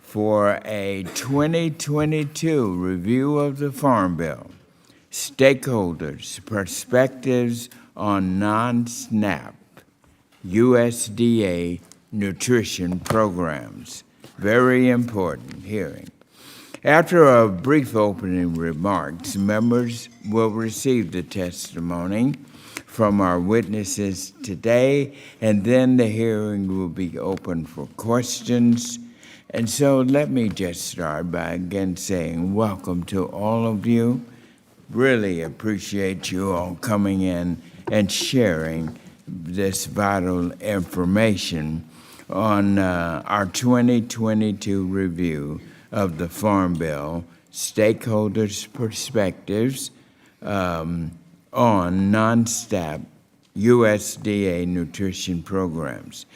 for a 2022 review of the Farm Bill, Stakeholders, Perspectives on Non-SNAP, USDA Nutrition Programs. Very important hearing. After a brief opening remarks, members will receive the testimony from our witnesses today, and then the hearing will be open for questions. And so let me just start by again saying welcome to all of you. Really appreciate you all coming in and sharing this vital information on our 2022 review of the Farm Bill, Stakeholders' Perspectives on Non-SNAP USDA Nutrition Programs.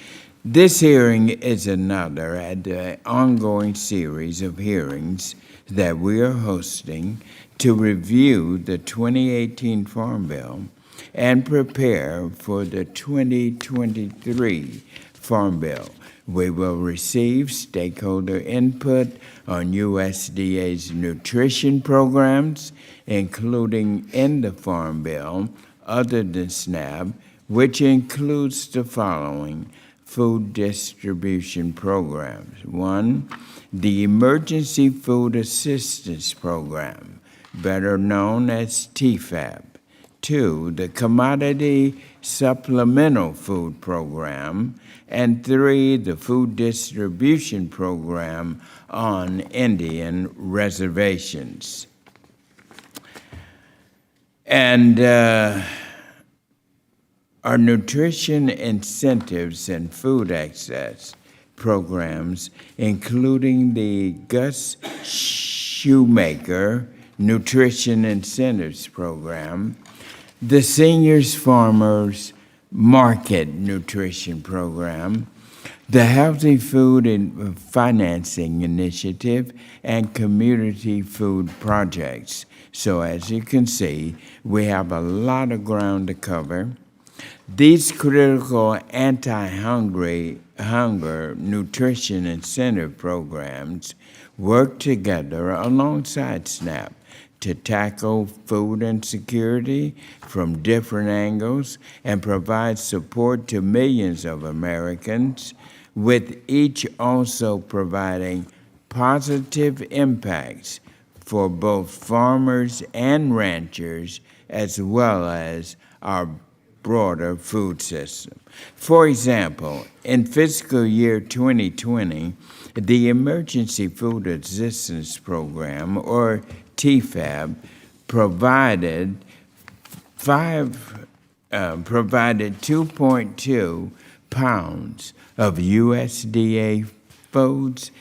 This hearing is another at the ongoing series of hearings that we are hosting to review the 2018 Farm Bill and prepare for the 2023 Farm Bill. We will receive stakeholder input on USDA's nutrition programs, including in the Farm Bill, other than SNAP, which includes the following food distribution programs. 1, the Emergency Food Assistance Program, better known as TFAP. 2, the Commodity Supplemental Food Program. And 3, the Food Distribution Program on Indian reservations. And our nutrition incentives and food access programs, including the Gus Shoemaker Nutrition Incentives Program, the Seniors Farmers Market Nutrition Program, the Healthy Food and Financing Initiative, and Community Food Projects. So as you can see, we have a lot of ground to cover. These critical anti-hunger nutrition incentive programs work together alongside SNAP to tackle food insecurity from different angles and provide support to millions of Americans, with each also providing positive impacts for both farmers and ranchers, as well as our broader food system. For example, in fiscal year 2020, the Emergency Food Assistance Program, or TFAP, provided 2.2 pounds of USDA foods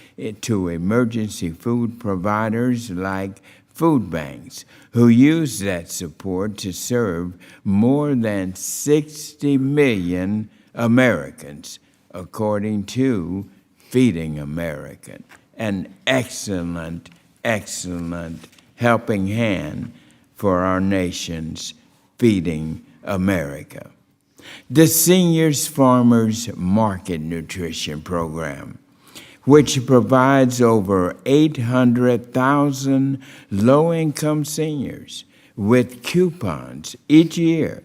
to emergency food providers like food banks, who use that support to serve more than 60 million Americans, according to Feeding America, an excellent helping hand for our nation's Feeding America. The Seniors Farmers Market Nutrition Program, which provides over 800,000 low-income seniors with coupons each year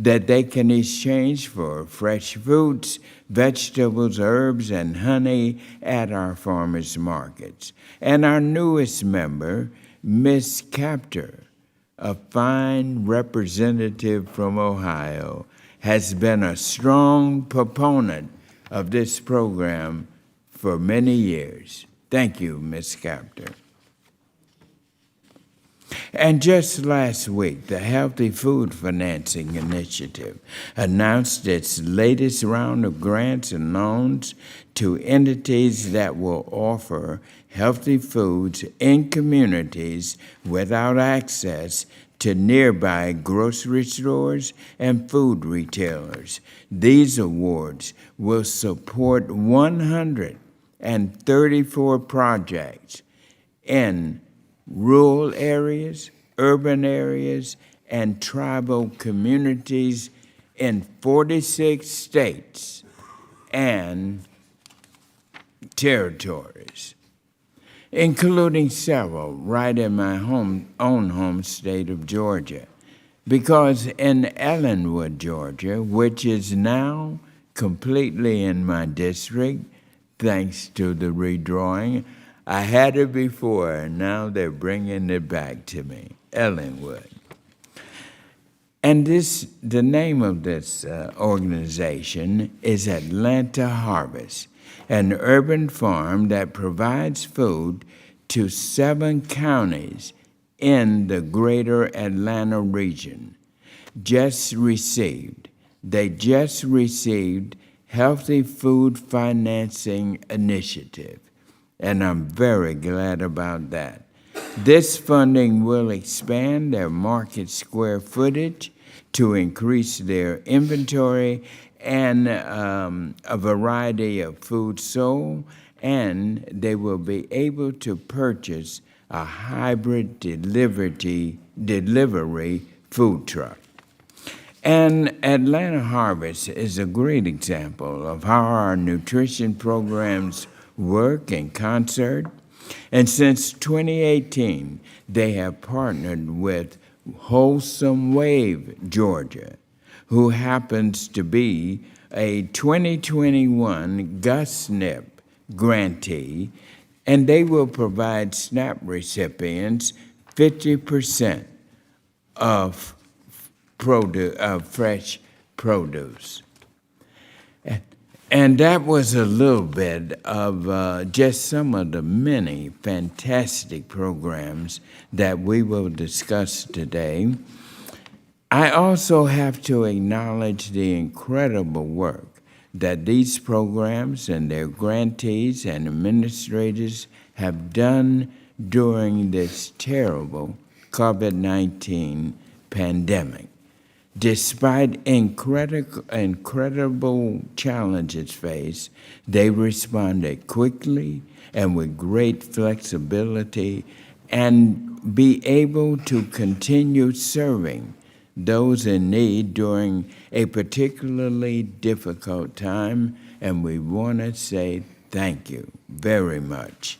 that they can exchange for fresh fruits, vegetables, herbs, and honey at our farmers' markets. And our newest member, Ms. Capter, a fine representative from Ohio, has been a strong proponent of this program for many years. Thank you, Ms. Capter. And just last week, the Healthy Food Financing Initiative announced its latest round of grants and loans to entities that will offer healthy foods in communities without access to nearby grocery stores and food retailers. These awards will support 134 projects in rural areas, urban areas, and tribal communities in 46 states and territories. including several right in my own home state of Georgia. Because in Ellenwood, Georgia, which is now completely in my district, thanks to the redrawing, I had it before, and now they're bringing it back to me, Ellenwood. And the name of this organization is Atlanta Harvest, an urban farm that provides food to 7 counties in the greater Atlanta region. They just received Healthy Food Financing Initiative, and I'm very glad about that. This funding will expand their market square footage to increase their inventory and a variety of food sold, and they will be able to purchase a hybrid delivery food truck. And Atlanta Harvest is a great example of how our nutrition programs work in concert. And since 2018, they have partnered with Wholesome Wave, Georgia, who happens to be a 2021 GusNIP grantee, and they will provide SNAP recipients 50% of fresh produce. And that was a little bit of just some of the many fantastic programs that we will discuss today. I also have to acknowledge the incredible work that these programs and their grantees and administrators have done during this terrible COVID-19 pandemic. Despite incredible challenges faced, they responded quickly and with great flexibility and be able to continue serving those in need during a particularly difficult time, and we want to say thank you very much.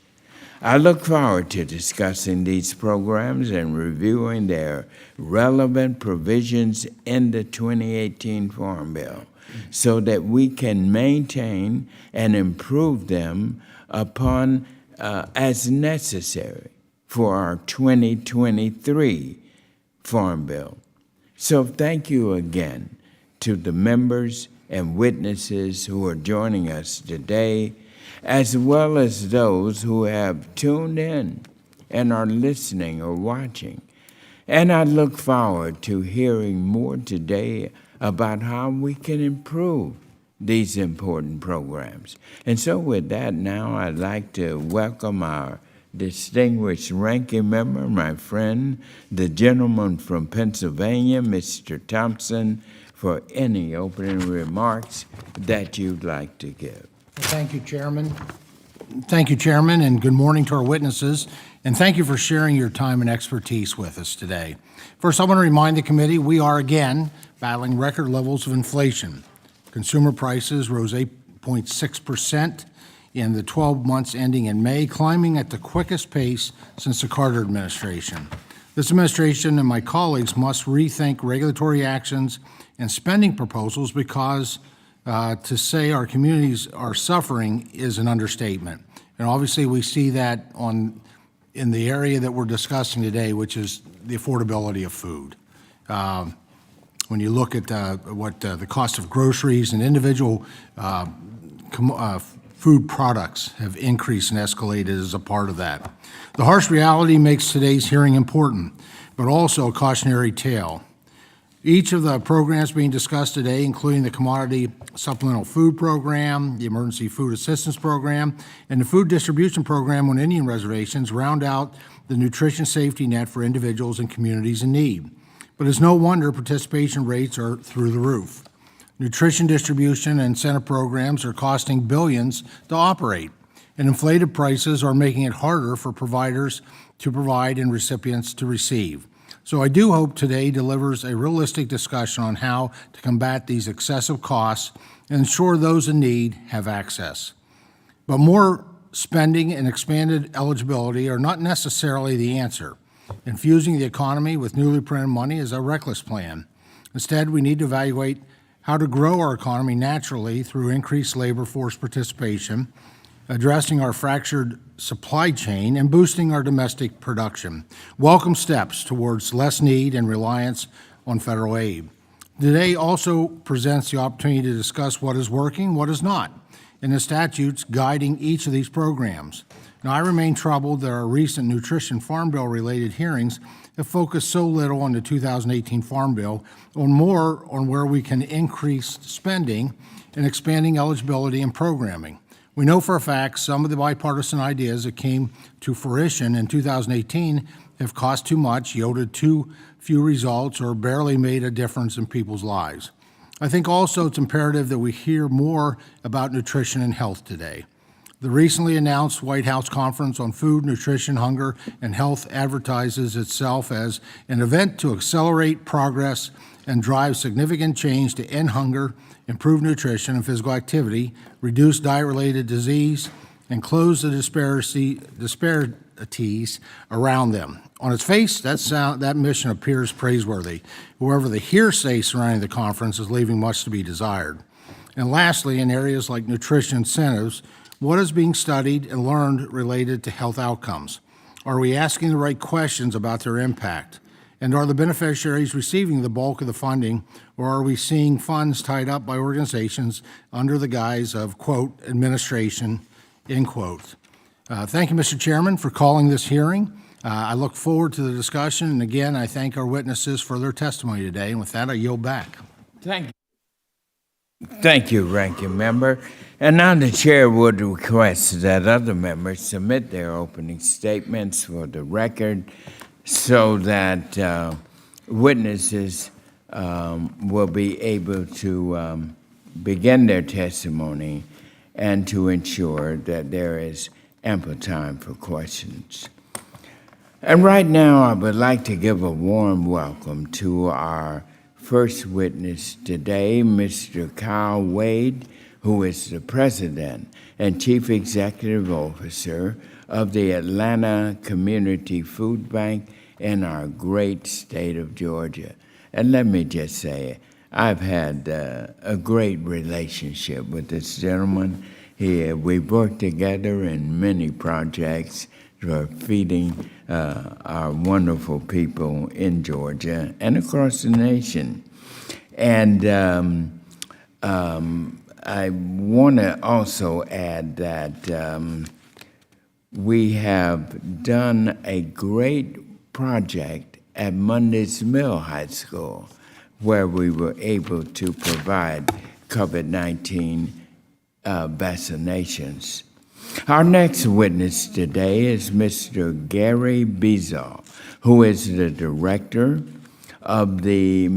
I look forward to discussing these programs and reviewing their relevant provisions in the 2018 Farm Bill so that we can maintain and improve them upon as necessary for our 2023 Farm Bill. So thank you again to the members and witnesses who are joining us today, as well as those who have tuned in and are listening or watching. And I look forward to hearing more today about how we can improve these important programs. And so with that, now I'd like to welcome our distinguished ranking member, my friend, the gentleman from Pennsylvania, Mr. Thompson, for any opening remarks that you'd like to give. Thank you, Chairman. Thank you, Chairman, and good morning to our witnesses, and thank you for sharing your time and expertise with us today. First, I want to remind the committee we are again battling record levels of inflation. Consumer prices rose 8.6% in the 12 months ending in May, climbing at the quickest pace since the Carter administration. This administration and my colleagues must rethink regulatory actions and spending proposals because to say our communities are suffering is an understatement. And obviously we see that in the area that we're discussing today, which is the affordability of food. When you look at what the cost of groceries and individual food products have increased and escalated as a part of that. The harsh reality makes today's hearing important, but also a cautionary tale. Each of the programs being discussed today, including the Commodity Supplemental Food Program, the Emergency Food Assistance Program, and the Food Distribution Program on Indian reservations, round out the nutrition safety net for individuals and communities in need. But it's no wonder participation rates are through the roof. Nutrition distribution and incentive programs are costing billions to operate, and inflated prices are making it harder for providers to provide and recipients to receive. So I do hope today delivers a realistic discussion on how to combat these excessive costs and ensure those in need have access. But more spending and expanded eligibility are not necessarily the answer. Infusing the economy with newly printed money is a reckless plan. Instead, we need to evaluate how to grow our economy naturally through increased labor force participation, addressing our fractured supply chain, and boosting our domestic production. Welcome steps towards less need and reliance on federal aid. Today also presents the opportunity to discuss what is working, what is not, and the statutes guiding each of these programs. Now, I remain troubled that our recent Nutrition Farm Bill-related hearings have focused so little on the 2018 Farm Bill, on more on where we can increase spending and expanding eligibility and programming. We know for a fact some of the bipartisan ideas that came to fruition in 2018 have cost too much, yielded too few results, or barely made a difference in people's lives. I think also it's imperative that we hear more about nutrition and health today. The recently announced White House Conference on Food, Nutrition, Hunger, and Health advertises itself as an event to accelerate progress and drive significant change to end hunger, improve nutrition and physical activity, reduce diet-related disease, and close the disparities around them. On its face, that mission appears praiseworthy. However, the hearsay surrounding the conference is leaving much to be desired. And lastly, in areas like nutrition incentives, what is being studied and learned related to health outcomes? Are we asking the right questions about their impact? And are the beneficiaries receiving the bulk of the funding, or are we seeing funds tied up by organizations under the guise of, quote, administration, end quote? Thank you, Mr. Chairman, for calling this hearing. I look forward to the discussion, and again, I thank our witnesses for their testimony today, and with that, I yield back. Thank you, Ranking Member. And now the chair would request that other members submit their opening statements for the record so that witnesses will be able to begin their testimony and to ensure that there is ample time for questions. And right now, I would like to give a warm welcome to our first witness today, Mr. Kyle Wade, who is the President and Chief Executive Officer of the Atlanta Community Food Bank in our great state of Georgia. And let me just say, I've had a great relationship with this gentleman. We've worked together in many projects for feeding our wonderful people in Georgia and across the nation. And I want to also add that we have done a great project at Mondays Mill High School where we were able to provide COVID-19 vaccinations. Our next witness today is Mr. Gary Besaw, who is the director of the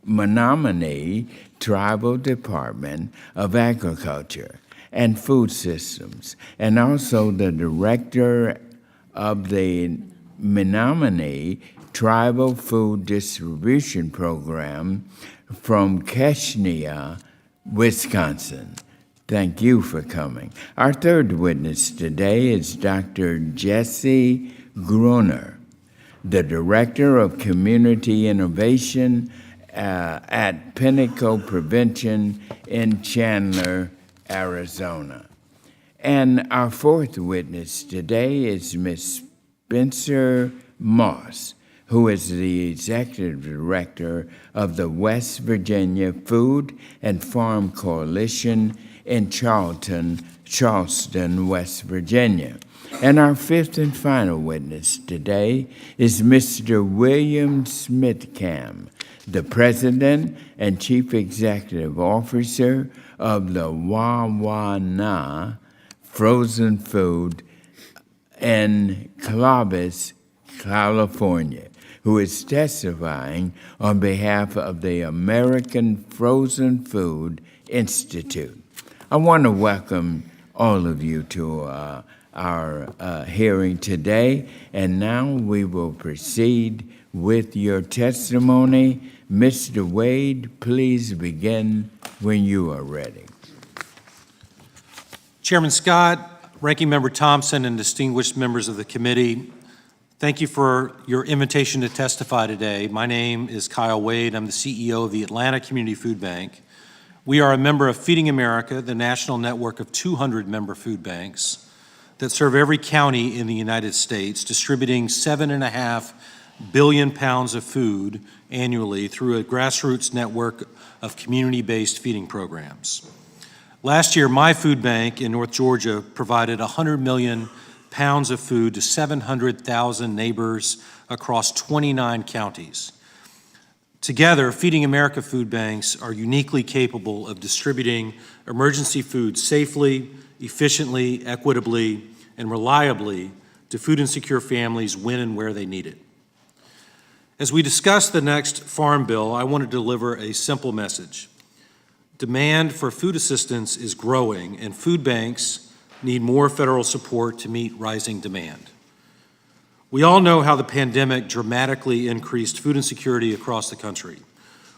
Menominee Tribal Department of Agriculture and Food Systems, and also the director of the Menominee Tribal Food Distribution Program from Keshnia, Wisconsin. Thank you for coming. Our third witness today is Dr. Jesse Gruner, the Director of Community Innovation at Pinnacle Prevention in Chandler, Arizona. And our fourth witness today is Ms. Spencer Moss, who is the Executive Director of the West Virginia Food and Farm Coalition in Charleston, West Virginia. And our fifth and final witness today is Mr. William Smitkamp, the President and Chief Executive Officer of the Wawana Frozen Food in Clovis, California, who is testifying on behalf of the American Frozen Food Institute. I want to welcome all of you to our hearing today, and now we will proceed with your testimony. Mr. Wade, please begin when you are ready. Chairman Scott, Ranking Member Thompson, and distinguished members of the committee, thank you for your invitation to testify today. My name is Kyle Wade. I'm the CEO of the Atlanta Community Food Bank. We are a member of Feeding America, the national network of 200 member food banks that serve every county in the United States, distributing 7.5 billion pounds of food annually through a grassroots network of community-based feeding programs. Last year, my food bank in North Georgia provided 100 million pounds of food to 700,000 neighbors across 29 counties. Together, Feeding America food banks are uniquely capable of distributing emergency food safely, efficiently, equitably, and reliably to food insecure families when and where they need it. As we discuss the next Farm Bill, I want to deliver a simple message. Demand for food assistance is growing, and food banks need more federal support to meet rising demand. We all know how the pandemic dramatically increased food insecurity across the country.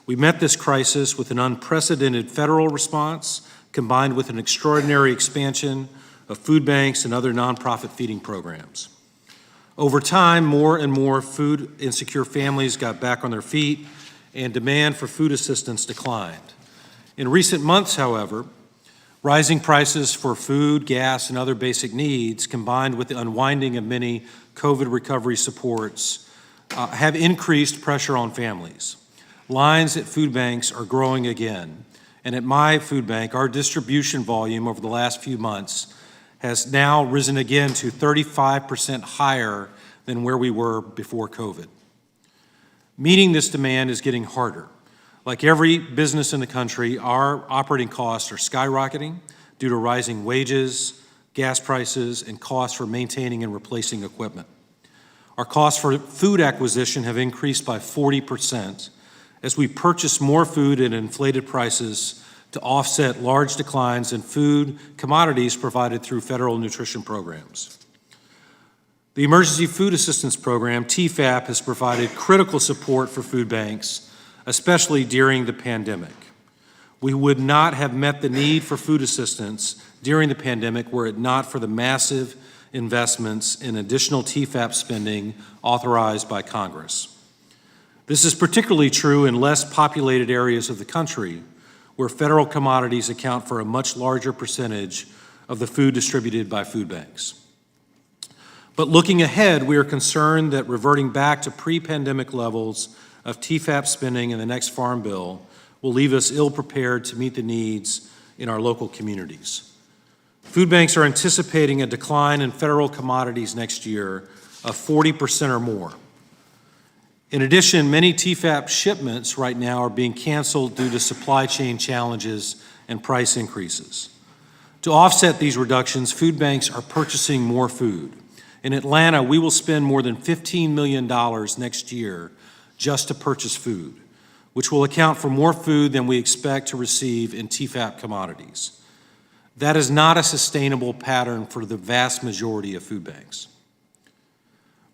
We met this crisis with an unprecedented federal response combined with an extraordinary expansion of food banks and other nonprofit feeding programs. Over time, more and more food insecure families got back on their feet and demand for food assistance declined. In recent months, however, rising prices for food, gas, and other basic needs, combined with the unwinding of many COVID recovery supports, have increased pressure on families. Lines at food banks are growing again, and at my food bank, our distribution volume over the last few months has now risen again to 35% higher than where we were before COVID. Meeting this demand is getting harder. Like every business in the country, our operating costs are skyrocketing due to rising wages, gas prices, and costs for maintaining and replacing equipment. Our costs for food acquisition have increased by 40% as we purchase more food at inflated prices to offset large declines in food commodities provided through federal nutrition programs. The Emergency Food Assistance Program, TFAP, has provided critical support for food banks, especially during the pandemic. We would not have met the need for food assistance during the pandemic were it not for the massive investments in additional TFAP spending authorized by Congress. This is particularly true in less populated areas of the country where federal commodities account for a much larger percentage of the food distributed by food banks. But looking ahead, we are concerned that reverting back to pre-pandemic levels of TFAP spending in the next Farm Bill will leave us ill-prepared to meet the needs in our local communities. Food banks are anticipating a decline in federal commodities next year of 40% or more. In addition, many TFAP shipments right now are being canceled due to supply chain challenges and price increases. To offset these reductions, food banks are purchasing more food. In Atlanta, we will spend more than $15 million next year just to purchase food, which will account for more food than we expect to receive in TFAP commodities. That is not a sustainable pattern for the vast majority of food banks.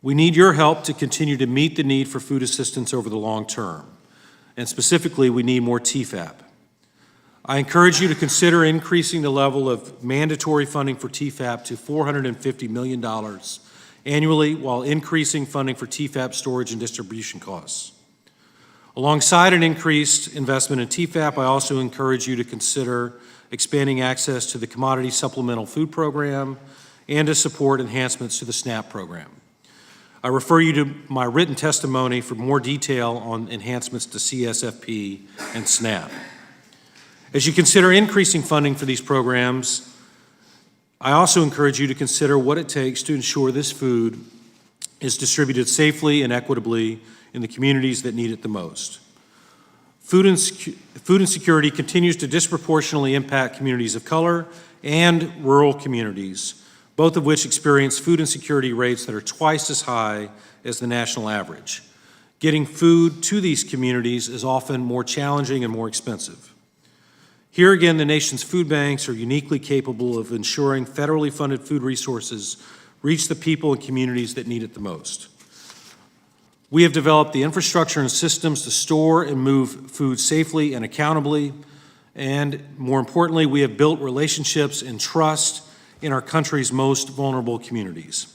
We need your help to continue to meet the need for food assistance over the long term, and specifically, we need more TFAP. I encourage you to consider increasing the level of mandatory funding for TFAP to $450 million annually while increasing funding for TFAP storage and distribution costs. Alongside an increased investment in TFAP, I also encourage you to consider expanding access to the Commodity Supplemental Food Program and to support enhancements to the SNAP program. I refer you to my written testimony for more detail on enhancements to CSFP and SNAP. As you consider increasing funding for these programs, I also encourage you to consider what it takes to ensure this food is distributed safely and equitably in the communities that need it the most. Food insecurity continues to disproportionately impact communities of color and rural communities, both of which experience food insecurity rates that are twice as high as the national average. Getting food to these communities is often more challenging and more expensive. Here again, the nation's food banks are uniquely capable of ensuring federally funded food resources reach the people and communities that need it the most. We have developed the infrastructure and systems to store and move food safely and accountably, and more importantly, we have built relationships and trust in our country's most vulnerable communities.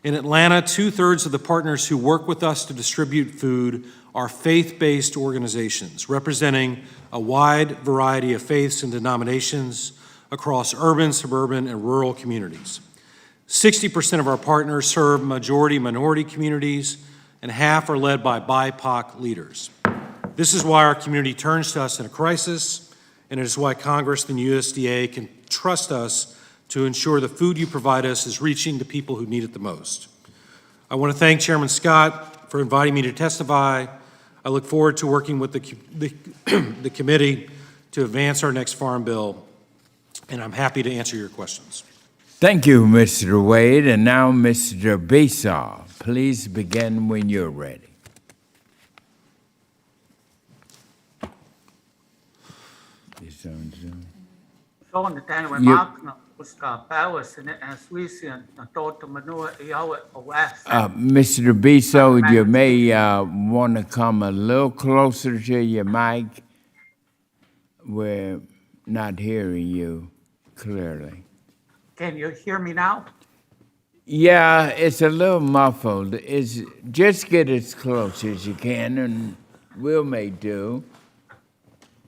In Atlanta, 2/3 of the partners who work with us to distribute food are faith-based organizations representing a wide variety of faiths and denominations across urban, suburban, and rural communities. 60% of our partners serve majority-minority communities, and half are led by BIPOC leaders. This is why our community turns to us in a crisis, and it is why Congress and USDA can trust us to ensure the food you provide us is reaching the people who need it the most. I want to thank Chairman Scott for inviting me to testify. I look forward to working with the committee to advance our next farm bill, and I'm happy to answer your questions. Thank you, Mr. Wade. And now, Mr. Besaw, please begin when you're ready. It's on Zoom. Mr. Besaw, you may want to come a little closer to your mic. We're not hearing you clearly. Can you hear me now? Yeah, it's a little muffled. Just get as close as you can, and we'll make do.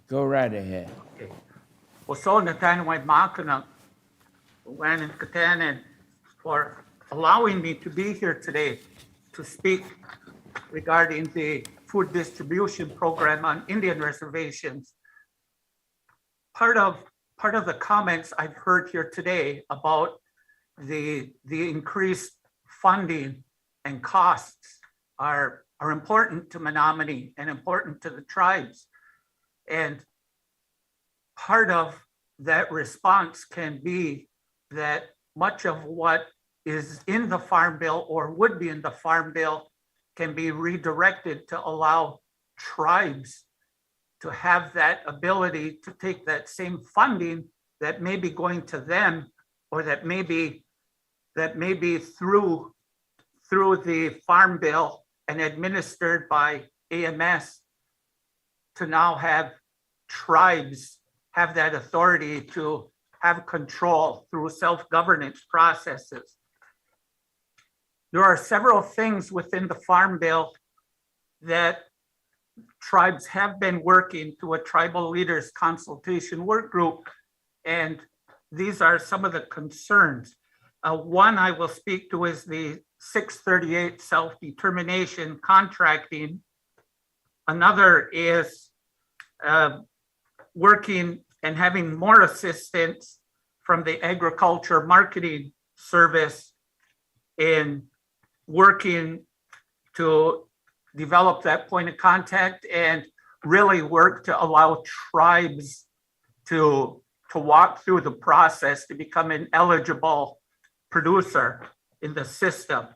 Go right ahead. Okay. For allowing me to be here today to speak regarding the food distribution program on Indian reservations. Part of the comments I've heard here today about the increased funding and costs are important to Menominee and important to the tribes. And part of that response can be that much of what is in the Farm Bill or would be in the Farm Bill can be redirected to allow tribes to have that ability to take that same funding that may be going to them, or that may be through the Farm Bill and administered by AMS, to now have tribes have that authority to have control through self-governance processes. There are several things within the Farm Bill that tribes have been working through a tribal leaders consultation work group, and these are some of the concerns. One I will speak to is the 638 self-determination contracting. Another is working and having more assistance from the Agriculture Marketing Service in working to develop that point of contact and really work to allow tribes to walk through the process to become an eligible producer in the system.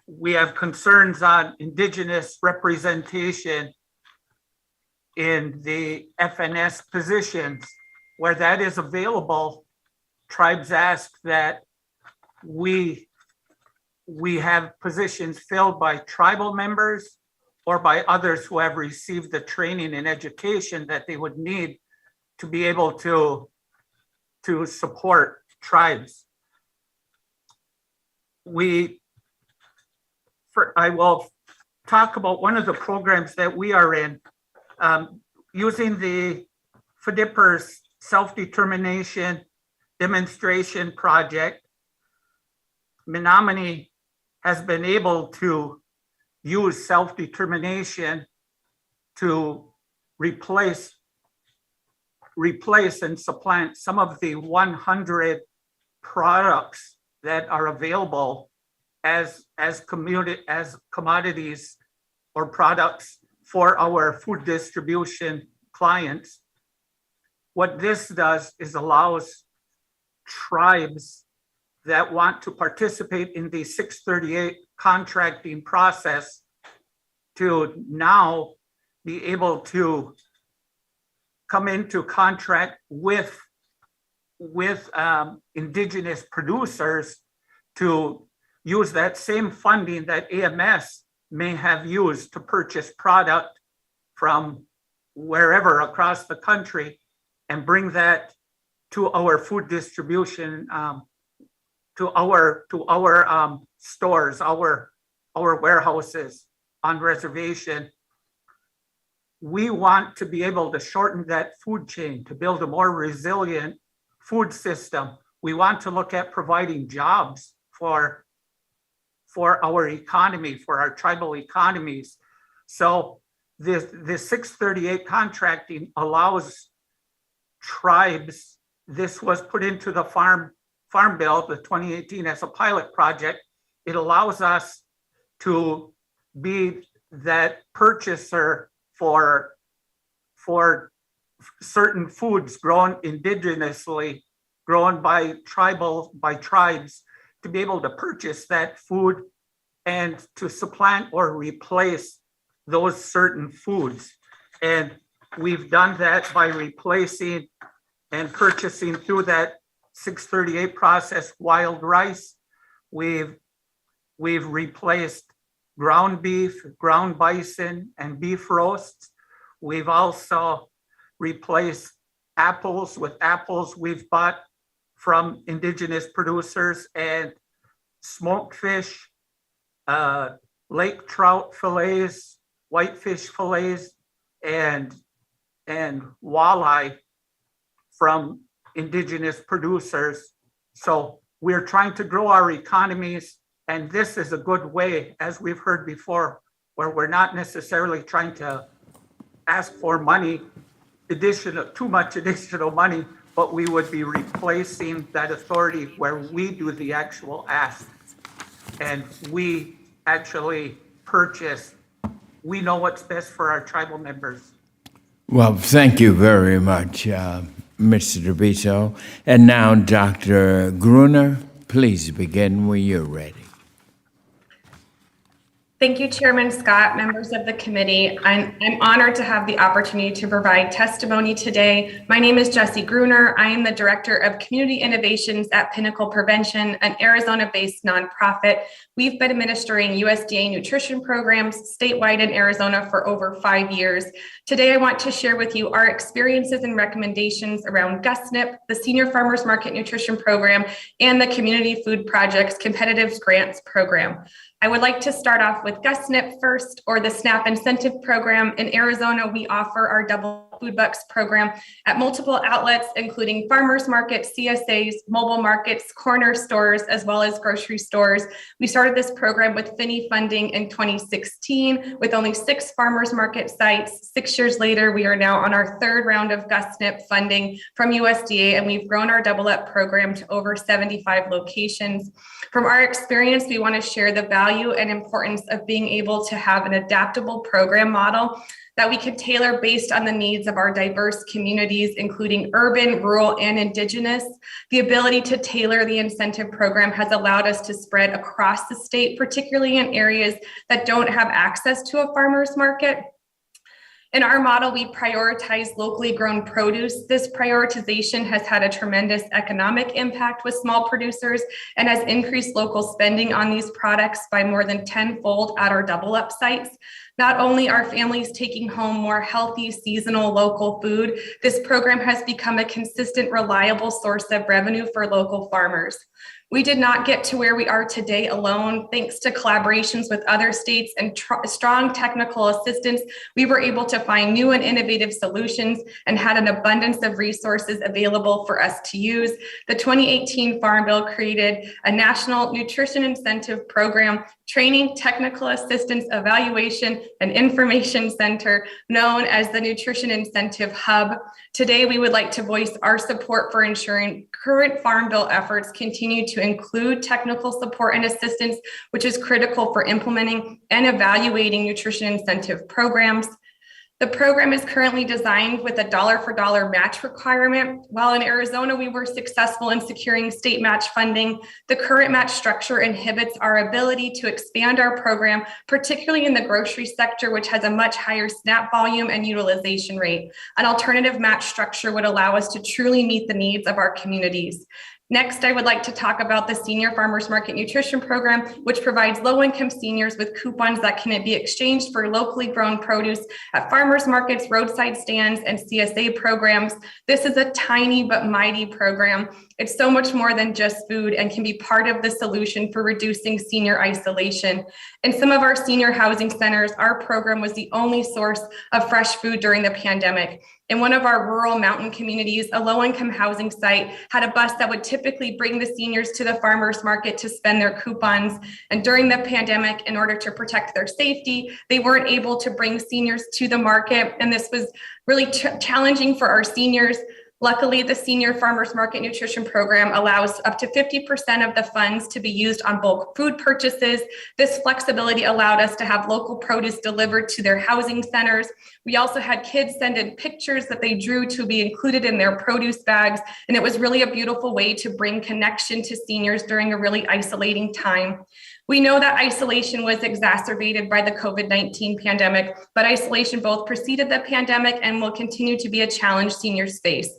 We have concerns on Indigenous representation in the FNS positions. Where that is available, tribes ask that we have positions filled by tribal members or by others who have received the training and education that they would need to be able to support tribes. I will talk about one of the programs that we are in, using the FDIPR's self-determination demonstration project. Menominee has been able to use self-determination to replace and supplant some of the 100 products that are available as commodities or products for our food distribution clients. What this does is allows tribes that want to participate in the 638 contracting process to now be able to come into contract with Indigenous producers to use that same funding that AMS may have used to purchase product from wherever across the country and bring that to our food distribution, to our stores, our warehouses on reservation. We want to be able to shorten that food chain to build a more resilient food system. We want to look at providing jobs for our economy, for our tribal economies. So the 638 contracting allows tribes. This was put into the Farm Bill, the 2018, as a pilot project. It allows us to be that purchaser for certain foods grown indigenously, grown by tribes, to be able to purchase that food and to supplant or replace those certain foods. And we've done that by replacing and purchasing through that 638 process wild rice. We've replaced ground beef, ground bison, and beef roasts. We've also replaced apples with apples we've bought from indigenous producers, and smoked fish, lake trout fillets, whitefish fillets, and walleye from indigenous producers. So we're trying to grow our economies, and this is a good way, as we've heard before, where we're not necessarily trying to ask for money, too much additional money, but we would be replacing that authority where we do the actual ask. And we actually purchase. We know what's best for our tribal members. Well, thank you very much, Mr. Besaw. And now, Dr. Gruner, please begin when you're ready. Thank you, Chairman Scott, members of the committee. I'm honored to have the opportunity to provide testimony today. My name is Jessie Gruner. I am the Director of Community Innovations at Pinnacle Prevention, an Arizona-based nonprofit. We've been administering USDA nutrition programs statewide in Arizona for over 5 years. Today, I want to share with you our experiences and recommendations around GusNIP, the Senior Farmers Market Nutrition Program, and the Community Food Project's Competitive Grants Program. I would like to start off with GusNIP first, or the SNAP Incentive Program. In Arizona, we offer our Double Food Bucks program at multiple outlets, including farmers markets, CSAs, mobile markets, corner stores, as well as grocery stores. We started this program with Finney funding in 2016 with only 6 farmers market sites. 6 years later, we are now on our 3rd round of GusNIP funding from USDA, and we've grown our Double Up program to over 75 locations. From our experience, we want to share the value and importance of being able to have an adaptable program model that we can tailor based on the needs of our diverse communities, including urban, rural, and indigenous. The ability to tailor the incentive program has allowed us to spread across the state, particularly in areas that don't have access to a farmer's market. In our model, we prioritize locally grown produce. This prioritization has had a tremendous economic impact with small producers and has increased local spending on these products by more than 10-fold at our Double Up sites. Not only are families taking home more healthy, seasonal, local food, this program has become a consistent, reliable source of revenue for local farmers. We did not get to where we are today alone. Thanks to collaborations with other states and strong technical assistance, we were able to find new and innovative solutions and had an abundance of resources available for us to use. The 2018 Farm Bill created a National Nutrition Incentive Program, Training, Technical Assistance, Evaluation, and Information Center, known as the Nutrition Incentive Hub. Today, we would like to voice our support for ensuring current Farm Bill efforts continue to include technical support and assistance, which is critical for implementing and evaluating nutrition incentive programs. The program is currently designed with a dollar-for-dollar match requirement. While in Arizona, we were successful in securing state match funding, the current match structure inhibits our ability to expand our program, particularly in the grocery sector, which has a much higher SNAP volume and utilization rate. An alternative match structure would allow us to truly meet the needs of our communities. Next, I would like to talk about the Senior Farmers Market Nutrition Program, which provides low-income seniors with coupons that can be exchanged for locally grown produce at farmers markets, roadside stands, and CSA programs. This is a tiny but mighty program. It's so much more than just food and can be part of the solution for reducing senior isolation. In some of our senior housing centers, our program was the only source of fresh food during the pandemic. In one of our rural mountain communities, a low-income housing site had a bus that would typically bring the seniors to the farmers market to spend their coupons. And during the pandemic, in order to protect their safety, they weren't able to bring seniors to the market. And this was really challenging for our seniors. Luckily, the Senior Farmers Market Nutrition Program allows up to 50% of the funds to be used on bulk food purchases. This flexibility allowed us to have local produce delivered to their housing centers. We also had kids send in pictures that they drew to be included in their produce bags, and it was really a beautiful way to bring connection to seniors during a really isolating time. We know that isolation was exacerbated by the COVID-19 pandemic, but isolation both preceded the pandemic and will continue to be a challenge seniors face.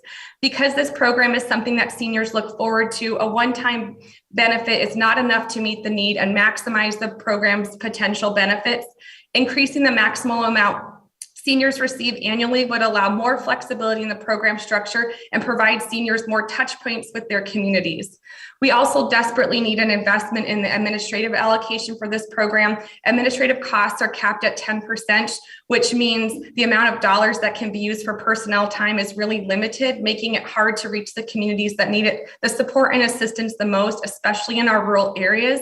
Because this program is something that seniors look forward to, a one-time benefit is not enough to meet the need and maximize the program's potential benefits. Increasing the maximal amount seniors receive annually would allow more flexibility in the program structure and provide seniors more touch points with their communities. We also desperately need an investment in the administrative allocation for this program. Administrative costs are capped at 10%, which means the amount of dollars that can be used for personnel time is really limited, making it hard to reach the communities that need it, the support and assistance the most, especially in our rural areas.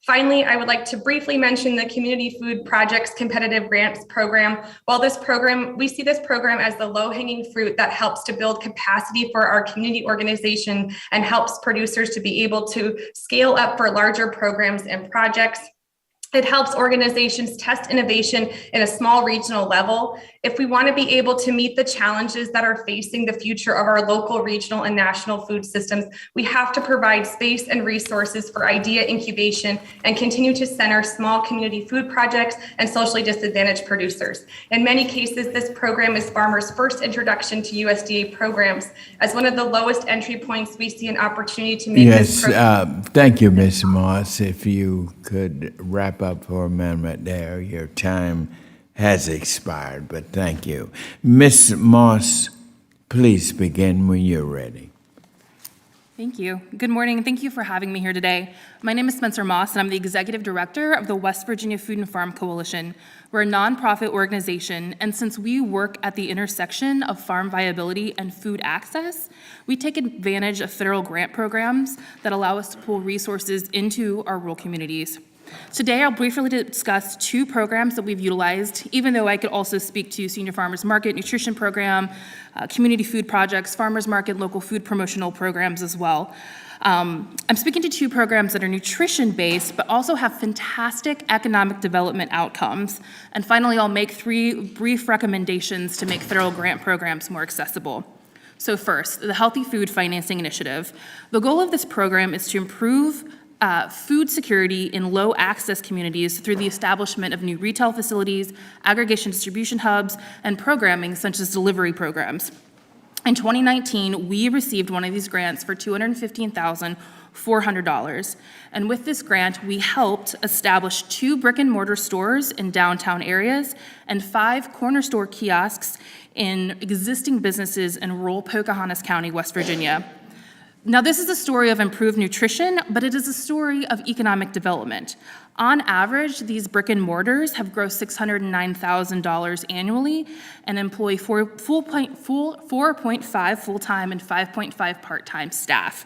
Finally, I would like to briefly mention the Community Food Projects Competitive Grants Program. While we see this program as the low-hanging fruit that helps to build capacity for our community organization and helps producers to be able to scale up for larger programs and projects. It helps organizations test innovation in a small regional level. If we want to be able to meet the challenges that are facing the future of our local, regional, and national food systems, we have to provide space and resources for idea incubation and continue to center small community food projects and socially disadvantaged producers. In many cases, this program is farmers' first introduction to USDA programs. As one of the lowest entry points, we see an opportunity to make this program. Thank you, Ms. Moss. If you could wrap up for a minute there. Your time has expired, but thank you. Ms. Moss, please begin when you're ready. Thank you. Good morning, and thank you for having me here today. My name is Spencer Moss, and I'm the Executive Director of the West Virginia Food and Farm Coalition. We're a nonprofit organization, and since we work at the intersection of farm viability and food access, we take advantage of federal grant programs that allow us to pull resources into our rural communities. Today, I'll briefly discuss two programs that we've utilized, even though I could also speak to Senior Farmers Market Nutrition Program, community food projects, farmers market, local food promotional programs as well. I'm speaking to two programs that are nutrition-based, but also have fantastic economic development outcomes. And finally, I'll make three brief recommendations to make federal grant programs more accessible. So first, the Healthy Food Financing Initiative. The goal of this program is to improve food security in low-access communities through the establishment of new retail facilities, aggregation distribution hubs, and programming such as delivery programs. In 2019, we received one of these grants for $215,400. And with this grant, we helped establish 2 brick-and-mortar stores in downtown areas and 5 corner store kiosks in existing businesses in rural Pocahontas County, West Virginia. Now, this is a story of improved nutrition, but it is a story of economic development. On average, these brick and mortars have grossed $609,000 annually and employ 4.5 full-time and 5.5 part-time staff.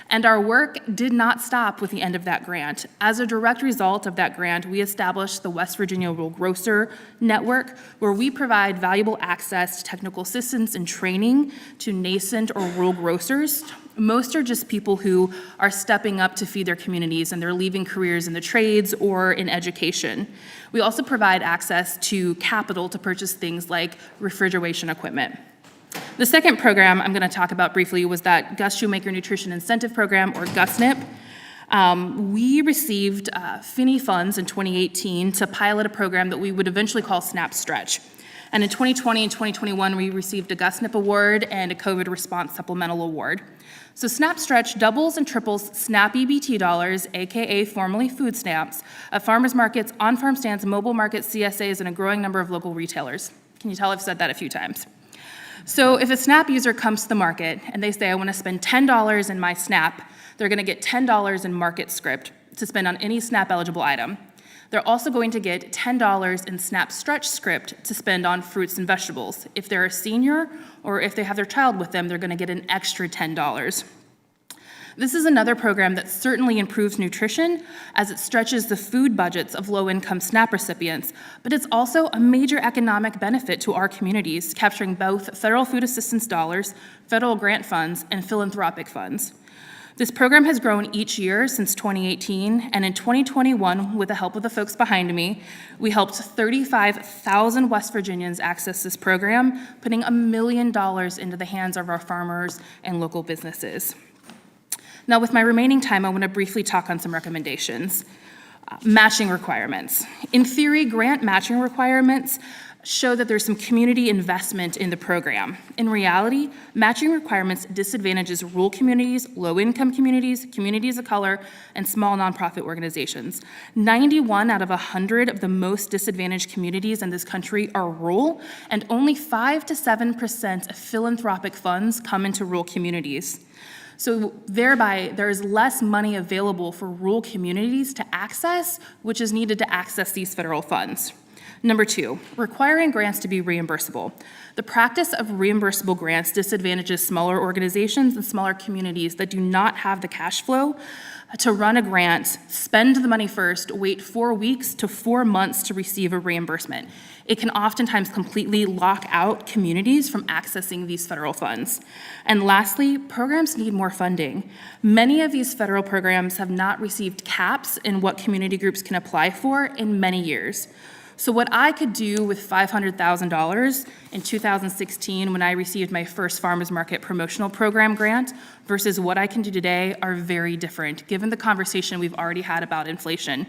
And our work did not stop with the end of that grant. As a direct result of that grant, we established the West Virginia Rural Grocer Network, where we provide valuable access to technical assistance and training to nascent or rural grocers. Most are just people who are stepping up to feed their communities, and they're leaving careers in the trades or in education. We also provide access to capital to purchase things like refrigeration equipment. The second program I'm going to talk about briefly was that Gus Shoemaker Nutrition Incentive Program, or GUSNIP. We received FINI funds in 2018 to pilot a program that we would eventually call SNAP Stretch. And in 2020 and 2021, we received a GusNIP award and a COVID response supplemental award. So SNAP Stretch doubles and triples SNAP EBT dollars, AKA formerly food stamps, at farmers markets, on-farm stands, mobile markets, CSAs, and a growing number of local retailers. Can you tell I've said that a few times? So if a SNAP user comes to the market and they say, I want to spend $10 in my SNAP, they're going to get $10 in market script to spend on any SNAP eligible item. They're also going to get $10 in SNAP Stretch script to spend on fruits and vegetables. If they're a senior or if they have their child with them, they're going to get an extra $10. This is another program that certainly improves nutrition as it stretches the food budgets of low-income SNAP recipients, but it's also a major economic benefit to our communities, capturing both federal food assistance dollars, federal grant funds, and philanthropic funds. This program has grown each year since 2018, and in 2021, with the help of the folks behind me, we helped 35,000 West Virginians access this program, putting $1 million into the hands of our farmers and local businesses. Now, with my remaining time, I want to briefly talk on some recommendations. Matching requirements. In theory, grant matching requirements show that there's some community investment in the program. In reality, matching requirements disadvantages rural communities, low-income communities, communities of color, and small nonprofit organizations. 91 out of 100 of the most disadvantaged communities in this country are rural, and only 5 to 7% of philanthropic funds come into rural communities. So thereby, there is less money available for rural communities to access, which is needed to access these federal funds. Number 2, requiring grants to be reimbursable. The practice of reimbursable grants disadvantages smaller organizations and smaller communities that do not have the cash flow to run a grant, spend the money first, wait 4 weeks to 4 months to receive a reimbursement. It can oftentimes completely lock out communities from accessing these federal funds. And lastly, programs need more funding. Many of these federal programs have not received caps in what community groups can apply for in many years. So what I could do with $500,000 in 2016 when I received my first Farmers Market Promotional Program grant versus what I can do today are very different, given the conversation we've already had about inflation.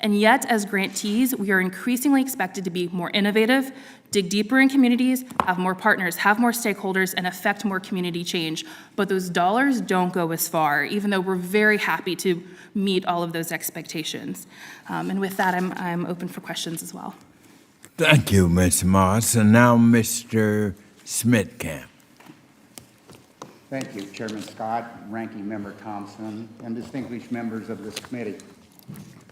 And yet, as grantees, we are increasingly expected to be more innovative, dig deeper in communities, have more partners, have more stakeholders, and affect more community change. But those dollars don't go as far, even though we're very happy to meet all of those expectations. And with that, I'm open for questions as well. Thank you, Ms. Moss. And now Mr. Smitkamp. Thank you, Chairman Scott, Ranking Member Thompson, and distinguished members of this committee.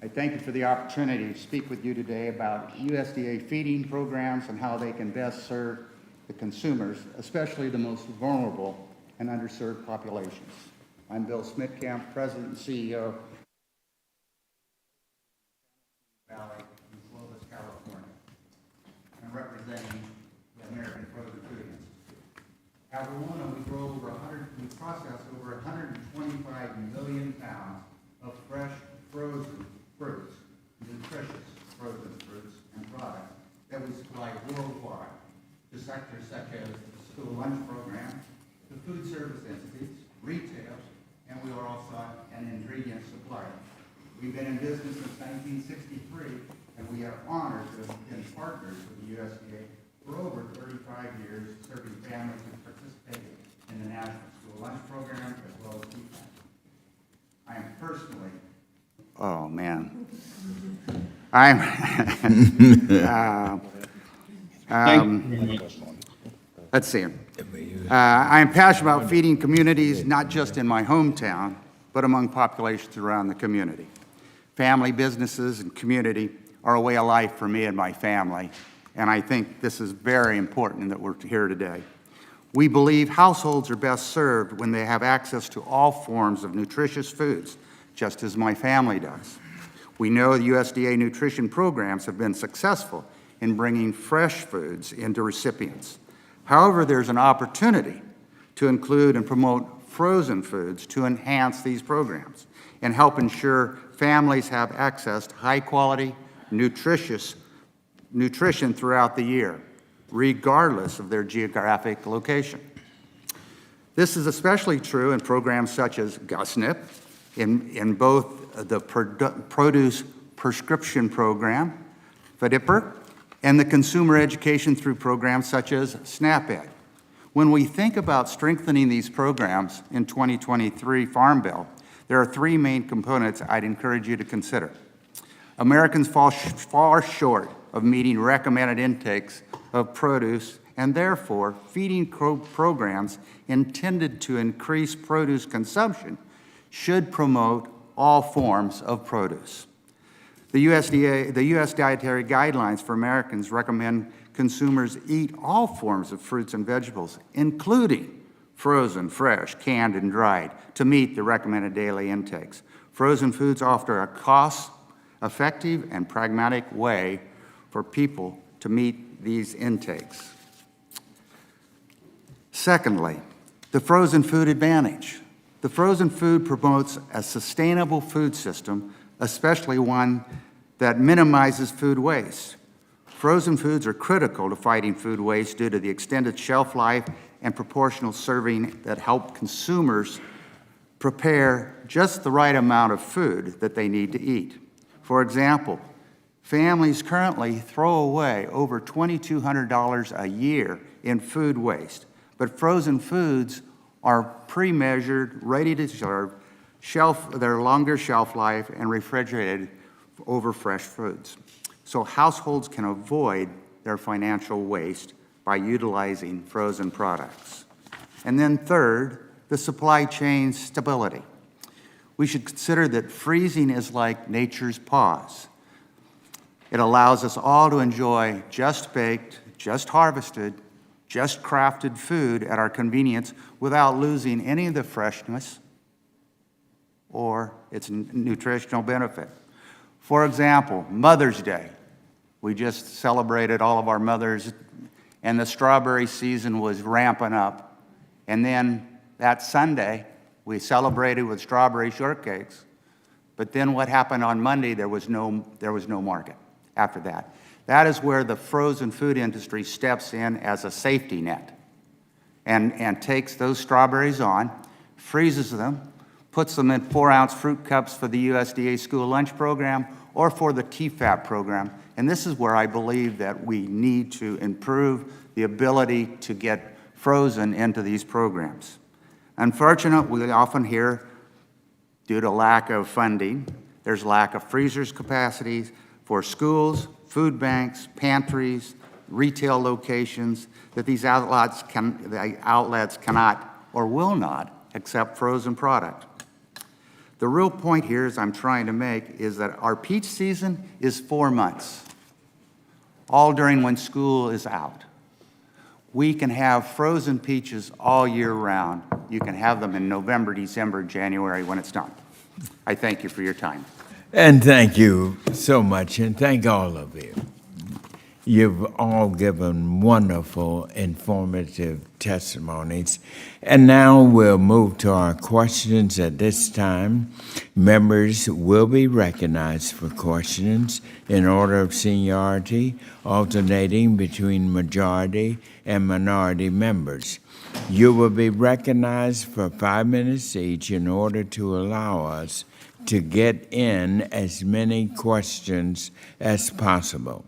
I thank you for the opportunity to speak with you today about USDA feeding programs and how they can best serve the consumers, especially the most vulnerable and underserved populations. I'm Bill Smitkamp, President and CEO of Valley in Clovis, California. I'm representing the American Frozen Food Institute. At Gruner, we process over 125 million pounds of fresh frozen fruits, nutritious frozen fruits and products that we supply worldwide to sectors such as the school lunch program, the food service entities, retail, and we are also an ingredient supplier. We've been in business since 1963, and we are honored to have been partners with the USDA for over 35 years, serving families who participated in the National School Lunch Program as well as food banks. I am personally, oh man, let's see. I am passionate about feeding communities, not just in my hometown, but among populations around the community. Family, businesses, and community are a way of life for me and my family, and I think this is very important that we're here today. We believe households are best served when they have access to all forms of nutritious foods, just as my family does. We know the USDA nutrition programs have been successful in bringing fresh foods into recipients. However, there's an opportunity to include and promote frozen foods to enhance these programs and help ensure families have access to high-quality, nutritious nutrition throughout the year, regardless of their geographic location. This is especially true in programs such as GusNIP, in both the Produce Prescription Program, FDIPR, and the consumer education through programs such as SNAP-Ed. When we think about strengthening these programs in 2023 Farm Bill, there are three main components I'd encourage you to consider. Americans fall far short of meeting recommended intakes of produce, and therefore feeding programs intended to increase produce consumption should promote all forms of produce. The U.S. Dietary Guidelines for Americans recommend consumers eat all forms of fruits and vegetables, including frozen, fresh, canned, and dried, to meet the recommended daily intakes. Frozen foods offer a cost-effective and pragmatic way for people to meet these intakes. Secondly, the frozen food advantage. The frozen food promotes a sustainable food system, especially one that minimizes food waste. Frozen foods are critical to fighting food waste due to the extended shelf life and proportional serving that help consumers prepare just the right amount of food that they need to eat. For example, families currently throw away over $2,200 a year in food waste, but frozen foods are pre-measured, ready to serve, their longer shelf life, and refrigerated over fresh foods. So households can avoid their financial waste by utilizing frozen products. And then third, the supply chain stability. We should consider that freezing is like nature's pause. It allows us all to enjoy just baked, just harvested, just crafted food at our convenience without losing any of the freshness or its nutritional benefit. For example, Mother's Day. We just celebrated all of our mothers, and the strawberry season was ramping up. And then that Sunday, we celebrated with strawberry shortcakes. But then what happened on Monday? There was no market after that. That is where the frozen food industry steps in as a safety net and takes those strawberries on, freezes them, puts them in 4-ounce fruit cups for the USDA school lunch program or for the TFAP program. And this is where I believe that we need to improve the ability to get frozen into these programs. Unfortunately, we often hear, due to lack of funding, there's lack of freezers capacities for schools, food banks, pantries, retail locations, that these outlets cannot or will not accept frozen product. The real point here, as I'm trying to make, is that our peach season is 4 months, all during when school is out. We can have frozen peaches all year round. You can have them in November, December, January when it's done. I thank you for your time. And thank you so much, and thank all of you. You've all given wonderful, informative testimonies. And now we'll move to our questions at this time. Members will be recognized for questions in order of seniority, alternating between majority and minority members. You will be recognized for 5 minutes each in order to allow us to get in as many questions as possible.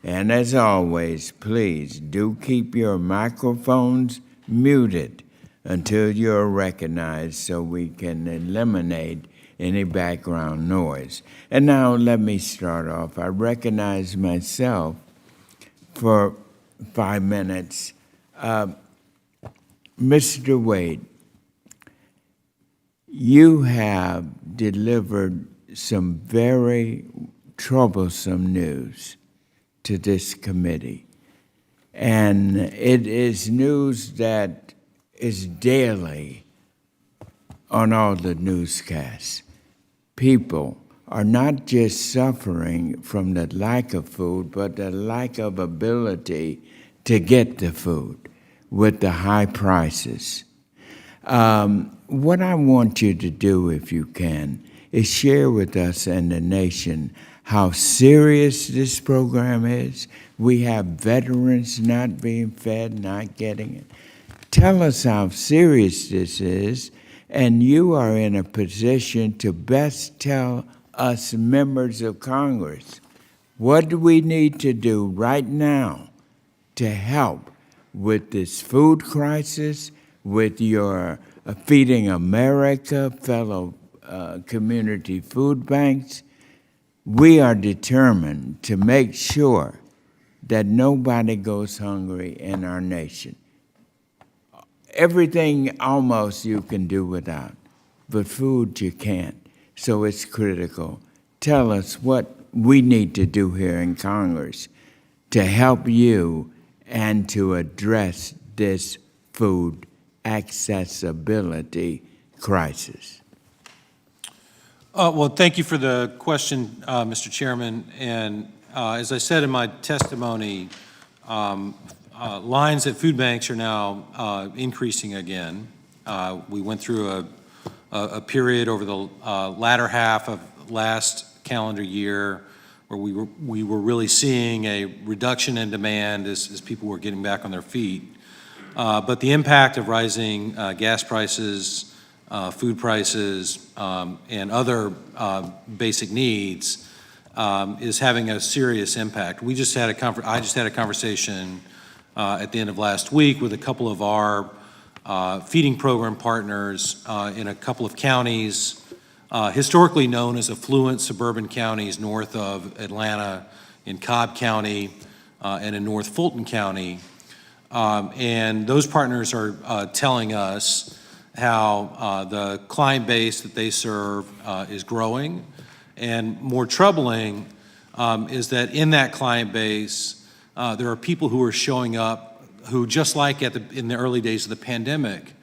And as always, please do keep your microphones muted until you're recognized so we can eliminate any background noise. And now let me start off. I recognize myself for 5 minutes. Mr. Wade, you have delivered some very troublesome news to this committee. And it is news that is daily on all the newscasts. People are not just suffering from the lack of food, but the lack of ability to get the food with the high prices. What I want you to do, if you can, is share with us and the nation how serious this program is. We have veterans not being fed, not getting it. Tell us how serious this is, and you are in a position to best tell us members of Congress What do we need to do right now to help with this food crisis, with your Feeding America fellow community food banks? We are determined to make sure that nobody goes hungry in our nation. Everything almost you can do without, but food you can't. So it's critical. Tell us what we need to do here in Congress to help you and to address this food accessibility crisis. Well, thank you for the question, Mr. Chairman. And as I said in my testimony, lines at food banks are now increasing again. We went through a period over the latter half of last calendar year where we were really seeing a reduction in demand as people were getting back on their feet. But the impact of rising gas prices, food prices, and other basic needs is having a serious impact. I just had a conversation at the end of last week with a couple of our feeding program partners in a couple of counties historically known as affluent suburban counties north of Atlanta, in Cobb County and in North Fulton County. And those partners are telling us how the client base that they serve is growing. And more troubling is that in that client base, there are people who are showing up who, just like in the early days of the pandemic,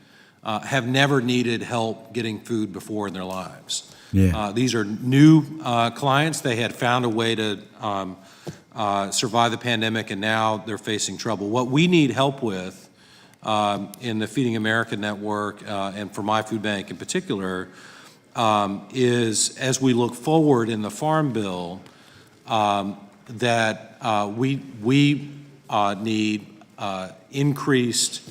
have never needed help getting food before in their lives. Yeah. These are new clients. They had found a way to survive the pandemic, and now they're facing trouble. What we need help with in the Feeding America network, and for my food bank in particular, is as we look forward in the Farm Bill, that we need increased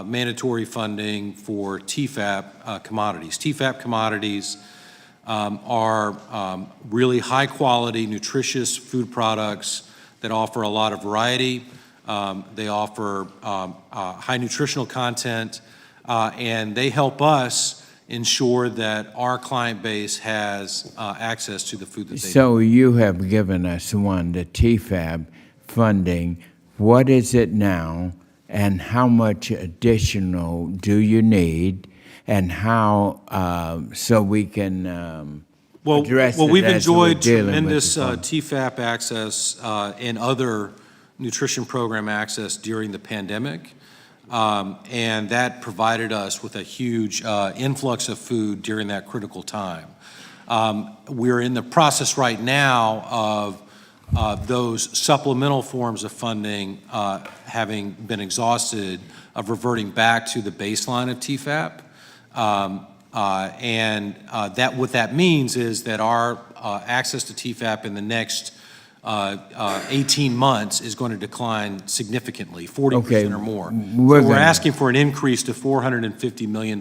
mandatory funding for TFAP commodities. TFAP commodities are really high-quality, nutritious food products that offer a lot of variety. They offer high nutritional content, and they help us ensure that our client base has access to the food that they need. So you have given us one, the TFAB funding. What is it now, and how much additional do you need, and how, so we can address Well, it we've as we're enjoyed dealing with tremendous the fund? TFAP access and other nutrition program access during the pandemic. And that provided us with a huge influx of food during that critical time. We're in the process right now of those supplemental forms of funding having been exhausted, of reverting back to the baseline of TFAP. What that means is that our access to TFAP in the next 18 months is going to decline significantly, 40% or more. We're asking for an increase to $450 million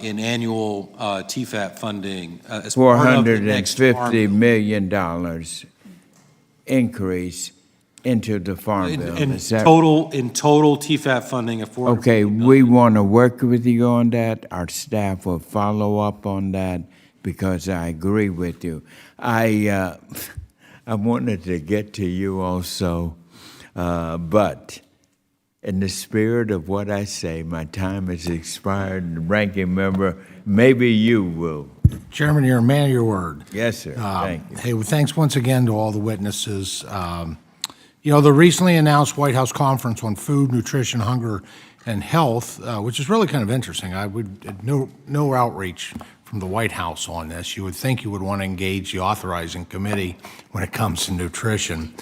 in annual TFAP funding as part of the next Farm Bill. $450 million increase into the Farm Bill. In Is that- total TFAP funding of $450 Okay, million. we want to work with you on that. Our staff will follow up on that because I agree with you. I wanted to get to you also, but in the spirit of what I say, my time has expired. Ranking member, maybe you will. Chairman, you're a man of your word. Yes, sir. Thank you. Hey, well, thanks once again to all the witnesses. You know, the recently announced White House Conference on Food, Nutrition, Hunger, and Health, which is really kind of interesting. I would no outreach from the White House on this. You would think you would want to engage the authorizing committee when it comes to nutrition.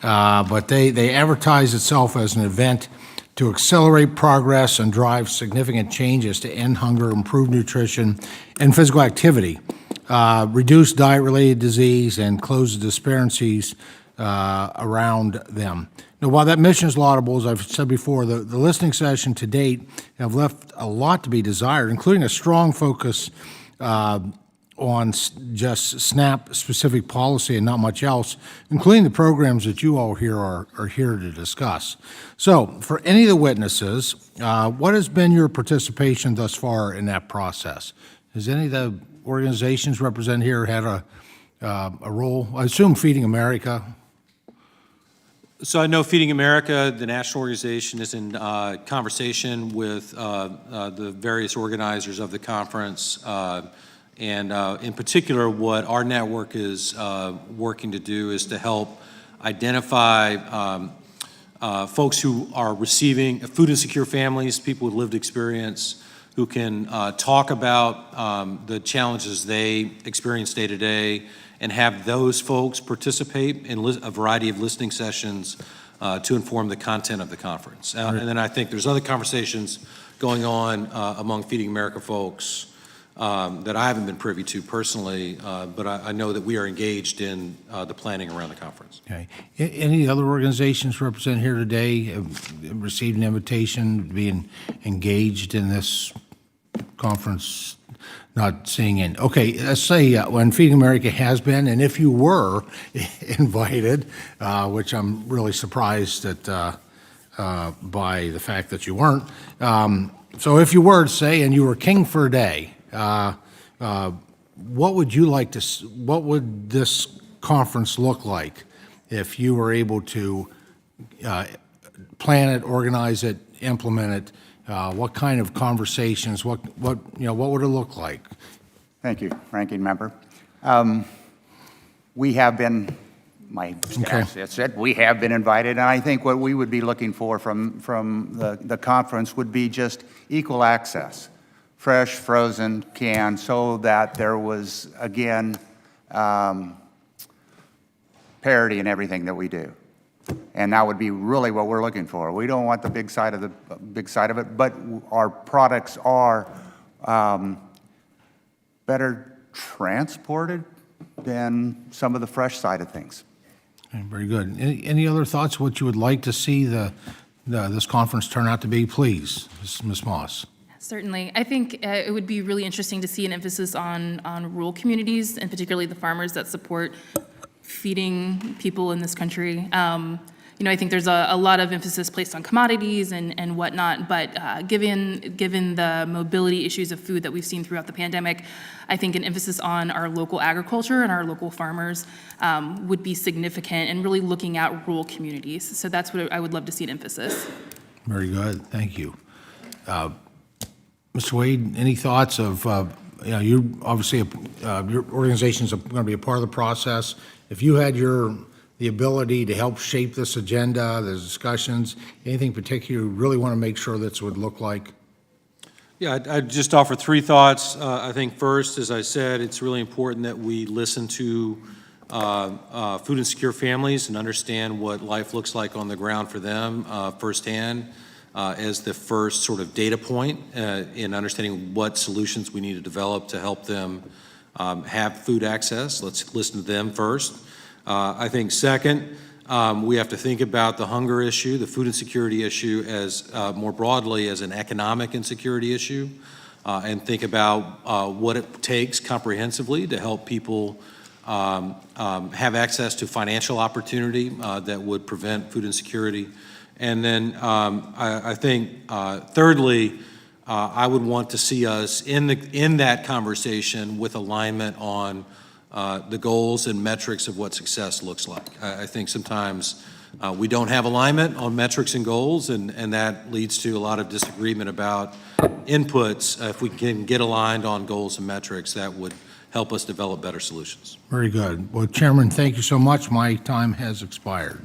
But they advertise itself as an event to accelerate progress and drive significant changes to end hunger, improve nutrition, and physical activity, reduce diet-related disease, and close the disparities around them. Now, while that mission is laudable, as I've said before, the listening session to date have left a lot to be desired, including a strong focus on just SNAP-specific policy and not much else, including the programs that you all here are here to discuss. So, for any of the witnesses, what has been your participation thus far in that process? Has any of the organizations represented here had a role? I assume Feeding America. So I know Feeding America, the national organization, is in conversation with the various organizers of the conference. And in particular, what our network is working to do is to help identify folks who are receiving food insecure families, people with lived experience, who can talk about the challenges they experience day to day, and have those folks participate in a variety of listening sessions to inform the content of the conference. And then I think there's other conversations going on among Feeding America folks that I haven't been privy to personally, but I know that we are engaged in the planning around the conference. Okay. Any other organizations represented here today have received an invitation to be engaged in this conference? Not seeing in. Okay, let's say when Feeding America has been, and if you were invited, which I'm really surprised that by the fact that you weren't. So if you were, say, and you were king for a day, what would you like to? What would this conference look like if you were able to plan it, organize it, implement it? What kind of conversations? What would it look like? Thank you, Ranking Member. We have been, my staff said, we have been invited, and I think what we would be looking for from the conference would be just equal access, fresh, frozen, canned, so that there was, again, parity in everything that we do. And that would be really what we're looking for. We don't want the big side of it, but our products are better transported than some of the fresh side of things. Okay, very good. Any other thoughts? What you would like to see this conference turn out to be, please, Ms. Moss. Certainly. I think it would be really interesting to see an emphasis on rural communities, and particularly the farmers that support feeding people in this country. I think there's a lot of emphasis placed on commodities and whatnot, but given the mobility issues of food that we've seen throughout the pandemic, I think an emphasis on our local agriculture and our local farmers would be significant, and really looking at rural communities. So that's what I would love to see an emphasis. Very good. Thank you. Mr. Wade, any thoughts of, you obviously, your organization's going to be a part of the process. If you had the ability to help shape this agenda, the discussions, anything particular you really want to make sure this would look like? Yeah, I'd just offer three thoughts. I think first, as I said, it's really important that we listen to food insecure families and understand what life looks like on the ground for them firsthand as the first sort of data point in understanding what solutions we need to develop to help them have food access. Let's listen to them first. I think second, we have to think about the hunger issue, the food insecurity issue, as more broadly as an economic insecurity issue, and think about what it takes comprehensively to help people have access to financial opportunity that would prevent food insecurity. And then I think thirdly, I would want to see us in that conversation with alignment on the goals and metrics of what success looks like. I think sometimes we don't have alignment on metrics and goals, and that leads to a lot of disagreement about inputs. If we can get aligned on goals and metrics, that would help us develop better solutions. Very good. Well, Chairman, thank you so much. My time has expired.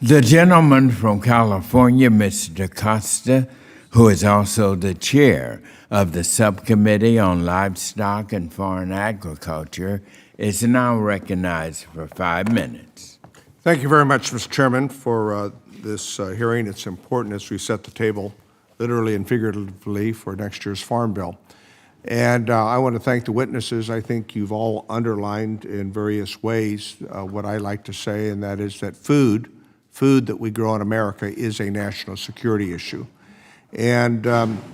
The gentleman from California, Mr. Costa, who is also the chair of the Subcommittee on Livestock and Foreign Agriculture, is now recognized for 5 minutes. Thank you very much, Mr. Chairman, for this hearing. It's important as we set the table, literally and figuratively, for next year's Farm Bill. And I want to thank the witnesses. I think you've all underlined in various ways what I like to say, and that is that food that we grow in America is a national security issue. And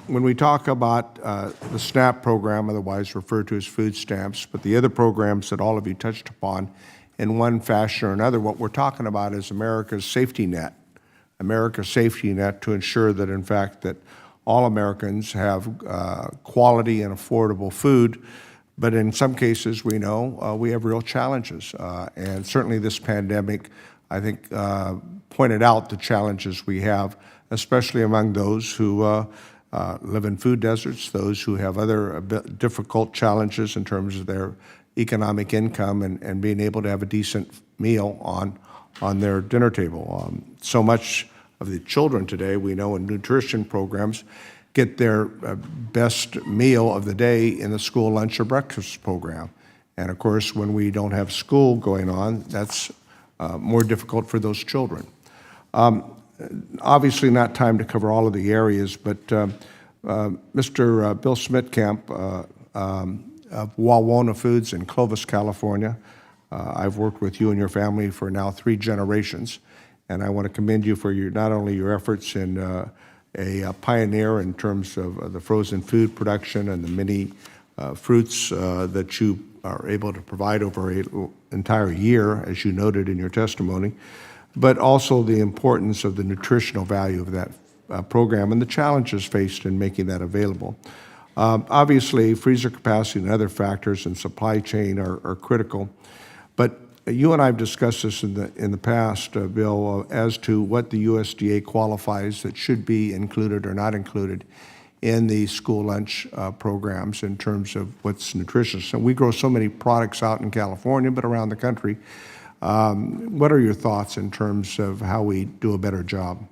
when we talk about the SNAP program, otherwise referred to as food stamps, but the other programs that all of you touched upon in one fashion or another, what we're talking about is America's safety net to ensure that, in fact, that all Americans have quality and affordable food. But in some cases, we know we have real challenges. And certainly this pandemic, I think, pointed out the challenges we have, especially among those who live in food deserts, those who have other difficult challenges in terms of their economic income and being able to have a decent meal on their dinner table. So much of the children today, we know in nutrition programs, get their best meal of the day in the school lunch or breakfast program. And of course, when we don't have school going on, that's more difficult for those children. Obviously not time to cover all of the areas, but Mr. Bill Smitkamp of Wawona Foods in Clovis, California, I've worked with you and your family for now 3 generations, and I want to commend you for not only your efforts in a pioneer in terms of the frozen food production and the many fruits that you are able to provide over an entire year, as you noted in your testimony, but also the importance of the nutritional value of that program and the challenges faced in making that available. Obviously, freezer capacity and other factors in supply chain are critical, but you and I have discussed this in the past, Bill, as to what the USDA qualifies that should be included or not included in the school lunch programs in terms of what's nutritious. And we grow so many products out in California, but around the country. What are your thoughts in terms of how we do a better job?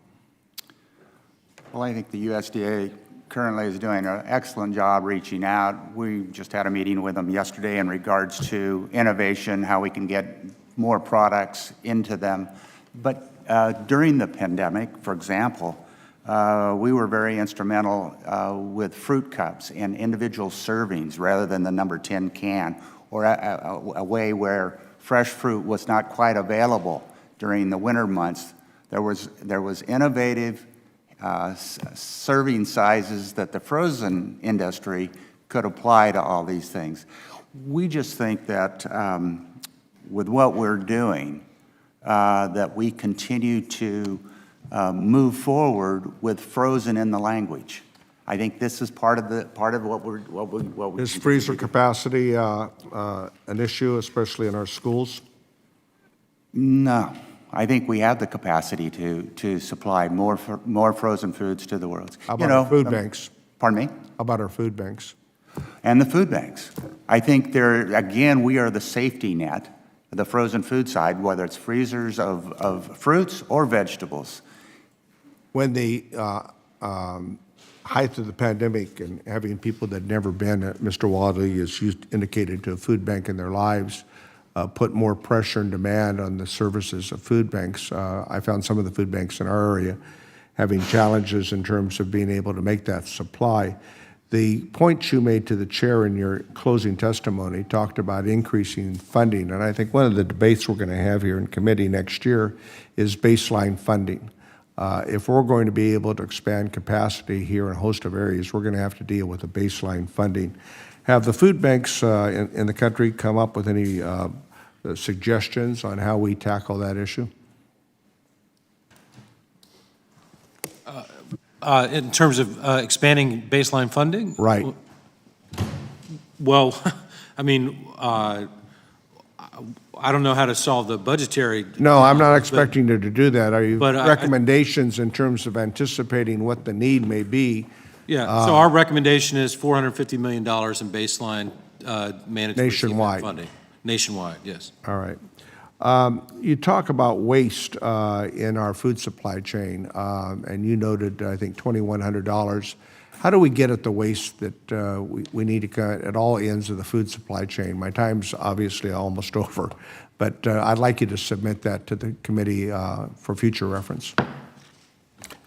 Well, I think the USDA currently is doing an excellent job reaching out. We just had a meeting with them yesterday in regards to innovation, how we can get more products into them. But during the pandemic, for example, we were very instrumental with fruit cups and individual servings rather than the number 10 can, or a way where fresh fruit was not quite available during the winter months. There was innovative serving sizes that the frozen industry could apply to all these things. We just think that with what we're doing, that we continue to move forward with frozen in the language. I think this is part of what we Is freezer capacity an issue, especially in our schools? No. I think we have the capacity to supply more frozen foods to the world. How about our food banks? Pardon me? How about our food banks? And the food banks. I think again, we are the safety net, the frozen food side, whether it's freezers of fruits or vegetables. When the height of the pandemic and having people that had never been, Mr. Wadley has indicated, to a food bank in their lives, put more pressure and demand on the services of food banks. I found some of the food banks in our area having challenges in terms of being able to make that supply. The point you made to the chair in your closing testimony talked about increasing funding, and I think one of the debates we're going to have here in committee next year is baseline funding. If we're going to be able to expand capacity here in a host of areas, we're going to have to deal with the baseline funding. Have the food banks in the country come up with any suggestions on how we tackle that issue? In terms of expanding baseline funding? Right. Well, I mean, I don't know how to solve the budgetary. No, I'm not expecting you to do that. Are you But recommendations in terms of anticipating what the need may be? Yeah, so our recommendation is $450 million in baseline mandatory Nationwide. funding. Nationwide, yes. All right. You talk about waste in our food supply chain, and you noted, I think, $2,100. How do we get at the waste that we need to cut at all ends of the food supply chain? My time's obviously almost over, but I'd like you to submit that to the committee for future reference.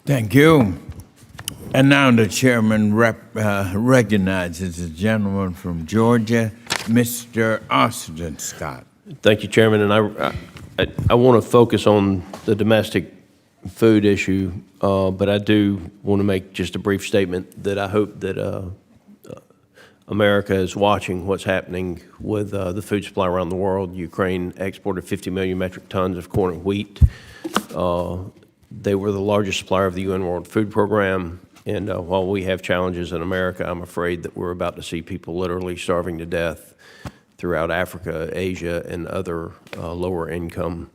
Thank you. And now the chairman recognizes the gentleman from Georgia, Mr. Austin Scott. Thank you, Chairman. And I want to focus on the domestic food issue, but I do want to make just a brief statement that I hope that America is watching what's happening with the food supply around the world. Ukraine exported 50 million metric tons of corn and wheat. They were the largest supplier of the UN World Food Program. And while we have challenges in America, I'm afraid that we're about to see people literally starving to death throughout Africa, Asia, and other lower income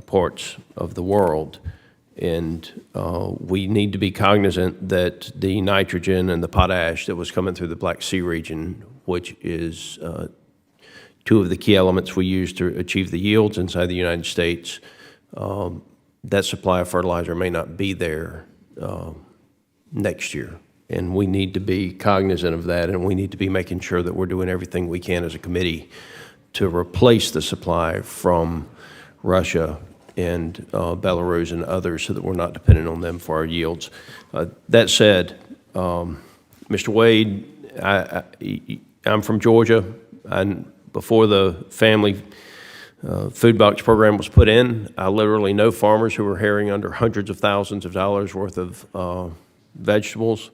parts of the world. And we need to be cognizant that the nitrogen and the potash that was coming through the Black Sea region, which is two of the key elements we use to achieve the yields inside the United States, that supply of fertilizer may not be there next year. And we need to be cognizant of that, and we need to be making sure that we're doing everything we can as a committee to replace the supply from Russia and Belarus and others so that we're not dependent on them for our yields. That said, Mr. Wade, I'm from Georgia, and before the family food box program was put in, I literally know farmers who were carrying under hundreds of thousands of dollars worth of vegetables.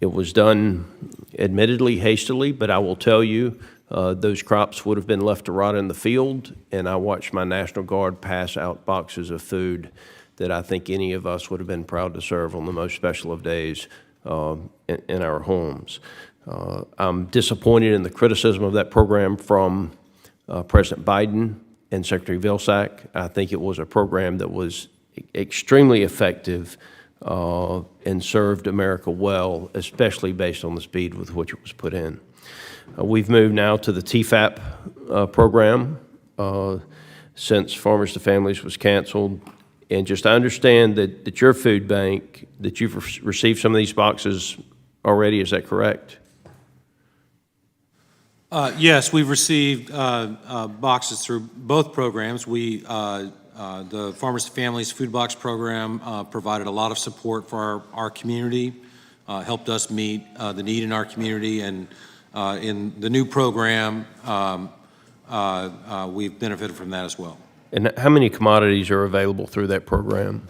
It was done admittedly hastily, but I will tell you, those crops would have been left to rot in the field, and I watched my National Guard pass out boxes of food that I think any of us would have been proud to serve on the most special of days in our homes. I'm disappointed in the criticism of that program from President Biden and Secretary Vilsack. I think it was a program that was extremely effective and served America well, especially based on the speed with which it was put in. We've moved now to the TFAP program since Farmers to Families was canceled. And just I understand that your food bank, that you've received some of these boxes already, is that correct? Yes, we've received boxes through both programs. The Farmers to Families Food Box Program provided a lot of support for our community, helped us meet the need in our community, and in the new program, we've benefited from that as well. And how many commodities are available through that program?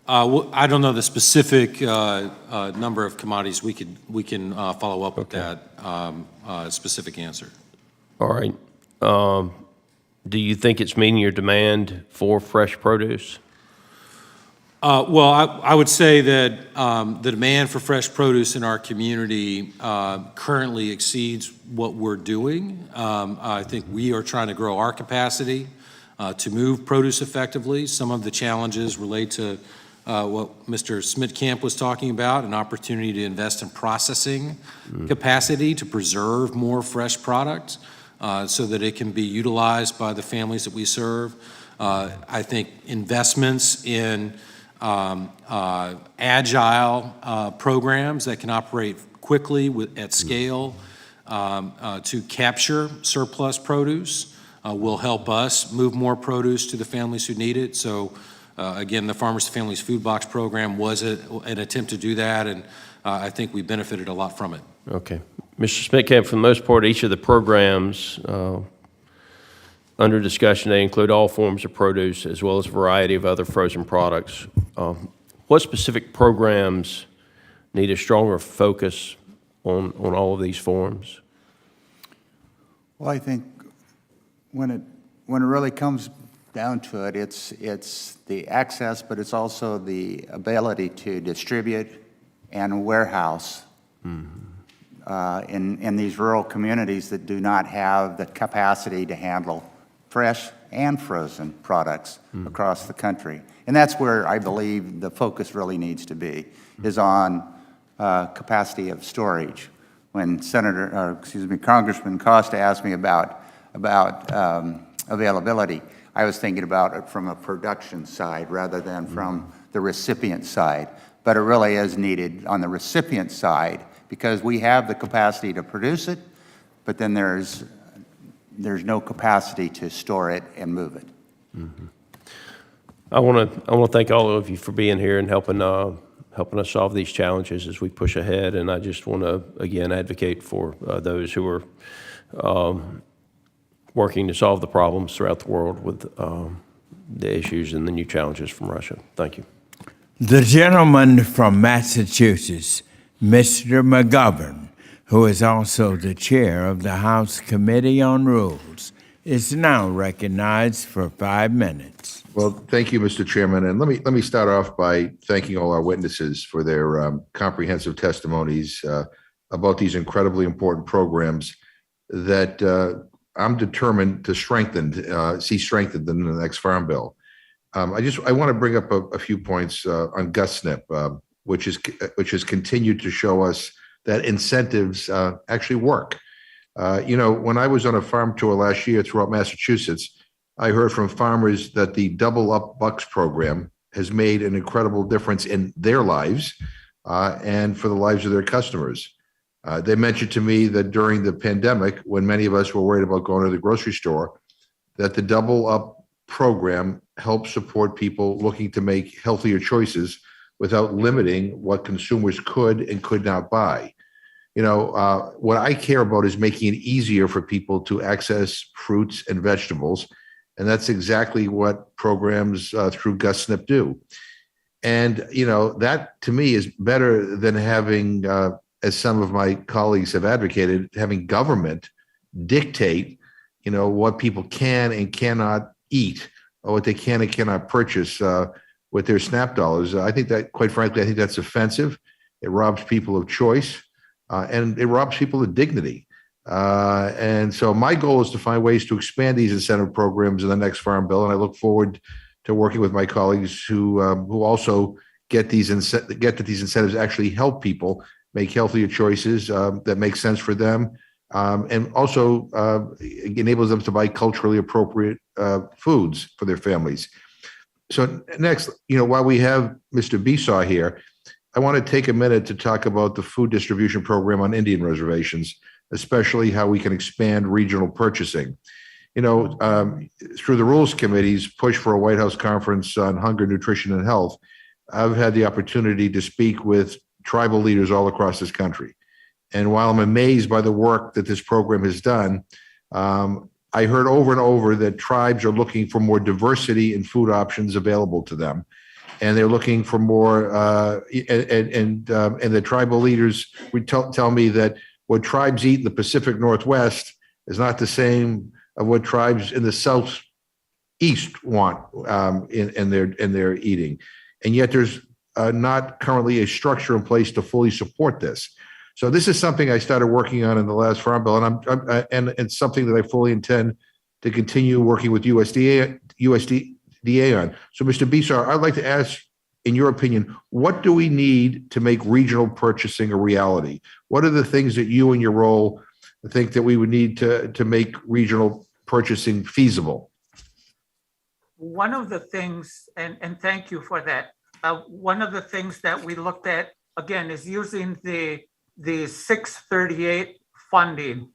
Well, I don't know the specific number of commodities. We can follow up with that specific answer. All right. Do you think it's meeting your demand for fresh produce? Well, I would say that the demand for fresh produce in our community currently exceeds what we're doing. I think we are trying to grow our capacity to move produce effectively. Some of the challenges relate to what Mr. Smitkamp was talking about, an opportunity to invest in processing capacity to preserve more fresh product so that it can be utilized by the families that we serve. I think investments in agile programs that can operate quickly at scale to capture surplus produce will help us move more produce to the families who need it. So again, the Farmers to Families Food Box Program was an attempt to do that, and I think we benefited a lot from it. Okay. Mr. Smitkamp, for the most part, each of the programs under discussion, they include all forms of produce as well as a variety of other frozen products. What specific programs need a stronger focus on all of these forms? Well, I think when it really comes down to it, it's the access, but it's also the ability to distribute and warehouse in these rural communities that do not have the capacity to handle fresh and frozen products across the country. And that's where I believe the focus really needs to be, is on capacity of storage. When Congressman Costa asked me about availability, I was thinking about it from a production side rather than from the recipient side. But it really is needed on the recipient side because we have the capacity to produce it, but then there's no capacity to store it and move it. I want to thank all of you for being here and helping us solve these challenges as we push ahead. And I just want to again advocate for those who are working to solve the problems throughout the world with the issues and the new challenges from Russia. Thank you. The gentleman from Massachusetts, Mr. McGovern, who is also the chair of the House Committee on Rules, is now recognized for 5 minutes. Well, thank you, Mr. Chairman. And let me start off by thanking all our witnesses for their comprehensive testimonies about these incredibly important programs that I'm determined to see strengthened in the next Farm Bill. I want to bring up a few points on GovSNP, which has continued to show us that incentives actually work. When I was on a farm tour last year throughout Massachusetts, I heard from farmers that the Double Up Bucks program has made an incredible difference in their lives and for the lives of their customers. They mentioned to me that during the pandemic, when many of us were worried about going to the grocery store, that the Double Up program helped support people looking to make healthier choices without limiting what consumers could and could not buy. What I care about is making it easier for people to access fruits and vegetables. And that's exactly what programs through GovSNP do. And, that to me is better than having, as some of my colleagues have advocated, having government dictate, what people can and cannot eat or what they can and cannot purchase with their SNAP dollars. I think that, quite frankly, I think that's offensive. It robs people of choice and it robs people of dignity. And so my goal is to find ways to expand these incentive programs in the next Farm Bill, and I look forward to working with my colleagues who also get these that these incentives actually help people make healthier choices that make sense for them, and also enables them to buy culturally appropriate foods for their families. So next, while we have Mr. Besaw here, I want to take a minute to talk about the food distribution program on Indian reservations, especially how we can expand regional purchasing. Through the Rules Committee's push for a White House conference on hunger, nutrition, and health, I've had the opportunity to speak with tribal leaders all across this country. And while I'm amazed by the work that this program has done, I heard over and over that tribes are looking for more diversity in food options available to them. And they're looking for more, and the tribal leaders would tell me that what tribes eat in the Pacific Northwest is not the same of what tribes in the Southeast want in their eating. And yet there's not currently a structure in place to fully support this. So this is something I started working on in the last Farm Bill, and it's something that I fully intend to continue working with USDA on. So Mr. Besaw, I'd like to ask, in your opinion, what do we need to make regional purchasing a reality? What are the things that you in your role think that we would need to make regional purchasing feasible? One of the things, and thank you for that, one of the things that we looked at, again, is using the 638 funding,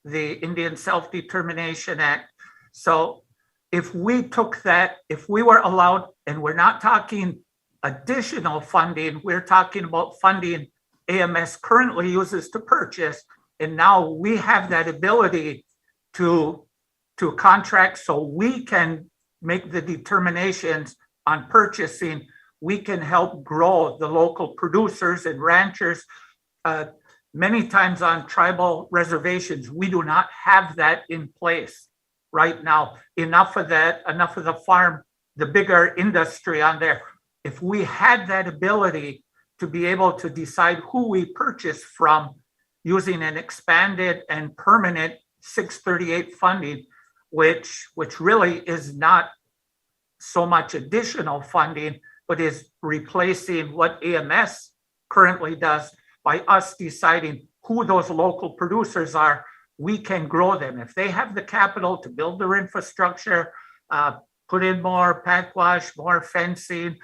the Indian Self-Determination Act. So if we took that, if we were allowed, and we're not talking additional funding, we're talking about funding AMS currently uses to purchase, and now we have that ability to contract, so we can make the determinations on purchasing. We can help grow the local producers and ranchers. Many times on tribal reservations, we do not have that in place right now. Enough of that, enough of the farm, the bigger industry on there. If we had that ability to be able to decide who we purchase from using an expanded and permanent 638 funding, which really is not so much additional funding, but is replacing what AMS currently does. By us deciding who those local producers are, we can grow them. If they have the capital to build their infrastructure, put in more pack wash, more fencing,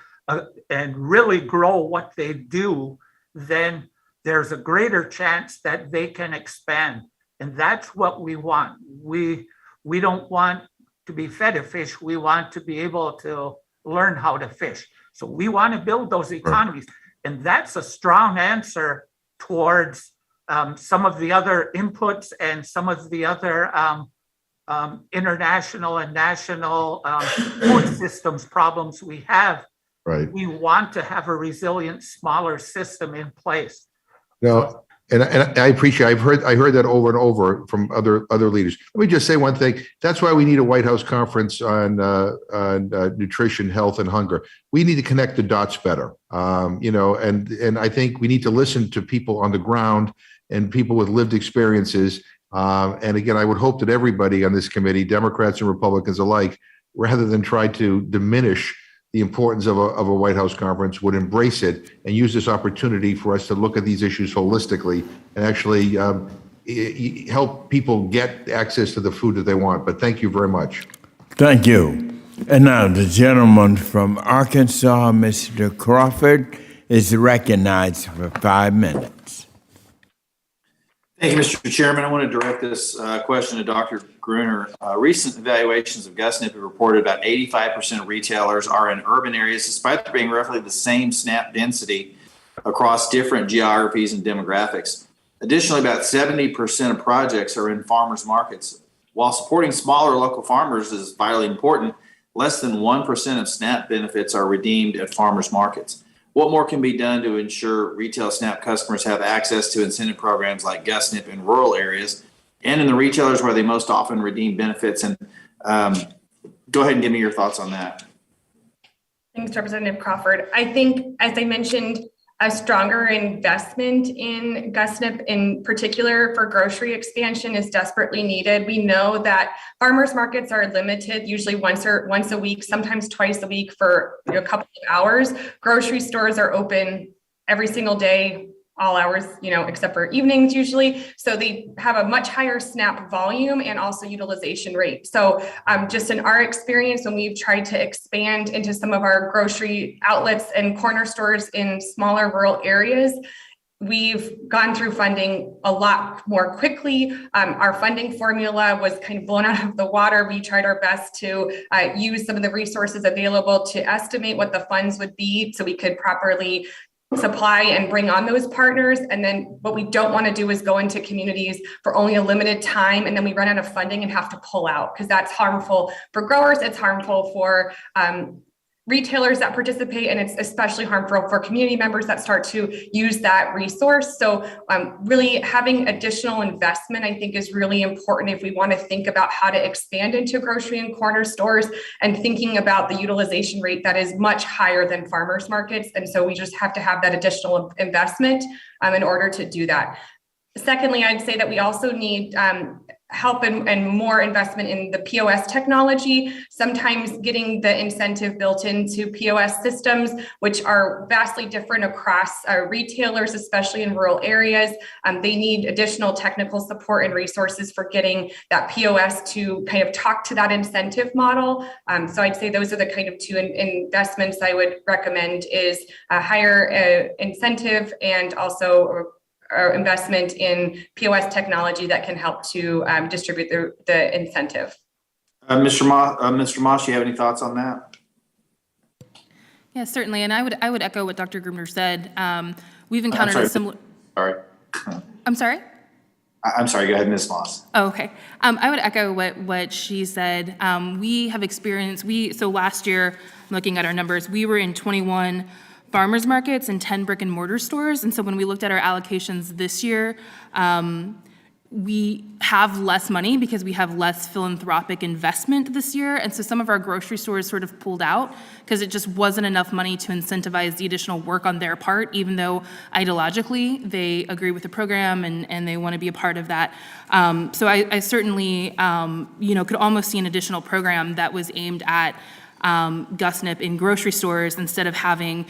and really grow what they do, then there's a greater chance that they can expand. And that's what we want. We don't want to be fed a fish. We want to be able to learn how to fish. So we want to build those economies. And that's a strong answer towards some of the other inputs and some of the other international and national food systems problems we have. Right. We want to have a resilient, smaller system in place. No, and I appreciate, I heard that over and over from other leaders. Let me just say one thing. That's why we need a White House conference on nutrition, health, and hunger. We need to connect the dots better. And I think we need to listen to people on the ground and people with lived experiences. And again, I would hope that everybody on this committee, Democrats and Republicans alike, rather than try to diminish the importance of a White House conference, would embrace it and use this opportunity for us to look at these issues holistically and actually help people get access to the food that they want. But thank you very much. Thank you. And now the gentleman from Arkansas, Mr. Crawford, is recognized for 5 minutes. Thank you, Mr. Chairman. I want to direct this question to Dr. Gruner. Recent evaluations of GusNIP have reported about 85% of retailers are in urban areas, despite there being roughly the same SNAP density across different geographies and demographics. Additionally, about 70% of projects are in farmers markets. While supporting smaller local farmers is vitally important, less than 1% of SNAP benefits are redeemed at farmers markets. What more can be done to ensure retail SNAP customers have access to incentive programs like GusNIP in rural areas and in the retailers where they most often redeem benefits? And go ahead and give me your thoughts on that. Thanks, Representative Crawford. I think, as I mentioned, a stronger investment in GusNIP, in particular for grocery expansion, is desperately needed. We know that farmers markets are limited, usually once a week, sometimes twice a week for a couple of hours. Grocery stores are open every single day, all hours, except for evenings usually. So they have a much higher SNAP volume and also utilization rate. So just in our experience, when we've tried to expand into some of our grocery outlets and corner stores in smaller rural areas, we've gone through funding a lot more quickly. Our funding formula was kind of blown out of the water. We tried our best to use some of the resources available to estimate what the funds would be so we could properly supply and bring on those partners. And then what we don't want to do is go into communities for only a limited time and then we run out of funding and have to pull out, because that's harmful for growers, it's harmful for retailers that participate, and it's especially harmful for community members that start to use that resource. So really having additional investment, I think, is really important if we want to think about how to expand into grocery and corner stores, and thinking about the utilization rate that is much higher than farmers markets. And so we just have to have that additional investment in order to do that. Secondly, I'd say that we also need help and more investment in the POS technology, sometimes getting the incentive built into POS systems, which are vastly different across retailers, especially in rural areas. They need additional technical support and resources for getting that POS to kind of talk to that incentive model. So I'd say those are the kind of two investments I would recommend, is a higher incentive and also our investment in POS technology that can help to distribute the incentive. Mr. Moss, you have any thoughts on that? Yeah, certainly. And I would echo what Dr. Gruner said. We've encountered a similar. Sorry. I'm sorry? I'm sorry. Go ahead, Ms. Moss. Oh, okay. I would echo what she said. We have experienced, so last year, looking at our numbers, we were in 21 farmers markets and 10 brick and mortar stores. And so when we looked at our allocations this year, we have less money because we have less philanthropic investment this year. And so some of our grocery stores sort of pulled out because it just wasn't enough money to incentivize the additional work on their part, even though ideologically they agree with the program and they want to be a part of that. So I certainly, could almost see an additional program that was aimed at GusNIP in grocery stores instead of having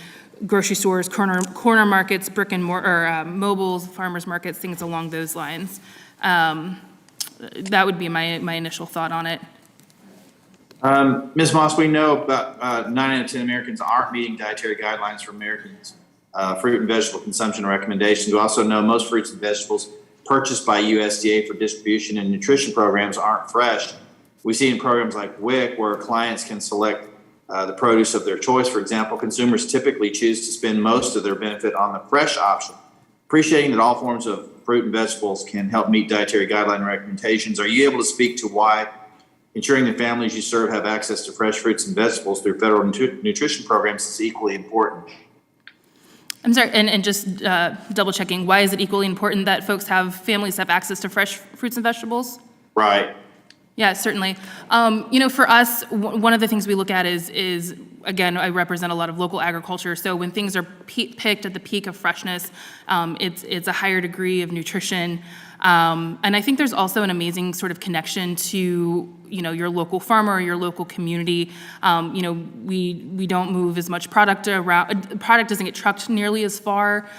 grocery stores, corner markets, brick and mortar, mobiles, farmers markets, things along those lines. That would be my initial thought on it. Ms. Moss, we know about 9 out of 10 Americans aren't meeting dietary guidelines for Americans' fruit and vegetable consumption recommendations. We also know most fruits and vegetables purchased by USDA for distribution and nutrition programs aren't fresh. We see in programs like WIC where clients can select the produce of their choice. For example, consumers typically choose to spend most of their benefit on the fresh option. Appreciating that all forms of fruit and vegetables can help meet dietary guideline recommendations, are you able to speak to why ensuring the families you serve have access to fresh fruits and vegetables through federal nutrition programs is equally important. I'm sorry, and just double checking, why is it equally important that families have access to fresh fruits and vegetables? Right. Yeah, certainly. For us, one of the things we look at is again, I represent a lot of local agriculture. So when things are picked at the peak of freshness, it's a higher degree of nutrition. And I think there's also an amazing sort of connection to, your local farmer or your local community. We don't move as much product around. Product doesn't get trucked nearly as far.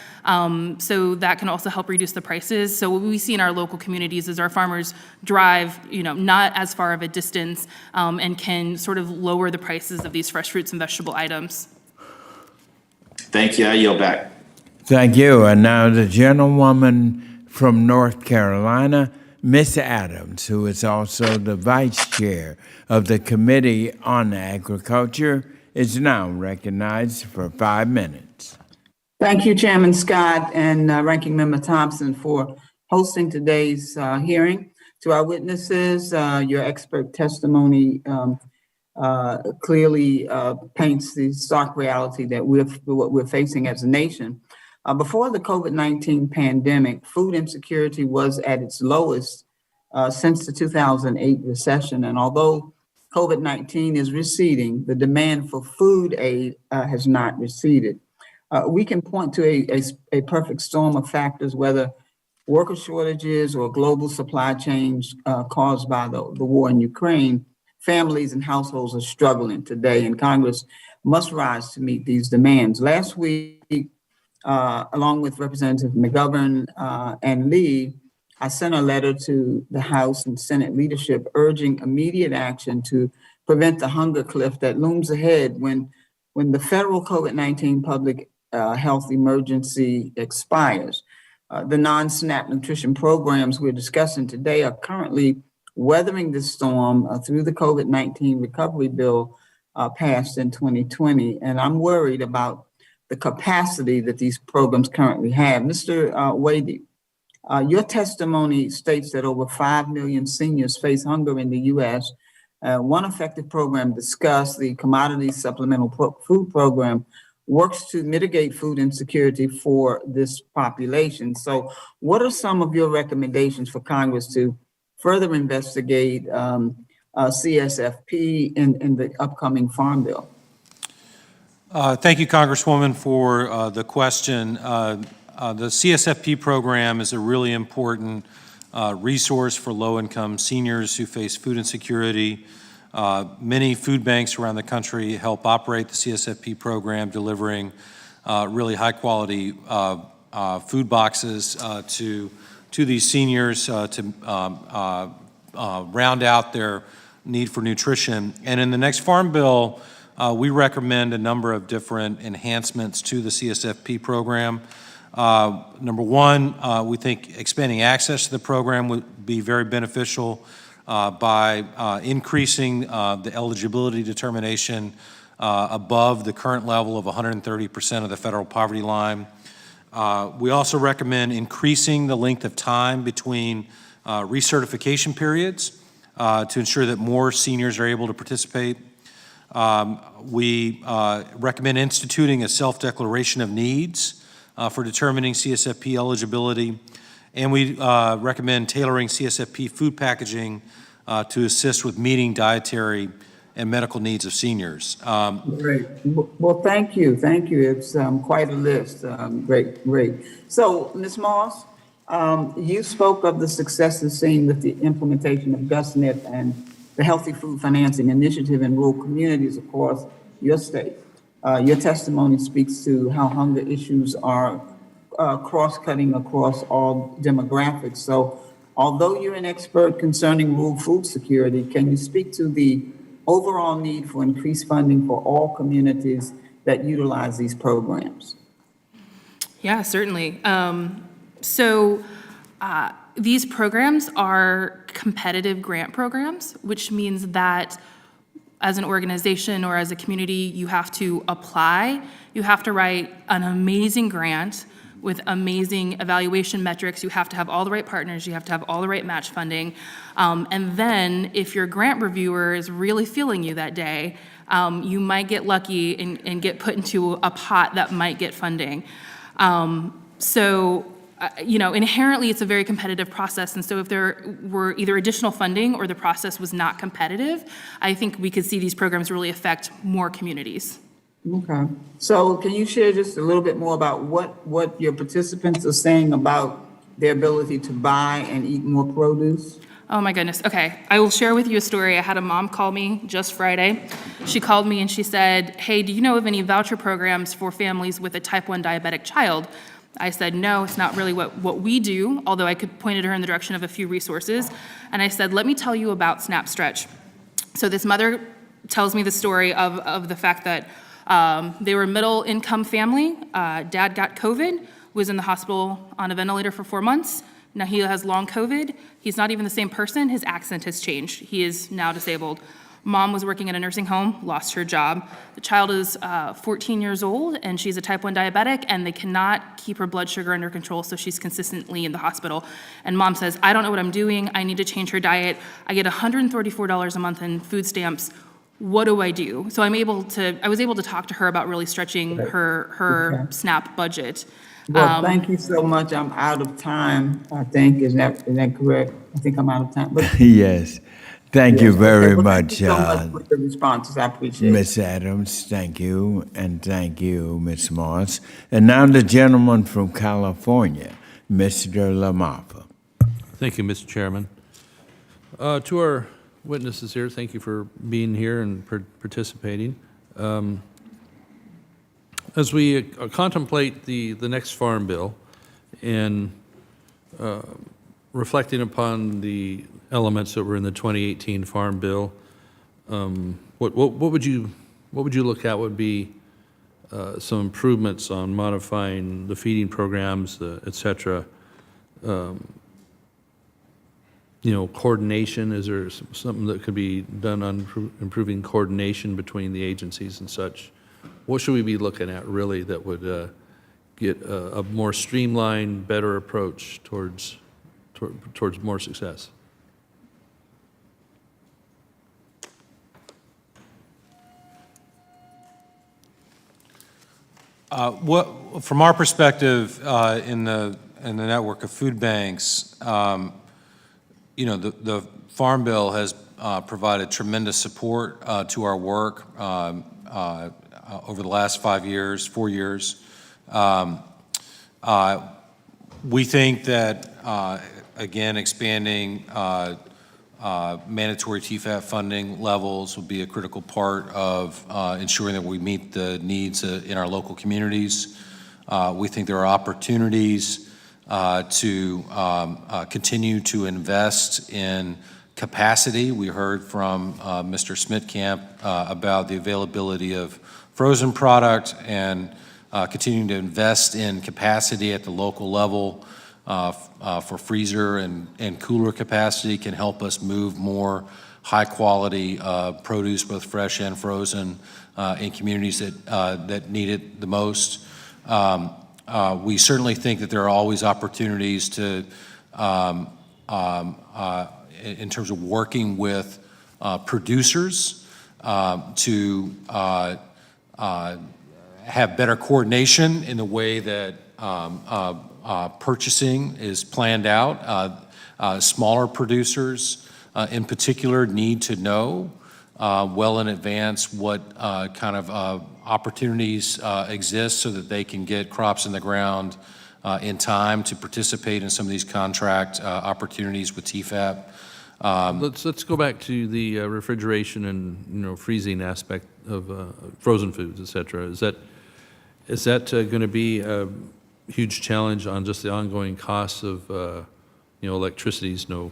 So that can also help reduce the prices. So what we see in our local communities is our farmers drive, not as far of a distance, and can sort of lower the prices of these fresh fruits and vegetable items. Thank you. I yield back. Thank you. And now the gentlewoman from North Carolina, Ms. Adams, who is also the vice chair of the Committee on Agriculture, is now recognized for 5 minutes. Thank you, Chairman Scott and Ranking Member Thompson, for hosting today's hearing. To our witnesses, your expert testimony clearly paints the stark reality that what we're facing as a nation. Before the COVID-19 pandemic, food insecurity was at its lowest since the 2008 recession. And although COVID-19 is receding, the demand for food aid has not receded. We can point to a perfect storm of factors, whether worker shortages or global supply chains caused by the war in Ukraine. Families and households are struggling today, and Congress must rise to meet these demands. Last week, along with Representative McGovern and Lee, I sent a letter to the House and Senate leadership urging immediate action to prevent the hunger cliff that looms ahead when the federal COVID-19 public health emergency expires. The non-SNAP nutrition programs we're discussing today are currently weathering the storm through the COVID-19 recovery bill passed in 2020. And I'm worried about the capacity that these programs currently have. Mr. Wade, your testimony states that over 5 million seniors face hunger in the U.S. One effective program discussed, the Commodity Supplemental Food Program, works to mitigate food insecurity for this population. So what are some of your recommendations for Congress to further investigate CSFP in the upcoming Farm Bill? Thank you, Congresswoman, for the question. The CSFP program is a really important resource for low-income seniors who face food insecurity. Many food banks around the country help operate the CSFP program, delivering really high-quality food boxes to these seniors to round out their need for nutrition. And in the next Farm Bill, we recommend a number of different enhancements to the CSFP program. Number one, we think expanding access to the program would be very beneficial by increasing the eligibility determination above the current level of 130% of the federal poverty line. We also recommend increasing the length of time between recertification periods to ensure that more seniors are able to participate. We recommend instituting a self-declaration of needs for determining CSFP eligibility, and we recommend tailoring CSFP food packaging to assist with meeting dietary and medical needs of seniors. Great. Well, thank you. Thank you. It's quite a list. Great. So, Ms. Moss, you spoke of the successes seen with the implementation of GusNIP and the Healthy Food Financing Initiative in rural communities across your state. Your testimony speaks to how hunger issues are cross-cutting across all demographics. So, although you're an expert concerning rural food security, can you speak to the overall need for increased funding for all communities that utilize these programs? Yeah, certainly. These programs are competitive grant programs, which means that as an organization or as a community, you have to apply, you have to write an amazing grant with amazing evaluation metrics. You have to have all the right partners, you have to have all the right match funding. And then if your grant reviewer is really feeling you that day, you might get lucky and get put into a pot that might get funding. Inherently, it's a very competitive process. And so if there were either additional funding or the process was not competitive, I think we could see these programs really affect more communities. Okay. So can you share just a little bit more about what your participants are saying about their ability to buy and eat more produce? Oh my goodness. Okay. I will share with you a story. I had a mom call me just Friday. She called me and she said, "Hey, do you know of any voucher programs for families with a type 1 diabetic child?" I said, "No, it's not really what we do," although I could pointed her in the direction of a few resources. And I said, "Let me tell you about Snap Stretch." So this mother tells me the story of the fact that they were a middle income family. Dad got COVID, was in the hospital on a ventilator for 4 months. Now he has long COVID. He's not even the same person. His accent has changed. He is now disabled. Mom was working at a nursing home, lost her job. The child is 14 years old, and she's a type 1 diabetic, and they cannot keep her blood sugar under control, so she's consistently in the hospital. And mom says, "I don't know what I'm doing. I need to change her diet. I get $134 a month in food stamps. What do I do?" So I was able to talk to her about really stretching her SNAP budget. Well, thank you so much. I'm out of time, I think. Is that correct? I think I'm out of time. But Yes. Thank you very much, Thank you so much for the responses. I appreciate it. Ms. Adams. Thank you, and thank you, Ms. Moss. And now the gentleman from California, Mr. LaMarfa. Thank you, Mr. Chairman. To our witnesses here, thank you for being here and participating. As we contemplate the next Farm Bill and reflecting upon the elements that were in the 2018 Farm Bill, what would you look at would be some improvements on modifying the feeding programs, et cetera? Coordination, is there something that could be done on improving coordination between the agencies and such? What should we be looking at really that would get a more streamlined, better approach towards more success? From our perspective in the network of food banks, the Farm Bill has provided tremendous support to our work over the last 4 years. We think that, again, expanding mandatory TFAP funding levels will be a critical part of ensuring that we meet the needs in our local communities. We think there are opportunities to continue to invest in capacity. We heard from Mr. Smitkamp about the availability of frozen product, and continuing to invest in capacity at the local level for freezer and cooler capacity can help us move more high-quality produce, both fresh and frozen, in communities that need it the most. We certainly think that there are always opportunities to, in terms of working with producers, to have better coordination in the way that purchasing is planned out. Smaller producers, in particular, need to know well in advance what kind of opportunities exist so that they can get crops in the ground in time to participate in some of these contract opportunities with TFAP. Let's go back to the refrigeration and freezing aspect of frozen foods, et cetera. Is that going to be a huge challenge on just the ongoing costs of electricity's no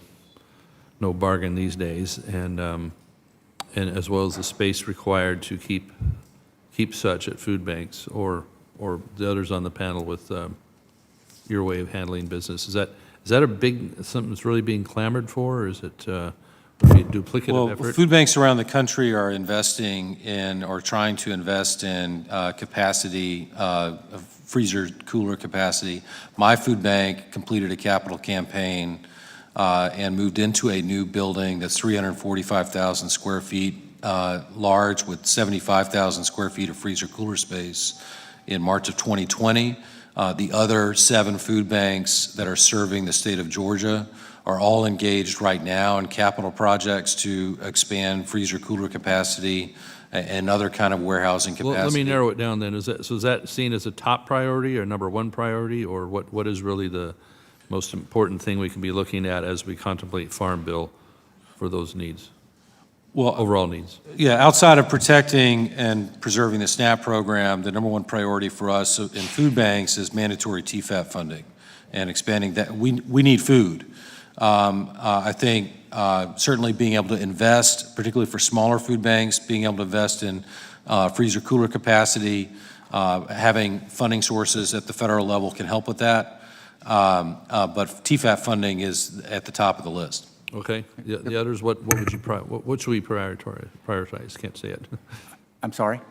bargain these days, and as well as the space required to keep such at food banks or the others on the panel with your way of handling business? Is that a big something that's really being clamored for, or is it Would it be a duplicative Well, effort? food banks around the country are investing in, or trying to invest in capacity, freezer cooler capacity. My food bank completed a capital campaign and moved into a new building that's 345,000 square feet large with 75,000 square feet of freezer cooler space in March of 2020. The other 7 food banks that are serving the state of Georgia are all engaged right now in capital projects to expand freezer cooler capacity and other kind of warehousing capacity. Well, let me narrow it down then. Is that seen as a top priority or number one priority, or what is really the most important thing we can be looking at as we contemplate Farm Bill for those needs? Well, overall needs. Yeah, outside of protecting and preserving the SNAP program, the number one priority for us in food banks is mandatory TFAP funding and expanding that. We need food. I think certainly being able to invest, particularly for smaller food banks, being able to invest in freezer cooler capacity, having funding sources at the federal level can help with that. But TFAP funding is at the top of the list. Okay. The others, what would you what should we prioritize? Can't say it. I'm sorry?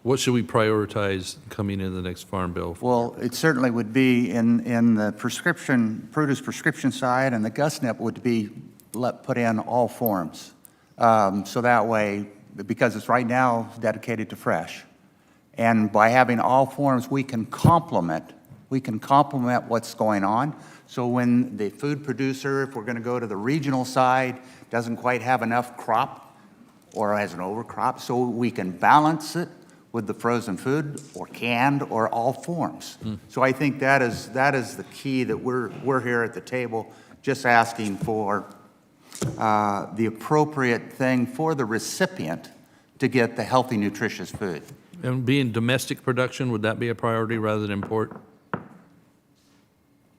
What should we prioritize coming in the next Farm Bill? Well, it certainly would be in the produce prescription side, and the GusNIP would be put in all forms. So that way, because it's right now dedicated to fresh. And by having all forms, we can complement what's going on. So when the food producer, if we're going to go to the regional side, doesn't quite have enough crop or has an overcrop, so we can balance it with the frozen food or canned or all forms. So I think that is the key, that we're here at the table just asking for the appropriate thing for the recipient to get the healthy, nutritious food. And being domestic production, would that be a priority rather than import?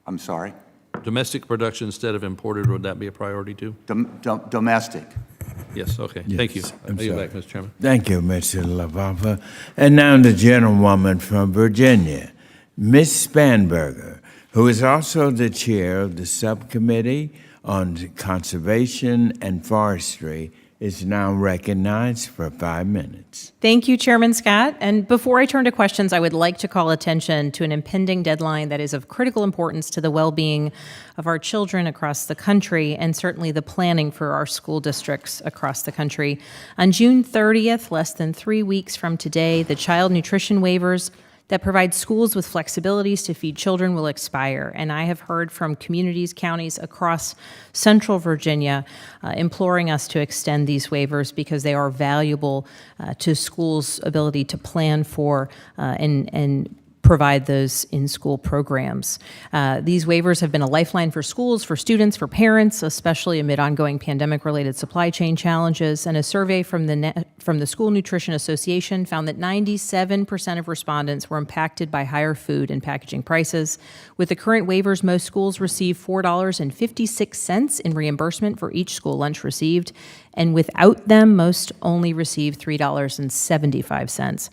I'm sorry? Domestic production instead of imported, would that be a priority too? Domestic. Yes, okay. Yes, Thank you. I'm I'll yield sorry. back, Mr. Chairman. Thank you, Mr. LaValva. And now the gentlewoman from Virginia, Ms. Spanberger, who is also the chair of the Subcommittee on Conservation and Forestry, is now recognized for 5 minutes. Thank you, Chairman Scott. And before I turn to questions, I would like to call attention to an impending deadline that is of critical importance to the well-being of our children across the country, and certainly the planning for our school districts across the country. On June 30th, less than 3 weeks from today, the child nutrition waivers that provide schools with flexibilities to feed children will expire. And I have heard from communities, counties across central Virginia imploring us to extend these waivers because they are valuable to schools' ability to plan for and provide those in-school programs. These waivers have been a lifeline for schools, for students, for parents, especially amid ongoing pandemic-related supply chain challenges. And a survey from the School Nutrition Association found that 97% of respondents were impacted by higher food and packaging prices. With the current waivers, most schools receive $4.56 in reimbursement for each school lunch received, and without them, most only receive $3.75.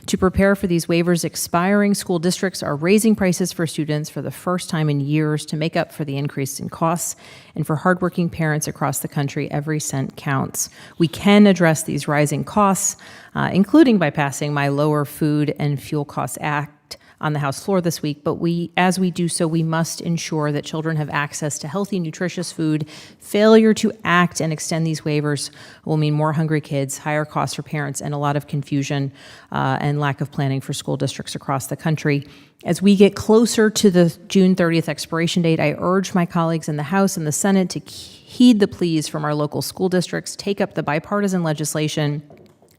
To prepare for these waivers expiring, school districts are raising prices for students for the first time in years to make up for the increase in costs. And for hardworking parents across the country, every cent counts. We can address these rising costs, including by passing my Lower Food and Fuel Costs Act on the House floor this week, but as we do so, we must ensure that children have access to healthy, nutritious food. Failure to act and extend these waivers will mean more hungry kids, higher costs for parents, and a lot of confusion and lack of planning for school districts across the country. As we get closer to the June 30th expiration date, I urge my colleagues in the House and the Senate to heed the pleas from our local school districts, take up the bipartisan legislation,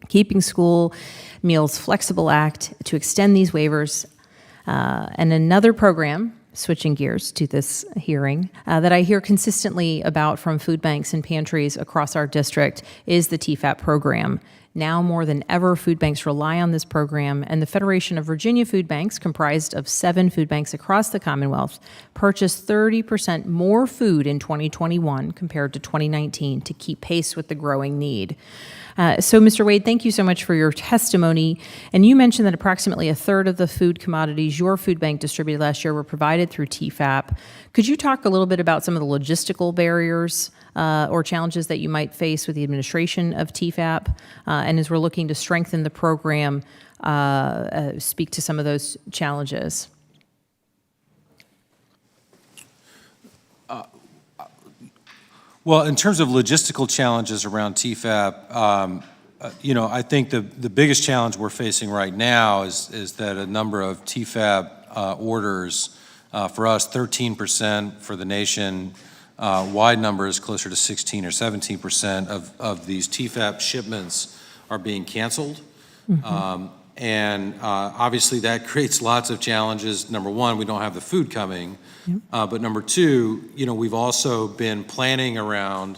Keeping School Meals Flexible Act, to extend these waivers. And another program, switching gears to this hearing, that I hear consistently about from food banks and pantries across our district is the TFAP program. Now more than ever, food banks rely on this program, and the Federation of Virginia Food Banks, comprised of 7 food banks across the Commonwealth, purchased 30% more food in 2021 compared to 2019 to keep pace with the growing need. So, Mr. Wade, thank you so much for your testimony. And you mentioned that approximately a third of the food commodities your food bank distributed last year were provided through TFAP. Could you talk a little bit about some of the logistical barriers or challenges that you might face with the administration of TFAP, and as we're looking to strengthen the program, speak to some of those challenges. Well, in terms of logistical challenges around TFAP, I think the biggest challenge we're facing right now is that a number of TFAP orders, for us, 13% for the nation, wide number is closer to 16 or 17% of these TFAP shipments are being canceled. And obviously that creates lots of challenges. Number one, we don't have the food coming. But number two, we've also been planning around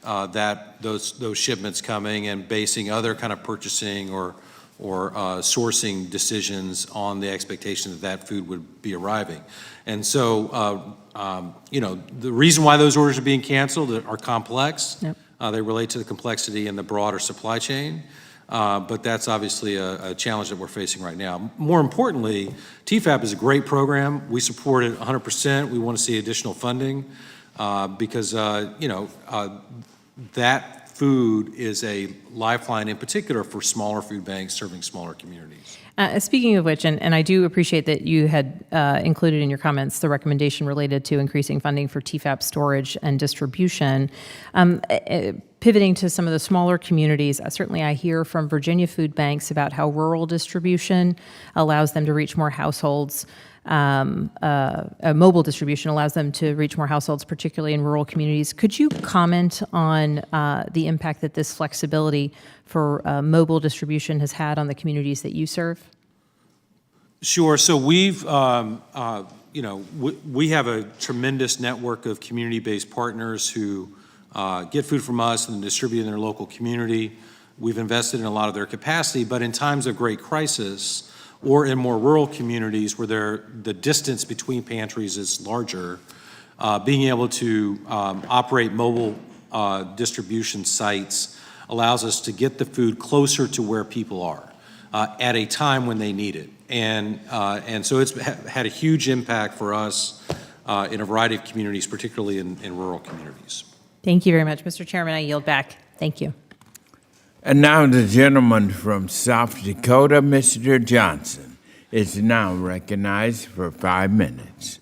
those shipments coming and basing other kind of purchasing or sourcing decisions on the expectation that food would be arriving. And so, the reason why those orders are being canceled are complex. They relate to the complexity in the broader supply chain. But that's obviously a challenge that we're facing right now. More importantly, TFAP is a great program. We support it 100%. We want to see additional funding because, that food is a lifeline in particular for smaller food banks serving smaller communities. Speaking of which, and I do appreciate that you had included in your comments the recommendation related to increasing funding for TFAP storage and distribution. Pivoting to some of the smaller communities, certainly I hear from Virginia food banks about how rural distribution allows them to reach more households. Mobile distribution allows them to reach more households, particularly in rural communities. Could you comment on the impact that this flexibility for mobile distribution has had on the communities that you serve? Sure. So we've, we have a tremendous network of community-based partners who get food from us and distribute in their local community. We've invested in a lot of their capacity, but in times of great crisis or in more rural communities where the distance between pantries is larger, being able to operate mobile distribution sites allows us to get the food closer to where people are at a time when they need it. And so it's had a huge impact for us in a variety of communities, particularly in rural communities. Thank you very much, Mr. Chairman. I yield back. Thank you. And now the gentleman from South Dakota, Mr. Johnson, is now recognized for 5 minutes.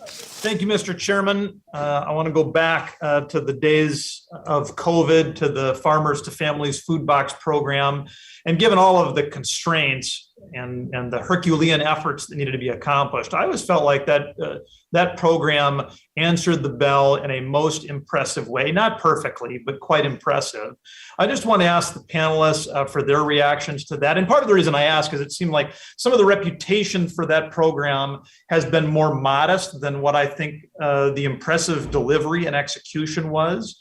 Thank you, Mr. Chairman. I want to go back to the days of COVID, to the Farmers to Families Food Box Program. And given all of the constraints and the Herculean efforts that needed to be accomplished, I always felt like that program answered the bell in a most impressive way, not perfectly, but quite impressive. I just want to ask the panelists for their reactions to that. And part of the reason I ask is it seemed like some of the reputation for that program has been more modest than what I think the impressive delivery and execution was.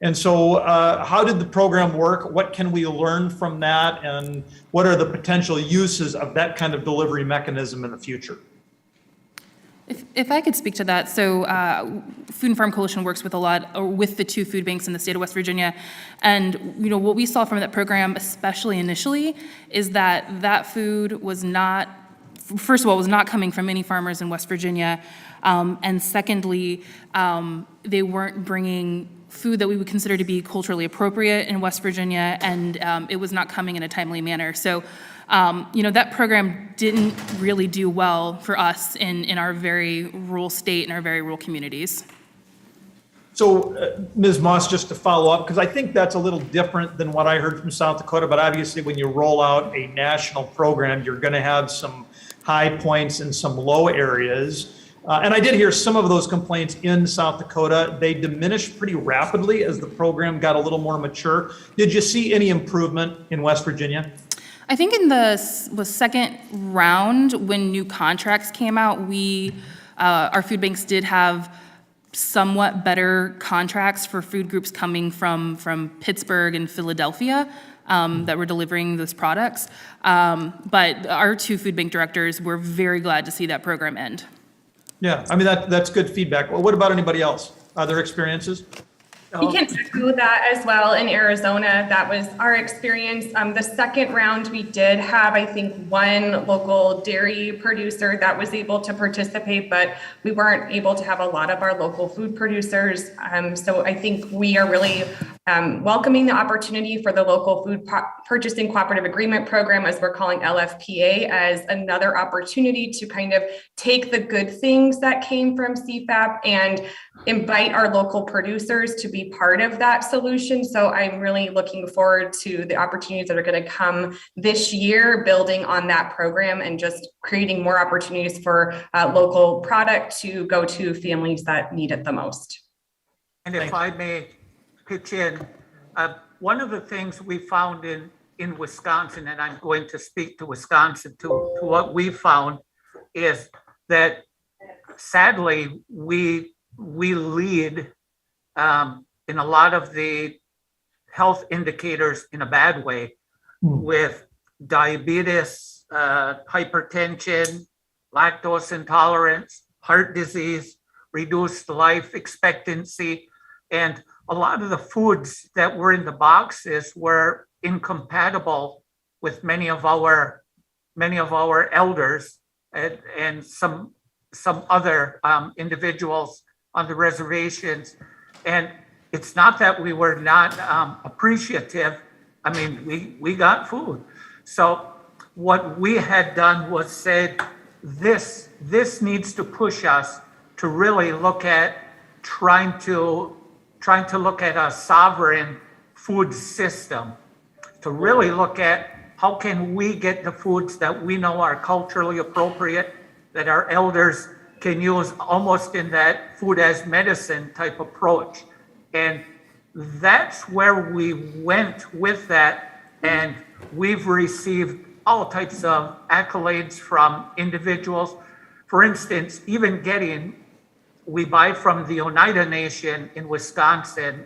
And so how did the program work? What can we learn from that? And what are the potential uses of that kind of delivery mechanism in the future? If I could speak to that, so Food and Farm Coalition works with with the 2 food banks in the state of West Virginia, and what we saw from that program, especially initially, is that food was not, first of all, was not coming from any farmers in West Virginia, and secondly, they weren't bringing food that we would consider to be culturally appropriate in West Virginia, and it was not coming in a timely manner. So. That program didn't really do well for us in our very rural state and our very rural communities. So, Ms. Moss, just to follow up, because I think that's a little different than what I heard from South Dakota, but obviously when you roll out a national program, you're going to have some high points and some low areas. And I did hear some of those complaints in South Dakota. They diminished pretty rapidly as the program got a little more mature. Did you see any improvement in West Virginia? I think in the second round, when new contracts came out, our food banks did have somewhat better contracts for food groups coming from Pittsburgh and Philadelphia that were delivering those products. But our 2 food bank directors were very glad to see that program end. Yeah, I mean, that's good feedback. Well, what about anybody else? Other experiences? We can echo that as well in Arizona. That was our experience. The second round, we did have, I think, one local dairy producer that was able to participate, but we weren't able to have a lot of our local food producers. So I think we are really welcoming the opportunity for the local food purchasing cooperative agreement program, as we're calling LFPA, as another opportunity to kind of take the good things that came from CFAP and invite our local producers to be part of that solution. So I'm really looking forward to the opportunities that are going to come this year, building on that program and just creating more opportunities for local product to go to families that need it the most. And if I may pitch in, one of the things we found in Wisconsin, and I'm going to speak to Wisconsin, to what we found is that sadly, we lead in a lot of the health indicators in a bad way with diabetes, hypertension, lactose intolerance, heart disease, reduced life expectancy. And a lot of the foods that were in the boxes were incompatible with many of our elders and some other individuals on the reservations. And it's not that we were not appreciative. I mean, we got food. So what we had done was said, this needs to push us to really look at trying to look at a sovereign food system, to really look at how can we get the foods that we know are culturally appropriate, that our elders can use almost in that food as medicine type approach. And that's where we went with that. And we've received all types of accolades from individuals. For instance, even we buy from the Oneida Nation in Wisconsin.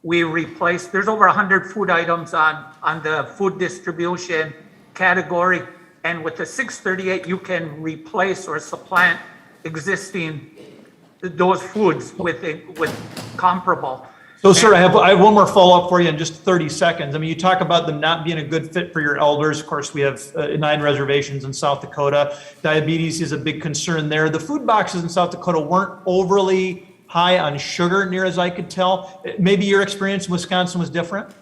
We replace, there's over 100 food items on the food distribution category. And with the 638, you can replace or supplant existing those foods with comparable. So, sir, I have one more follow-up for you in just 30 seconds. I mean, you talk about them not being a good fit for your elders. Of course, we have 9 reservations in South Dakota. Diabetes is a big concern there. The food boxes in South Dakota weren't overly high on sugar, near as I could tell. Maybe your experience in Wisconsin was different?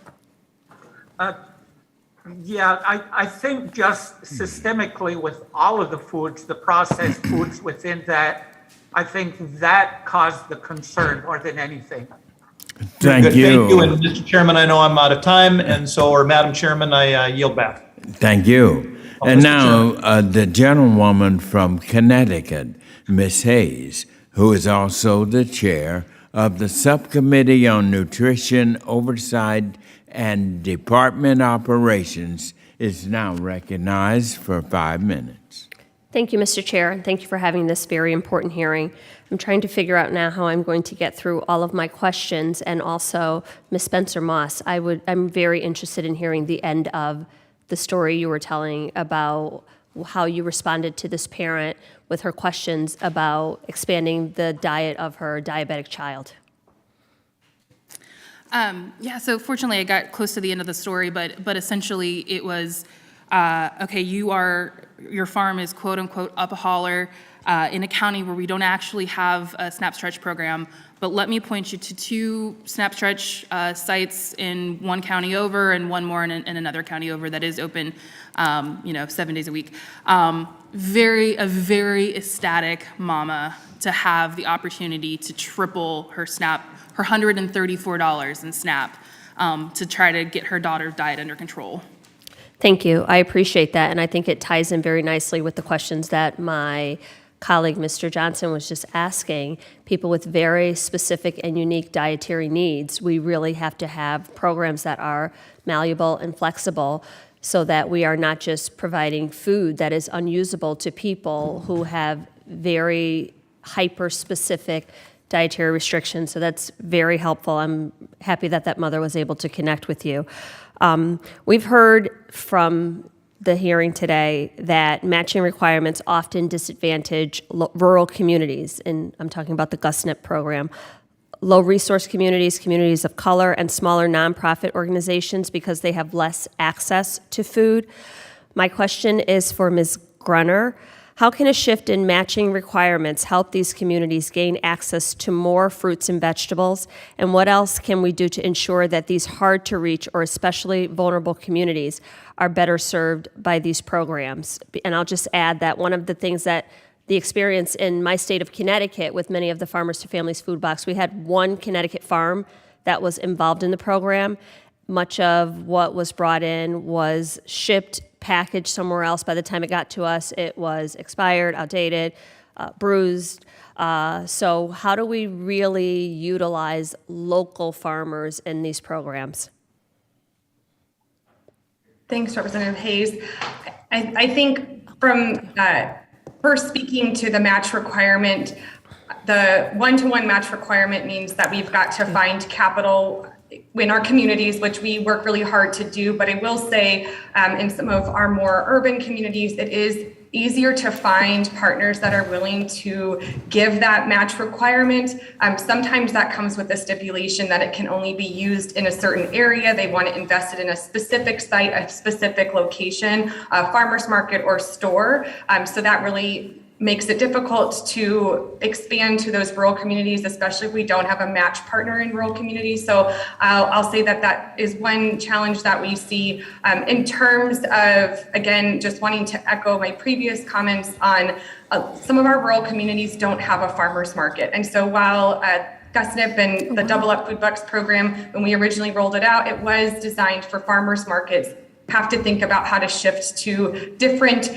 Yeah, I think just systemically with all of the foods, the processed foods within that, I think that caused the concern more than anything. Thank you. Thank you. And Mr. Chairman, I know I'm out of time, and so, or Madam Chairman, I yield back. Thank you. And now the gentlewoman from Connecticut, Ms. Hayes, who is also the chair of the Subcommittee on Nutrition Oversight and Department Operations, is now recognized for 5 minutes. Thank you, Mr. Chair, and thank you for having this very important hearing. I'm trying to figure out now how I'm going to get through all of my questions, and also Ms. Spencer Moss, I'm very interested in hearing the end of the story you were telling about how you responded to this parent with her questions about expanding the diet of her diabetic child. Yeah, so fortunately I got close to the end of the story, but essentially it was, okay, your farm is quote unquote up a holler in a county where we don't actually have a SNAP Stretch program, but let me point you to 2 SNAP Stretch sites in one county over and one more in another county over that is open, 7 days a week. A very ecstatic mama to have the opportunity to triple her SNAP, her $134 in SNAP, to try to get her daughter's diet under control. Thank you. I appreciate that, and I think it ties in very nicely with the questions that my colleague, Mr. Johnson, was just asking. People with very specific and unique dietary needs, we really have to have programs that are malleable and flexible so that we are not just providing food that is unusable to people who have very hyper-specific dietary restrictions. So that's very helpful. I'm happy that that mother was able to connect with you. We've heard from the hearing today that matching requirements often disadvantage rural communities, and I'm talking about the GusNIP program, low-resource communities, communities of color, and smaller nonprofit organizations because they have less access to food. My question is for Ms. Gruner. How can a shift in matching requirements help these communities gain access to more fruits and vegetables? And what else can we do to ensure that these hard-to-reach or especially vulnerable communities are better served by these programs? And I'll just add that one of the things that the experience in my state of Connecticut with many of the Farmers to Families Food Box, we had one Connecticut farm that was involved in the program. Much of what was brought in was shipped, packaged somewhere else. By the time it got to us, it was expired, outdated, bruised. So how do we really utilize local farmers in these programs? Thanks, Representative Hayes. I think from first speaking to the match requirement, the one-to-one match requirement means that we've got to find capital in our communities, which we work really hard to do. But I will say in some of our more urban communities, it is easier to find partners that are willing to give that match requirement. Sometimes that comes with a stipulation that it can only be used in a certain area. They want to invest it in a specific site, a specific location, a farmer's market or store. So that really makes it difficult to expand to those rural communities, especially if we don't have a match partner in rural communities. So I'll say that that is one challenge that we see in terms of, again, just wanting to echo my previous comments on some of our rural communities don't have a farmer's market. And so while GusNIP and the Double Up Food Bucks program, when we originally rolled it out, it was designed for farmers markets, have to think about how to shift to different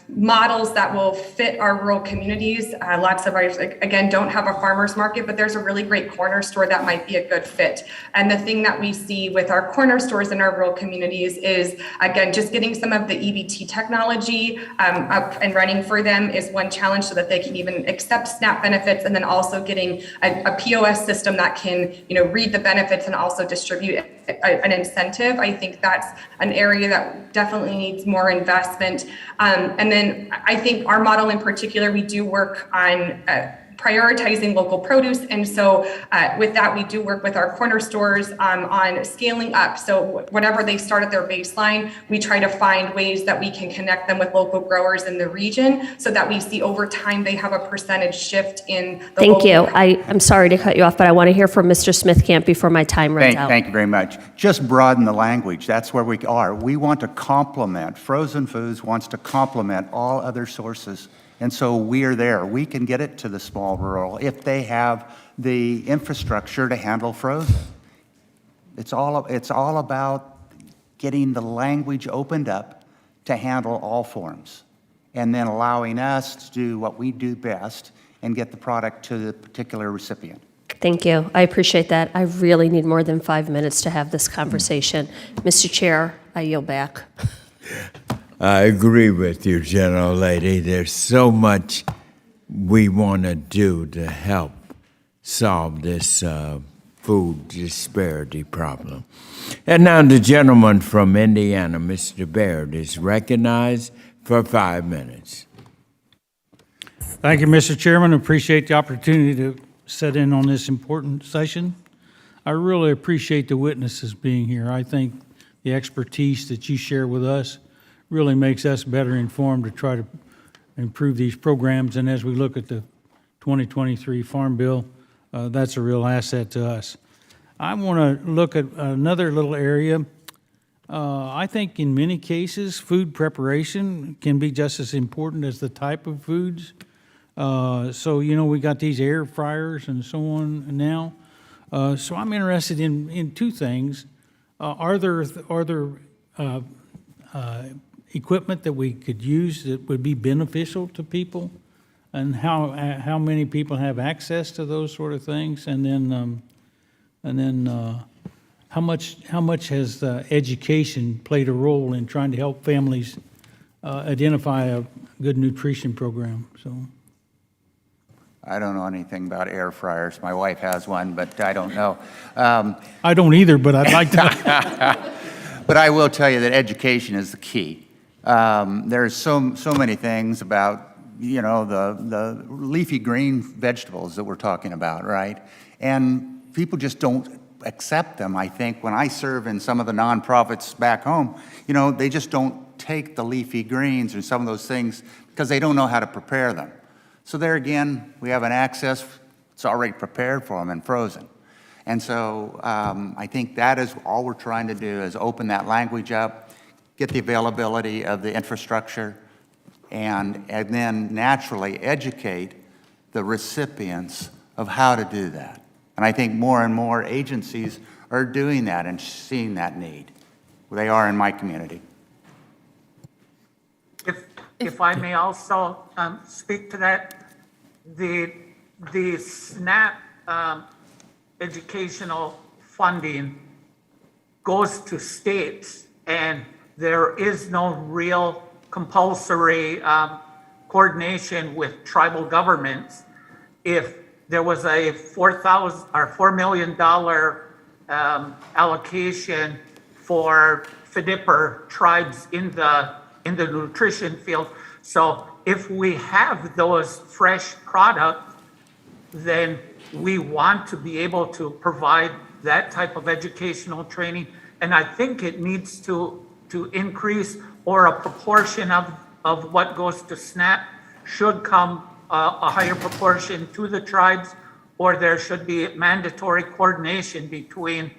models that will fit our rural communities. Lots of ours, again, don't have a farmer's market, but there's a really great corner store that might be a good fit. And the thing that we see with our corner stores in our rural communities is, again, just getting some of the EBT technology up and running for them is one challenge so that they can even accept SNAP benefits, and then also getting a POS system that can, read the benefits and also distribute an incentive. I think that's an area that definitely needs more investment. And then I think our model in particular, we do work on prioritizing local produce. And so with that, we do work with our corner stores on scaling up. So whatever they start at their baseline, we try to find ways that we can connect them with local growers in the region so that we see over time they have a percentage shift in the Thank you. I'm sorry to cut you off, but I want to hear from Mr. Smitkamp before my time runs out. Thank you very much. Just broaden the language. That's where we are. We want to complement. Frozen Foods wants to complement all other sources. And so we are there. We can get it to the small rural if they have the infrastructure to handle frozen. It's all about getting the language opened up to handle all forms, and then allowing us to do what we do best and get the product to the particular recipient. Thank you. I appreciate that. I really need more than 5 minutes to have this conversation. Mr. Chair, I yield back. I agree with you, General Lady. There's so much we want to do to help solve this food disparity problem. And now the gentleman from Indiana, Mr. Baird, is recognized for 5 minutes. Thank you, Mr. Chairman. Appreciate the opportunity to sit in on this important session. I really appreciate the witnesses being here. I think the expertise that you share with us really makes us better informed to try to improve these programs. And as we look at the 2023 Farm Bill, that's a real asset to us. I want to look at another little area. I think in many cases, food preparation can be just as important as the type of foods. So, we got these air fryers and so on now. So I'm interested in two things. Are there equipment that we could use that would be beneficial to people, and how many people have access to those sort of things, and then how much has education played a role in trying to help families identify a good nutrition program? So. I don't know anything about air fryers. My wife has one, but I don't know. I don't either, but I'd like to. But I will tell you that education is the key. There's so many things about, the leafy green vegetables that we're talking about, right? And people just don't accept them. I think when I serve in some of the nonprofits back home, you know, they just don't take the leafy greens and some of those things because they don't know how to prepare them. So there again, we have an access, it's already prepared for them and frozen. And so I think that is all we're trying to do is open that language up, get the availability of the infrastructure, and then naturally educate the recipients of how to do that. And I think more and more agencies are doing that and seeing that need. They are in my community. If I may also speak to that, the SNAP educational funding goes to states, and there is no real compulsory coordination with tribal governments. If there was a $4 million allocation for FDIPR tribes in the nutrition field. So if we have those fresh products, then we want to be able to provide that type of educational training. And I think it needs to increase, or a proportion of what goes to SNAP should come a higher proportion to the tribes, or there should be mandatory coordination between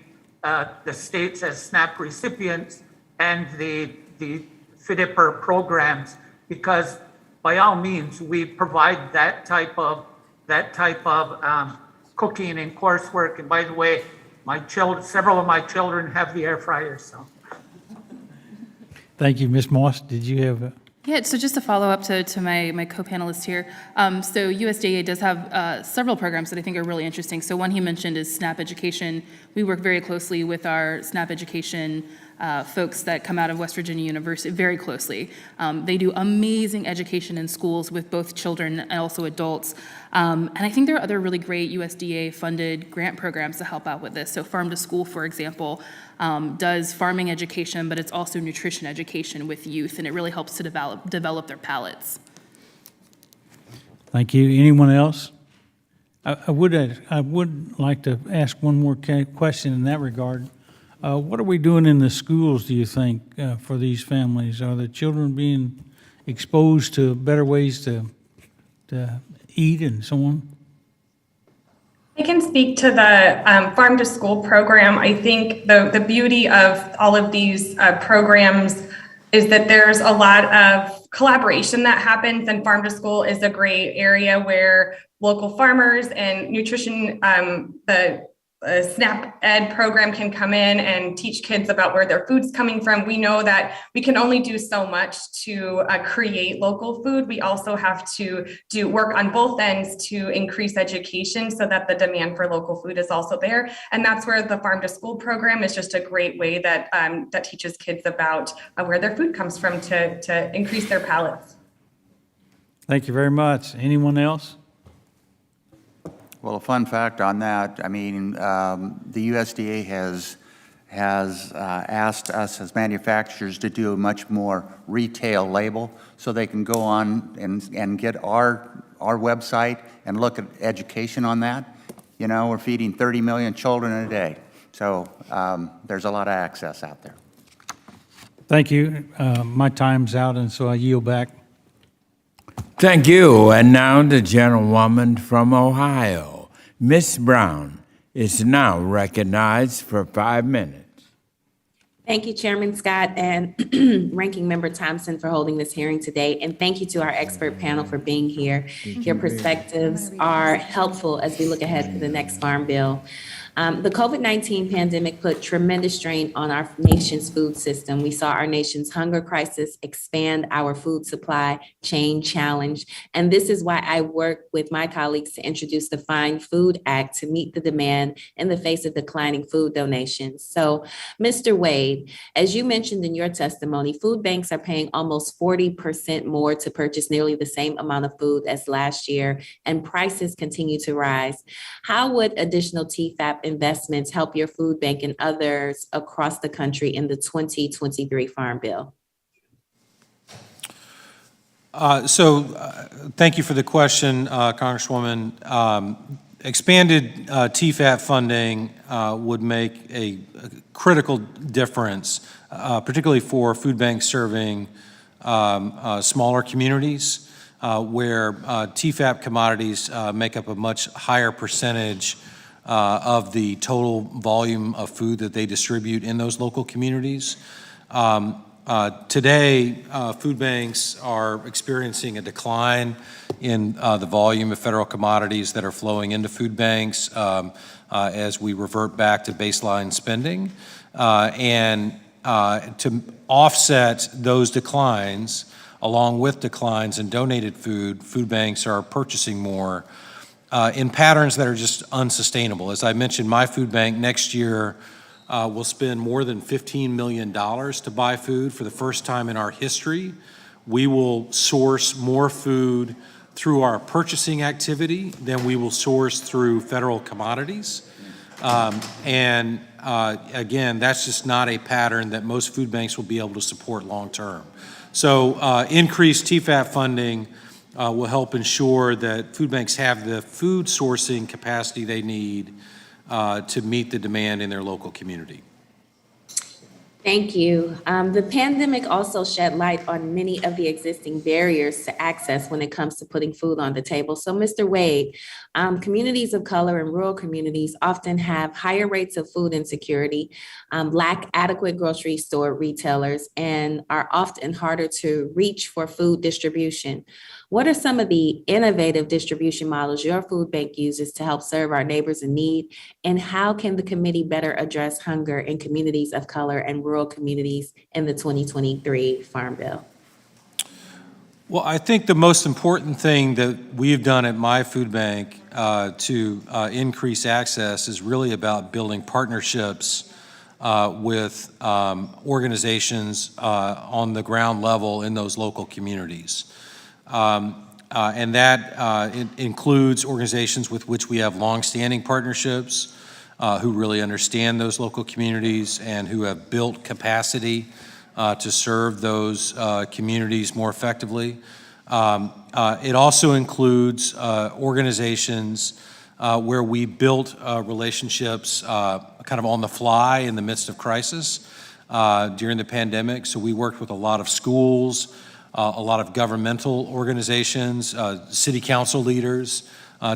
the states as SNAP recipients and the FDIPR programs, because by all means, we provide that type of cooking and coursework. And by the way, several of my children have the air fryer, so. Thank you, Ms. Moss. Did you have Yeah, so just to follow up to my co-panelist here, so USDA does have several programs that I think are really interesting. So one he mentioned is SNAP Education. We work very closely with our SNAP Education folks that come out of West Virginia University, very closely. They do amazing education in schools with both children and also adults. And I think there are other really great USDA-funded grant programs to help out with this. So Farm to School, for example, does farming education, but it's also nutrition education with youth, and it really helps to develop their palates. Thank you. Anyone else? I would like to ask one more question in that regard. What are we doing in the schools, do you think, for these families? Are the children being exposed to better ways to eat and so on? I can speak to the Farm to School program. I think the beauty of all of these programs is that there's a lot of collaboration that happens, and Farm to School is a great area where local farmers and nutrition, the SNAP Ed program can come in and teach kids about where their food's coming from. We know that we can only do so much to create local food. We also have to do work on both ends to increase education so that the demand for local food is also there. And that's where the Farm to School program is just a great way that that teaches kids about where their food comes from to increase their palates. Thank you very much. Anyone else? Well, a fun fact on that, I mean, the USDA has asked us as manufacturers to do a much more retail label so they can go on and get our website and look at education on that. You know, we're feeding 30 million children a day. So there's a lot of access out there. Thank you. My time's out, and so I yield back. Thank you. And now the gentlewoman from Ohio, Ms. Brown, is now recognized for 5 minutes. Thank you, Chairman Scott and Ranking Member Thompson, for holding this hearing today. And thank you to our expert panel for being here. Your perspectives are helpful as we look ahead to the next Farm Bill. The COVID-19 pandemic put tremendous strain on our nation's food system. We saw our nation's hunger crisis expand our food supply chain challenge. And this is why I work with my colleagues to introduce the Find Food Act to meet the demand in the face of declining food donations. So, Mr. Wade, as you mentioned in your testimony, food banks are paying almost 40% more to purchase nearly the same amount of food as last year, and prices continue to rise. How would additional TFAP investments help your food bank and others across the country in the 2023 Farm Bill? Thank you for the question, Congresswoman. expanded TFAP funding would make a critical difference, particularly for food banks serving smaller communities, where TFAP commodities make up a much higher percentage of the total volume of food that they distribute in those local communities. Today, food banks are experiencing a decline in the volume of federal commodities that are flowing into food banks as we revert back to baseline spending. And to offset those declines, along with declines in donated food, food banks are purchasing more in patterns that are just unsustainable. As I mentioned, my food bank next year will spend more than $15 million to buy food. For the first time in our history, we will source more food through our purchasing activity than we will source through federal commodities. Again, that's just not a pattern that most food banks will be able to support long term. So increased TFAP funding will help ensure that food banks have the food sourcing capacity they need to meet the demand in their local community. Thank you. The pandemic also shed light on many of the existing barriers to access when it comes to putting food on the table. So, Mr. Wade, communities of color and rural communities often have higher rates of food insecurity, lack adequate grocery store retailers, and are often harder to reach for food distribution. What are some of the innovative distribution models your food bank uses to help serve our neighbors in need? And how can the committee better address hunger in communities of color and rural communities in the 2023 Farm Bill? Well, I think the most important thing that we've done at my food bank to increase access is really about building partnerships with organizations on the ground level in those local communities. And that includes organizations with which we have longstanding partnerships, who really understand those local communities and who have built capacity to serve those communities more effectively. It also includes organizations where we built relationships kind of on the fly in the midst of crisis during the pandemic. So we worked with a lot of schools, a lot of governmental organizations, city council leaders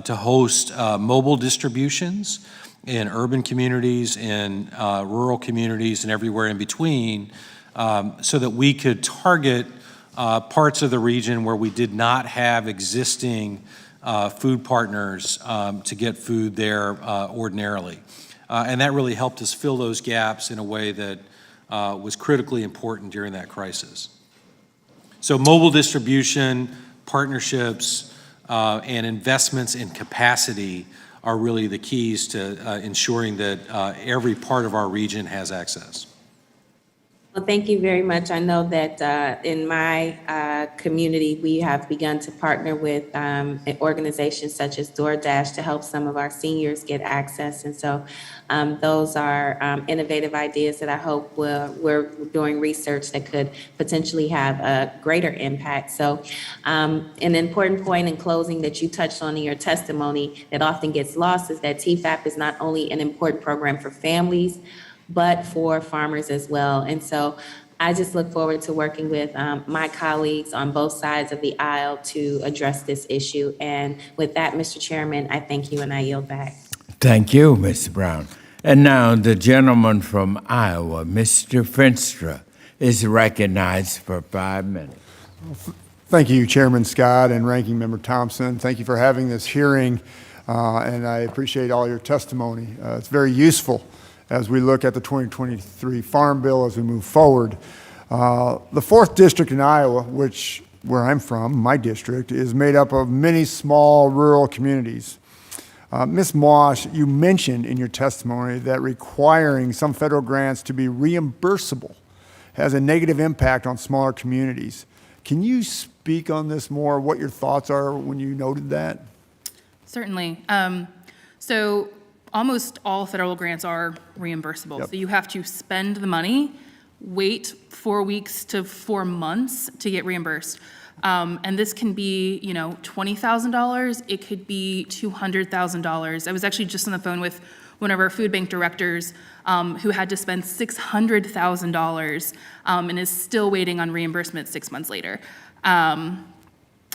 to host mobile distributions in urban communities, in rural communities, and everywhere in between, so that we could target parts of the region where we did not have existing food partners to get food there ordinarily. And that really helped us fill those gaps in a way that was critically important during that crisis. So mobile distribution, partnerships, and investments in capacity are really the keys to ensuring that every part of our region has access. Well, thank you very much. I know that in my community, we have begun to partner with organizations such as DoorDash to help some of our seniors get access. And so those are innovative ideas that I hope we're doing research that could potentially have a greater impact. So an important point in closing that you touched on in your testimony that often gets lost is that TFAP is not only an important program for families, but for farmers as well. And so I just look forward to working with my colleagues on both sides of the aisle to address this issue. And with that, Mr. Chairman, I thank you and I yield back. Thank you, Ms. Brown. And now the gentleman from Iowa, Mr. Finstra, is recognized for 5 minutes. Thank you, Chairman Scott and Ranking Member Thompson. Thank you for having this hearing, and I appreciate all your testimony. It's very useful as we look at the 2023 Farm Bill as we move forward. The 4th District in Iowa, where I'm from, my district, is made up of many small rural communities. Ms. Moss, you mentioned in your testimony that requiring some federal grants to be reimbursable has a negative impact on smaller communities. Can you speak on this more, what your thoughts are when you noted that? Certainly. So almost all federal grants are reimbursable. Yep. So you have to spend the money, wait 4 weeks to 4 months to get reimbursed. And this can be, $20,000. It could be $200,000. I was actually just on the phone with one of our food bank directors who had to spend $600,000 and is still waiting on reimbursement 6 months later.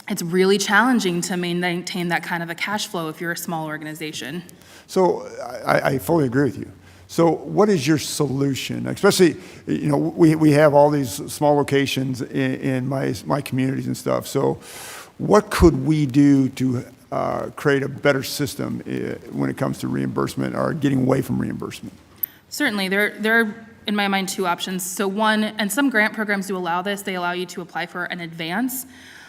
It's really challenging to maintain that kind of a cash flow if you're a small organization. So I fully agree with you. So what is your solution? Especially, we have all these small locations in my communities and stuff. So what could we do to create a better system when it comes to reimbursement or getting away from reimbursement? Certainly, there are, in my mind, two options. So one, and some grant programs do allow this, they allow you to apply for an advance.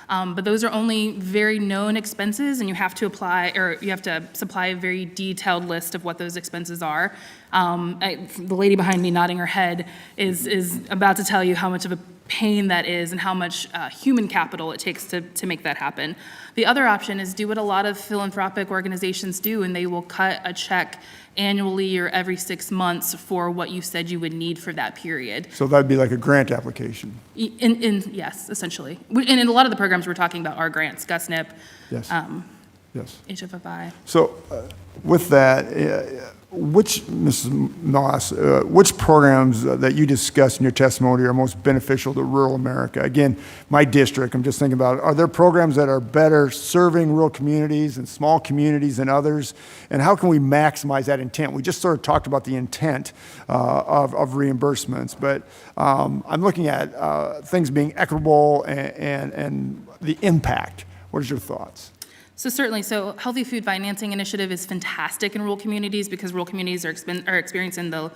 But those are only very known expenses, and you have to apply, or you have to supply a very detailed list of what those expenses are. The lady behind me nodding her head is about to tell you how much of a pain that is and how much human capital it takes to make that happen. The other option is do what a lot of philanthropic organizations do, and they will cut a check annually or every 6 months for what you said you would need for that period. So that'd be like a grant application. Yes, essentially. And in a lot of the programs we're talking about are grants, GusNIP, Yes. Yes. HFFI. So with that, Mrs. Moss, which programs that you discussed in your testimony are most beneficial to rural America? Again, my district, I'm just thinking about, are there programs that are better serving rural communities and small communities than others? And how can we maximize that intent? We just sort of talked about the intent of reimbursements, but I'm looking at things being equitable and the impact. What are your thoughts? So certainly, Healthy Food Financing Initiative is fantastic in rural communities because rural communities are experiencing the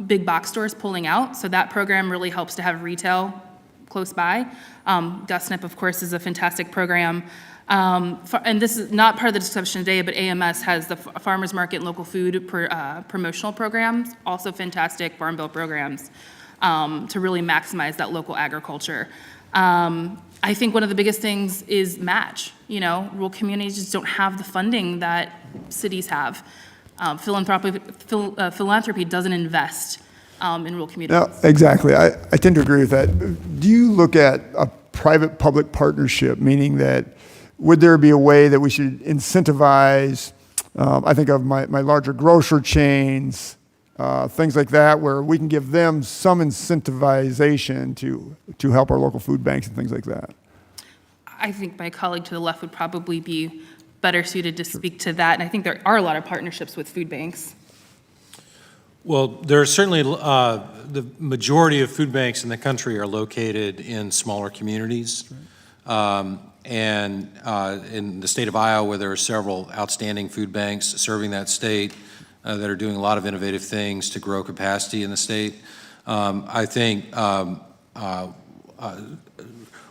big box stores pulling out. So that program really helps to have retail close by. GusNIP, of course, is a fantastic program. And this is not part of the discussion today, but AMS has the Farmers Market and Local Food promotional programs, also fantastic Farm Bill programs to really maximize that local agriculture. I think one of the biggest things is match. Rural communities just don't have the funding that cities have. Philanthropy doesn't invest in rural communities. No, exactly. I tend to agree with that. Do you look at a private-public partnership, meaning that would there be a way that we should incentivize, I think of my larger grocery chains, things like that, where we can give them some incentivization to help our local food banks and things like that? I think my colleague to the left would probably be better suited to speak to that, and I think there are a lot of partnerships with food banks. Well, there are certainly, the majority of food banks in the country are located in smaller communities. And in the state of Iowa, where there are several outstanding food banks serving that state that are doing a lot of innovative things to grow capacity in the state. I think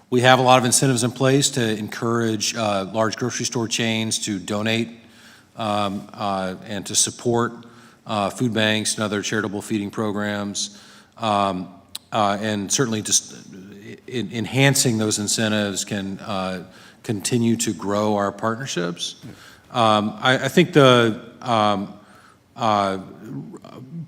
we have a lot of incentives in place to encourage large grocery store chains to donate and to support food banks and other charitable feeding programs. And certainly just enhancing those incentives can continue to grow our partnerships. I think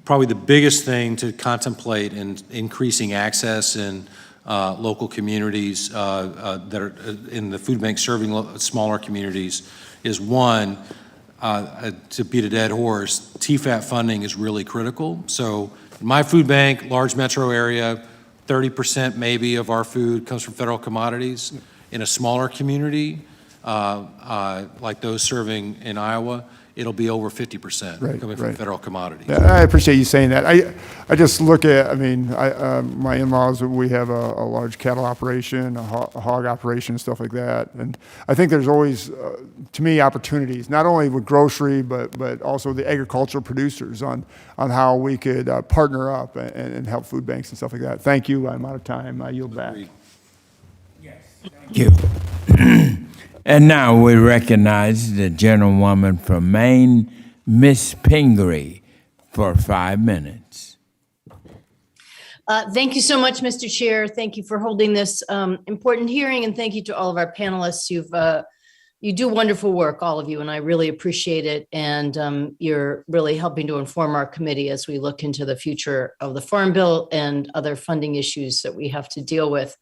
probably the biggest thing to contemplate in increasing access in local communities that are in the food bank serving smaller communities is one, to beat a dead horse, TFAP funding is really critical. So in my food bank, large metro area, 30% maybe of our food comes from federal commodities. In a smaller community, like those serving in Iowa, it'll be over 50% coming from federal commodities. Yeah, I appreciate you saying that. I just look at, my in-laws, we have a large cattle operation, a hog operation, stuff like that. And I think there's always, to me, opportunities, not only with grocery, but also the agricultural producers on how we could partner up and help food banks and stuff like that. Thank you. I'm out of time. I yield back. Thank you. And now we recognize the gentlewoman from Maine, Miss Pingree, for 5 minutes. Thank you so much, Mr. Chair. Thank you for holding this important hearing, and thank you to all of our panelists. You do wonderful work, all of you, and I really appreciate it. And you're really helping to inform our committee as we look into the future of the Farm Bill and other funding issues that we have to deal with.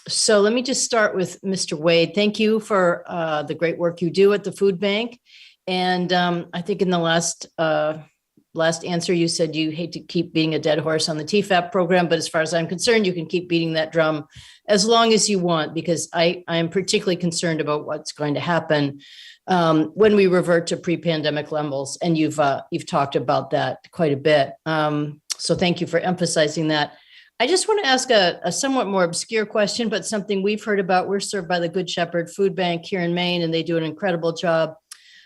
So let me just start with Mr. Wade. Thank you for the great work you do at the food bank. And I think in the last answer, you said you hate to keep beating a dead horse on the TFAP program, but as far as I'm concerned, you can keep beating that drum as long as you want, because I am particularly concerned about what's going to happen when we revert to pre-pandemic levels. And you've talked about that quite a bit. So thank you for emphasizing that. I just want to ask a somewhat more obscure question, but something we've heard about. We're served by the Good Shepherd Food Bank here in Maine, and they do an incredible job.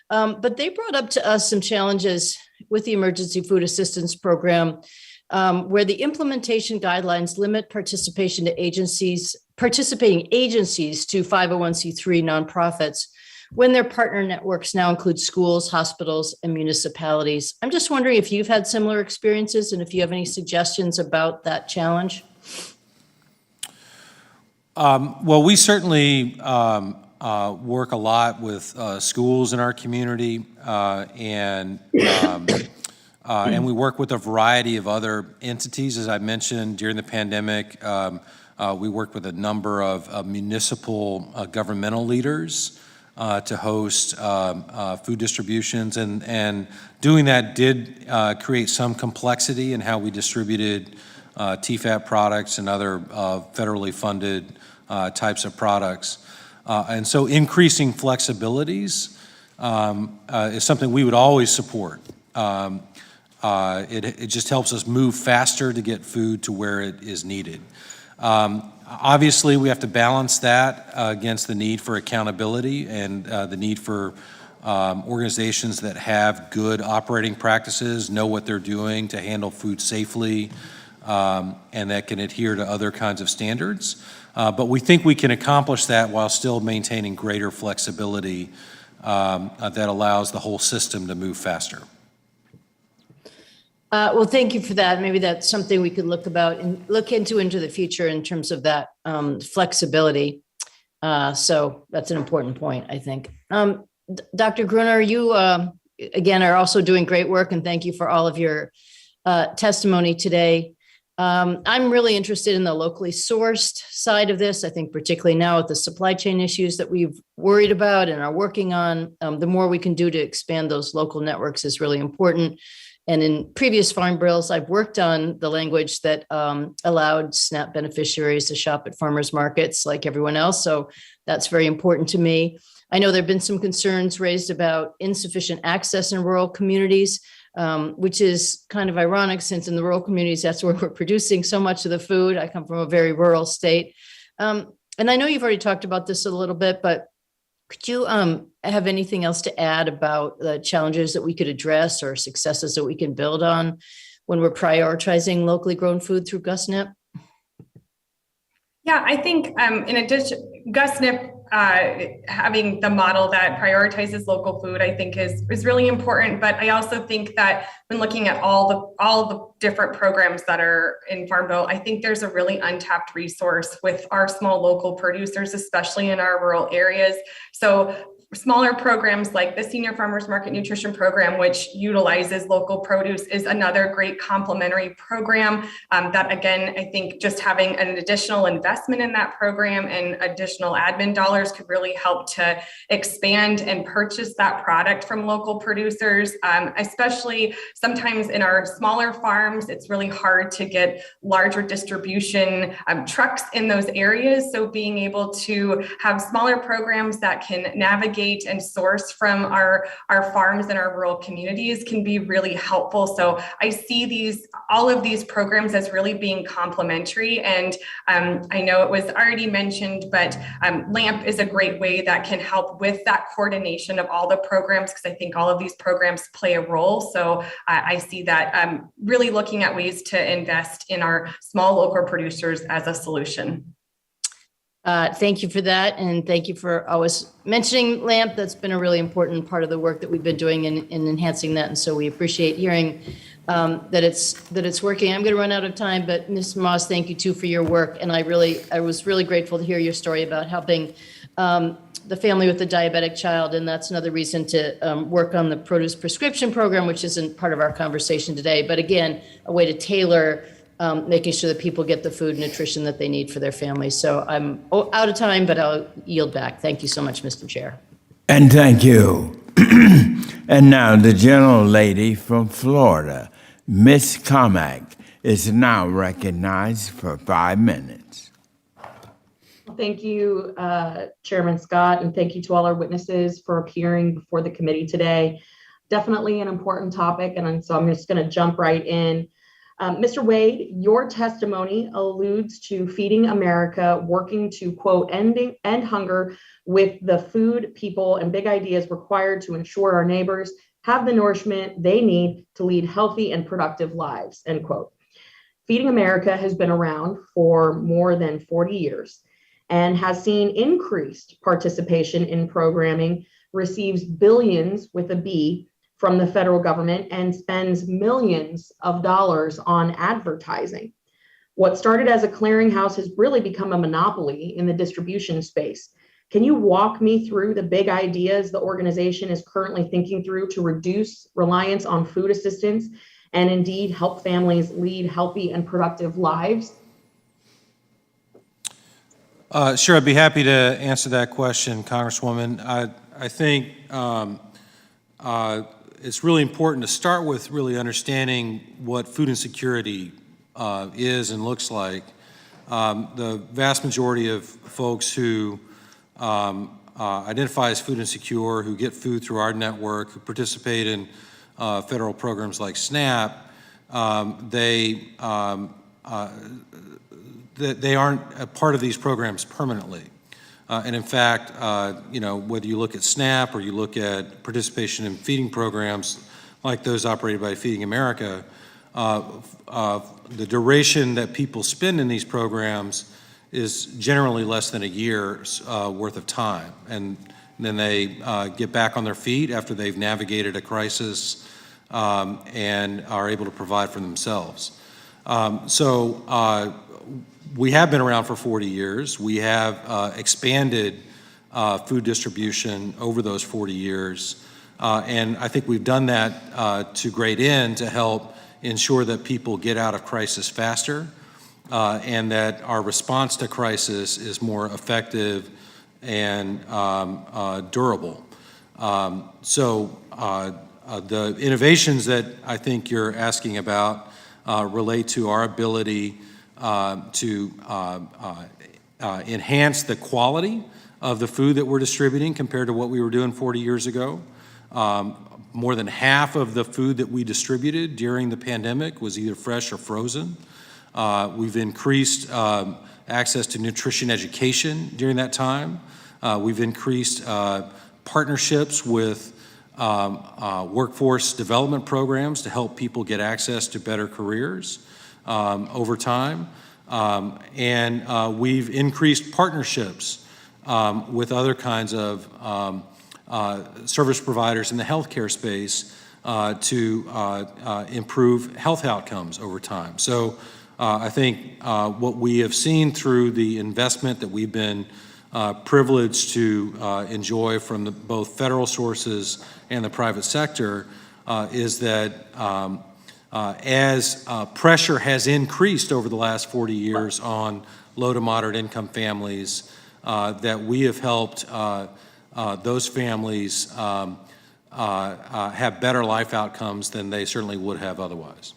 But they brought up to us some challenges with the Emergency Food Assistance Program, where the implementation guidelines limit participating agencies to 501c3 nonprofits when their partner networks now include schools, hospitals, and municipalities. I'm just wondering if you've had similar experiences and if you have any suggestions about that challenge. Well, we certainly work a lot with schools in our community, and we work with a variety of other entities. As I mentioned, during the pandemic, we worked with a number of municipal governmental leaders to host food distributions, and doing that did create some complexity in how we distributed TFAP products and other federally funded types of products. And so increasing flexibilities is something we would always support. It just helps us move faster to get food to where it is needed. Obviously, we have to balance that against the need for accountability and the need for organizations that have good operating practices, know what they're doing to handle food safely, and that can adhere to other kinds of standards. But we think we can accomplish that while still maintaining greater flexibility that allows the whole system to move faster. Well, thank you for that. Maybe that's something we could look into the future in terms of that flexibility. So that's an important point, I think. Dr. Gruner, you again are also doing great work, and thank you for all of your testimony today. I'm really interested in the locally sourced side of this. I think particularly now with the supply chain issues that we've worried about and are working on, the more we can do to expand those local networks is really important. And in previous farm bills, I've worked on the language that allowed SNAP beneficiaries to shop at farmers markets like everyone else. So that's very important to me. I know there have been some concerns raised about insufficient access in rural communities, which is kind of ironic since in the rural communities, that's where we're producing so much of the food. I come from a very rural state. And I know you've already talked about this a little bit, but could you have anything else to add about the challenges that we could address or successes that we can build on when we're prioritizing locally grown food through GusNIP? Yeah, I think in addition, GusNIP having the model that prioritizes local food, I think is really important. But I also think that when looking at all the different programs that are in Farm Bill, I think there's a really untapped resource with our small local producers, especially in our rural areas. So smaller programs like the Senior Farmers Market Nutrition Program, which utilizes local produce, is another great complementary program that, again, I think just having an additional investment in that program and additional admin dollars could really help to expand and purchase that product from local producers, especially sometimes in our smaller farms. It's really hard to get larger distribution trucks in those areas. So being able to have smaller programs that can navigate and source from our farms and our rural communities can be really helpful. So I see all of these programs as really being complementary. And I know it was already mentioned, but LAMP is a great way that can help with that coordination of all the programs, because I think all of these programs play a role. So I see that really looking at ways to invest in our small local producers as a solution. Thank you for that. And thank you for always mentioning LAMP. That's been a really important part of the work that we've been doing in enhancing that. And so we appreciate hearing that it's working. I'm going to run out of time, but Ms. Moss, thank you too for your work. And I was really grateful to hear your story about helping the family with the diabetic child. And that's another reason to work on the produce prescription program, which isn't part of our conversation today. But again, a way to tailor making sure that people get the food and nutrition that they need for their families. So I'm out of time, but I'll yield back. Thank you so much, Mr. Chair. And thank you. And now the gentlelady from Florida, Ms. Carmack, is now recognized for 5 minutes. Thank you, Chairman Scott, and thank you to all our witnesses for appearing before the committee today. Definitely an important topic, and so I'm just going to jump right in. Mr. Wade, your testimony alludes to Feeding America working to, quote, end hunger with the food, people, and big ideas required to ensure our neighbors have the nourishment they need to lead healthy and productive lives, end quote. Feeding America has been around for more than 40 years and has seen increased participation in programming, receives billions with a B from the federal government, and spends millions of dollars on advertising. What started as a clearinghouse has really become a monopoly in the distribution space. Can you walk me through the big ideas the organization is currently thinking through to reduce reliance on food assistance and indeed help families lead healthy and productive lives? Sure, I'd be happy to answer that question, Congresswoman. I think it's really important to start with really understanding what food insecurity is and looks like. The vast majority of folks who identify as food insecure, who get food through our network, who participate in federal programs like SNAP, they aren't a part of these programs permanently. And in fact, whether you look at SNAP or you look at participation in feeding programs like those operated by Feeding America, the duration that people spend in these programs is generally less than a year's worth of time. And then they get back on their feet after they've navigated a crisis and are able to provide for themselves. We have been around for 40 years. We have expanded food distribution over those 40 years. And I think we've done that to great end to help ensure that people get out of crisis faster and that our response to crisis is more effective and durable. The innovations that I think you're asking about relate to our ability to enhance the quality of the food that we're distributing compared to what we were doing 40 years ago. More than half of the food that we distributed during the pandemic was either fresh or frozen. We've increased access to nutrition education during that time. We've increased partnerships with workforce development programs to help people get access to better careers over time. And we've increased partnerships with other kinds of service providers in the healthcare space to improve health outcomes over time. So I think what we have seen through the investment that we've been privileged to enjoy from both federal sources and the private sector is that as pressure has increased over the last 40 years on low to moderate income families, that we have helped those families have better life outcomes than they certainly would have otherwise.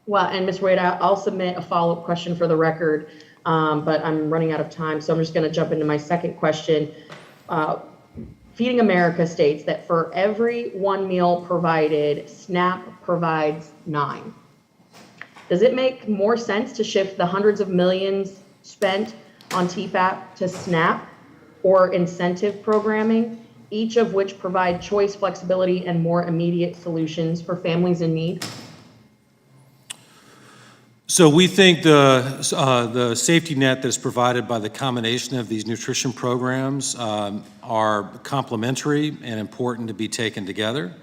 Well, and Ms. Wade, I'll submit a follow-up question for the record, but I'm running out of time, so I'm just going to jump into my second question. Feeding America states that for every one meal provided, SNAP provides 9. Does it make more sense to shift the hundreds of millions spent on TFAP to SNAP or incentive programming, each of which provide choice, flexibility, and more immediate solutions for families in need? So we think the safety net that's provided by the combination of these nutrition programs are complementary and important to be taken together.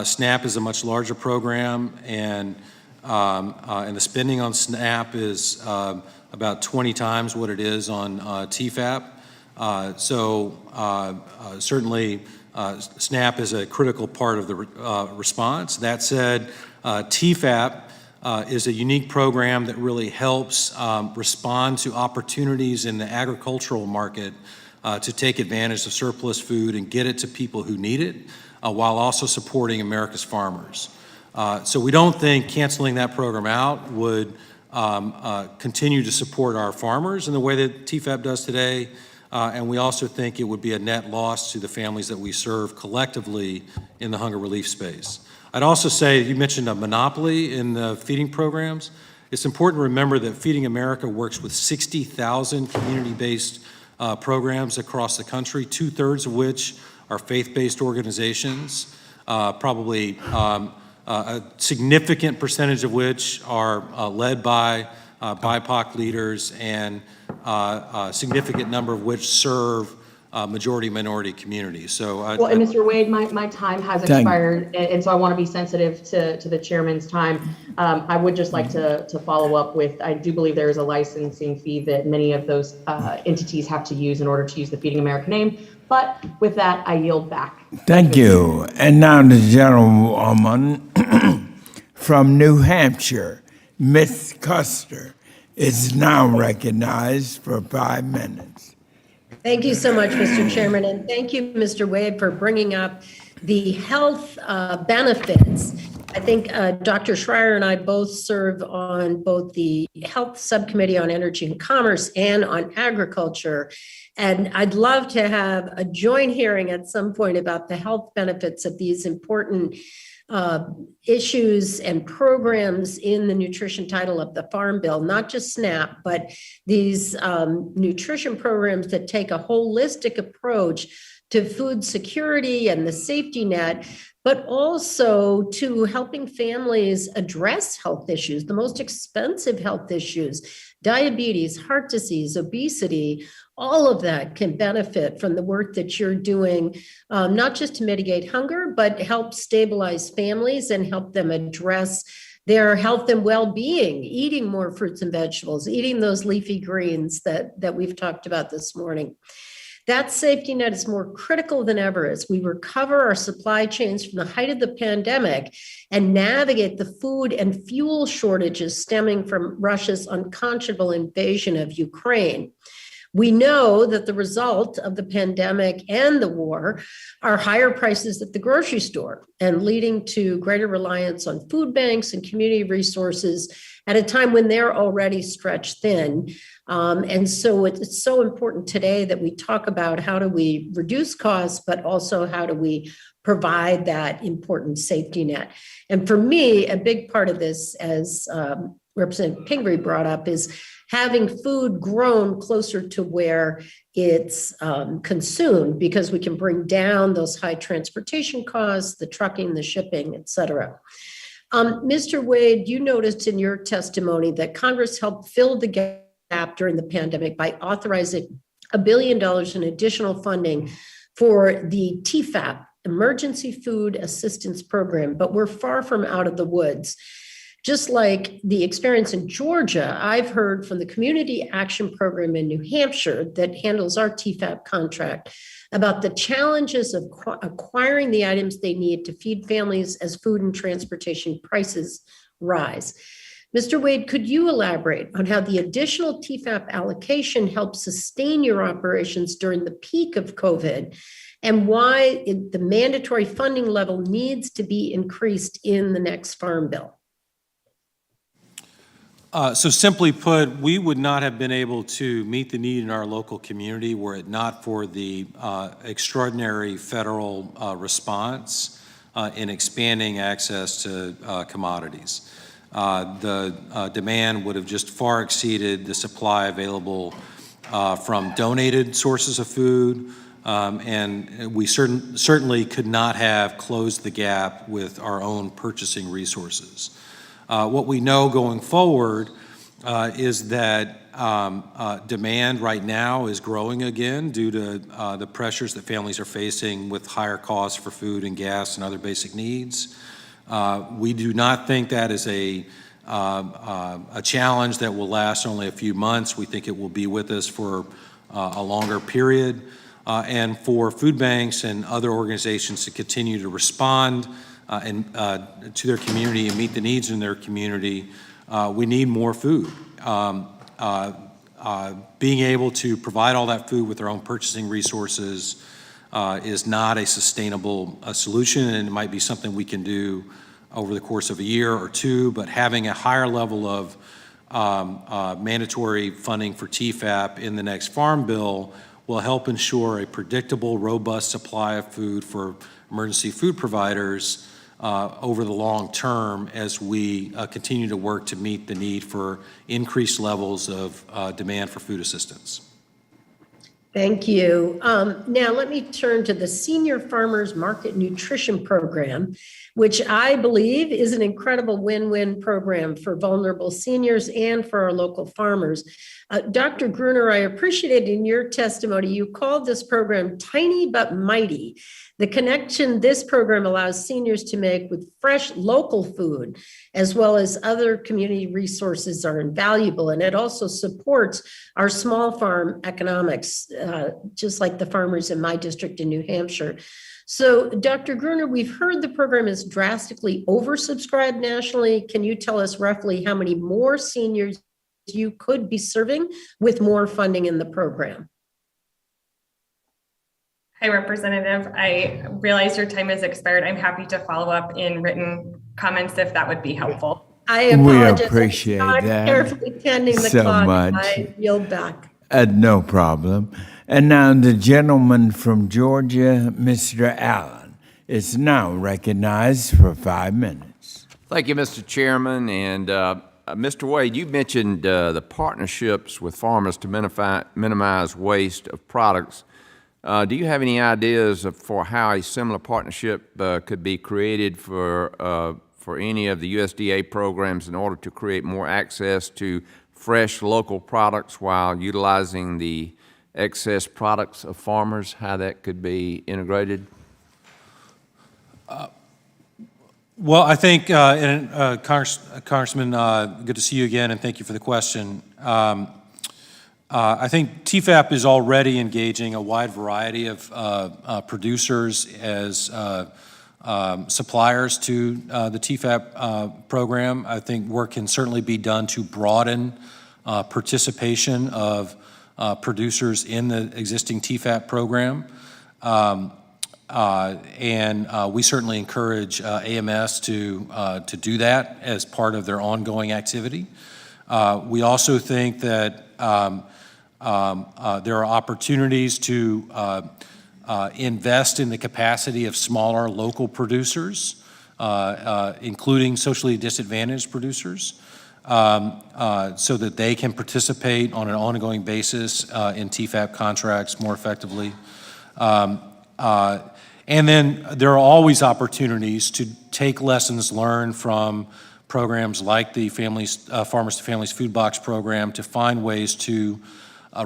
SNAP is a much larger program, and the spending on SNAP is about 20 times what it is on TFAP. Certainly, SNAP is a critical part of the response. That said, TFAP is a unique program that really helps respond to opportunities in the agricultural market to take advantage of surplus food and get it to people who need it, while also supporting America's farmers. So we don't think canceling that program out would continue to support our farmers in the way that TFAP does today, and we also think it would be a net loss to the families that we serve collectively in the hunger relief space. I'd also say, you mentioned a monopoly in the feeding programs. It's important to remember that Feeding America works with 60,000 community-based programs across the country, 2/3 of which are faith-based organizations, probably a significant percentage of which are led by BIPOC leaders, and a significant number of which serve majority minority communities. So, well, and Mr. Wade, my time has expired, and so I want to be sensitive to the chairman's time. I would just like to follow up with, I do believe there is a licensing fee that many of those entities have to use in order to use the Feeding America name. But with that, I yield back. Thank you. And now the gentlewoman from New Hampshire, Ms. Custer, is now recognized for 5 minutes. Thank you so much, Mr. Chairman, and thank you, Mr. Wade, for bringing up the health benefits. I think Dr. Schreier and I both serve on both the Health Subcommittee on Energy and Commerce and on Agriculture. And I'd love to have a joint hearing at some point about the health benefits of these important issues and programs in the nutrition title of the Farm Bill, not just SNAP, but these nutrition programs that take a holistic approach to food security and the safety net, but also to helping families address health issues, the most expensive health issues, diabetes, heart disease, obesity. All of that can benefit from the work that you're doing, not just to mitigate hunger, but help stabilize families and help them address their health and well-being, eating more fruits and vegetables, eating those leafy greens that we've talked about this morning. That safety net is more critical than ever as we recover our supply chains from the height of the pandemic and navigate the food and fuel shortages stemming from Russia's unconscionable invasion of Ukraine. We know that the result of the pandemic and the war are higher prices at the grocery store and leading to greater reliance on food banks and community resources at a time when they're already stretched thin. And so it's so important today that we talk about how do we reduce costs, but also how do we provide that important safety net. And for me, a big part of this, as Representative Pingree brought up, is having food grown closer to where it's consumed, because we can bring down those high transportation costs, the trucking, the shipping, et cetera. Mr. Wade, you noticed in your testimony that Congress helped fill the gap during the pandemic by authorizing $1 billion in additional funding for the TFAP, Emergency Food Assistance Program, but we're far from out of the woods. Just like the experience in Georgia, I've heard from the Community Action Program in New Hampshire that handles our TFAP contract about the challenges of acquiring the items they need to feed families as food and transportation prices rise. Mr. Wade, could you elaborate on how the additional TFAP allocation helps sustain your operations during the peak of COVID, and why the mandatory funding level needs to be increased in the next Farm Bill? So simply put, we would not have been able to meet the need in our local community were it not for the extraordinary federal response in expanding access to commodities. The demand would have just far exceeded the supply available from donated sources of food, and we certainly could not have closed the gap with our own purchasing resources. What we know going forward is that demand right now is growing again due to the pressures that families are facing with higher costs for food and gas and other basic needs. We do not think that is a challenge that will last only a few months. We think it will be with us for a longer period. And for food banks and other organizations to continue to respond to their community and meet the needs in their community, we need more food. Being able to provide all that food with our own purchasing resources is not a sustainable solution, and it might be something we can do over the course of a year or two, but having a higher level of mandatory funding for TFAP in the next Farm Bill will help ensure a predictable, robust supply of food for emergency food providers over the long term as we continue to work to meet the need for increased levels of demand for food assistance. Thank you. Now let me turn to the Senior Farmers Market Nutrition Program, which I believe is an incredible win-win program for vulnerable seniors and for our local farmers. Dr. Gruner, I appreciated in your testimony, you called this program tiny but mighty. The connection this program allows seniors to make with fresh local food, as well as other community resources, are invaluable. And it also supports our small farm economics, just like the farmers in my district in New Hampshire. So, Dr. Gruner, we've heard the program is drastically oversubscribed nationally. Can you tell us roughly how many more seniors you could be serving with more funding in the program? Hi, Representative. I realize your time has expired. I'm happy to follow up in written comments if that would be helpful. I apologize. We appreciate I'm that carefully tending the so clock. much. I yield back. No problem. And now the gentleman from Georgia, Mr. Allen, is now recognized for 5 minutes. Thank you, Mr. Chairman. And Mr. Wade, you mentioned the partnerships with farmers to minimize waste of products. Do you have any ideas for how a similar partnership could be created for any of the USDA programs in order to create more access to fresh local products while utilizing the excess products of farmers, how that could be integrated? Well, I think, Congressman, good to see you again, and thank you for the question. I think TFAP is already engaging a wide variety of producers as suppliers to the TFAP program. I think work can certainly be done to broaden participation of producers in the existing TFAP program. And we certainly encourage AMS to do that as part of their ongoing activity. We also think that there are opportunities to invest in the capacity of smaller local producers, including socially disadvantaged producers, so that they can participate on an ongoing basis in TFAP contracts more effectively. And then there are always opportunities to take lessons learned from programs like the Farmers to Families Food Box program to find ways to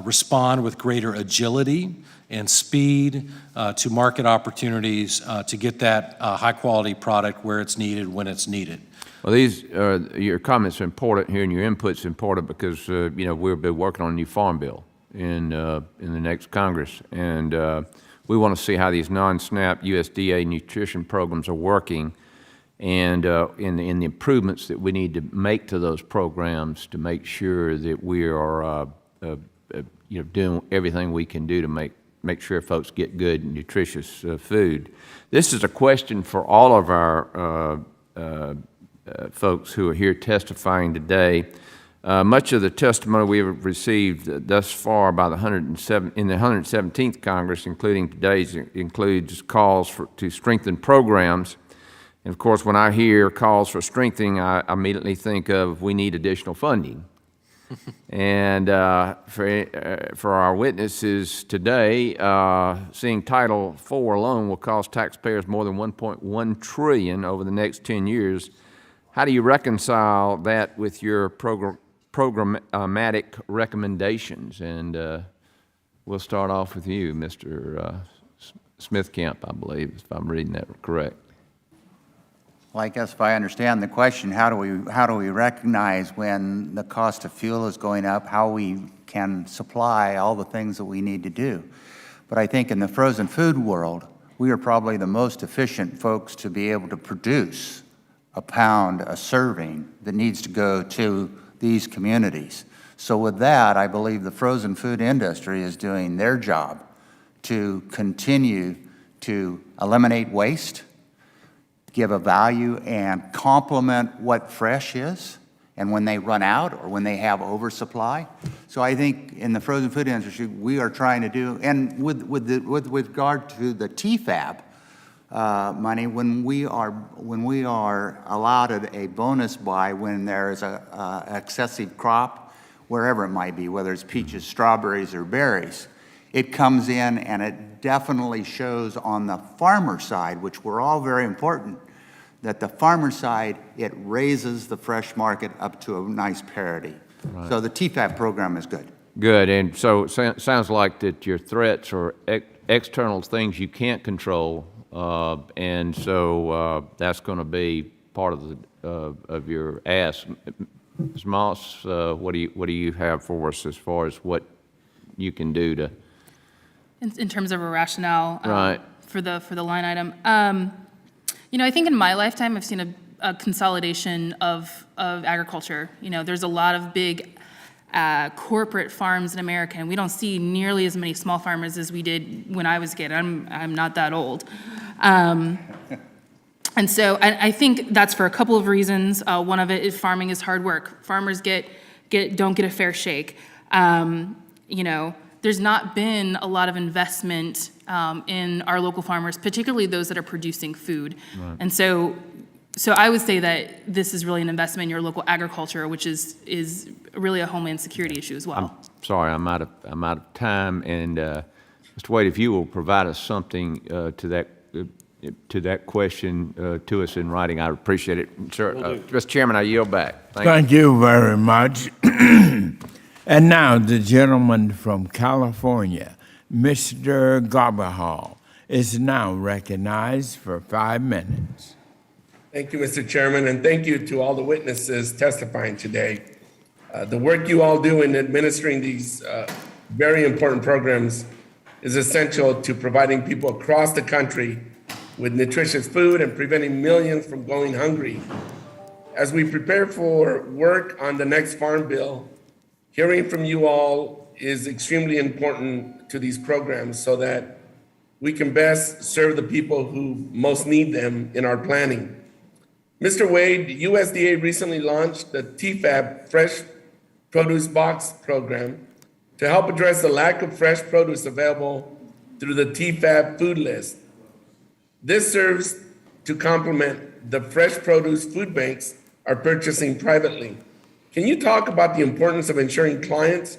respond with greater agility and speed to market opportunities to get that high-quality product where it's needed when it's needed. Well, your comments are important here, and your input's important because we'll be working on a new Farm Bill in the next Congress, and we want to see how these non-SNAP USDA nutrition programs are working, and in the improvements that we need to make to those programs to make sure that we are doing everything we can do to make sure folks get good and nutritious food. This is a question for all of our folks who are here testifying today. Much of the testimony we have received thus far by the 117th Congress, including today's, includes calls to strengthen programs. And of course, when I hear calls for strengthening, I immediately think of we need additional funding. And for our witnesses today, seeing Title IV alone will cost taxpayers more than $1.1 trillion over the next 10 years. How do you reconcile that with your programmatic recommendations? And we'll start off with you, Mr. Smitkamp, I believe, if I'm reading that correct. Well, I guess if I understand the question, how do we recognize when the cost of fuel is going up, how we can supply all the things that we need to do? But I think in the frozen food world, we are probably the most efficient folks to be able to produce a pound, a serving that needs to go to these communities. So with that, I believe the frozen food industry is doing their job to continue to eliminate waste, give a value, and complement what fresh is, and when they run out or when they have oversupply. So I think in the frozen food industry, we are trying to do, and with regard to the TFAB money, when we are allotted a bonus buy when there is a excessive crop, wherever it might be, whether it's peaches, strawberries, or berries, it comes in and it definitely shows on the farmer side, which we're all very important, that the farmer side, it raises the fresh market up to a nice parity. Right. So the TFAB program is good. Good, and so it sounds like that your threats are external things you can't control, and so that's going to be part of your ask. Ms. Moss, what do you have for us as far as what you can do to? In terms of a rationale Right. for the line item. You know, I think in my lifetime, I've seen a consolidation of agriculture. You know, there's a lot of big corporate farms in America, and we don't see nearly as many small farmers as we did when I was a kid. I'm not that old. And so I think that's for a couple of reasons. One of it is farming is hard work. Farmers don't get a fair shake. You know, there's not been a lot of investment in our local farmers, particularly those that are producing food. Right. And so I would say that this is really an investment in your local agriculture, which is really a homeland security issue as well. I'm sorry, I'm out of time, and Mr. Wade, if you will provide us something to that question to us in writing, I appreciate it. Sir, Mr. Chairman, I yield back. Thank you very much. And now the gentleman from California, Mr. Garbahal, is now recognized for 5 minutes. Thank you, Mr. Chairman, and thank you to all the witnesses testifying today. The work you all do in administering these very important programs is essential to providing people across the country with nutritious food and preventing millions from going hungry. As we prepare for work on the next Farm Bill, hearing from you all is extremely important to these programs so that we can best serve the people who most need them in our planning. Mr. Wade, USDA recently launched the TFAB Fresh Produce Box program to help address the lack of fresh produce available through the TFAB food list. This serves to complement the fresh produce food banks are purchasing privately. Can you talk about the importance of ensuring clients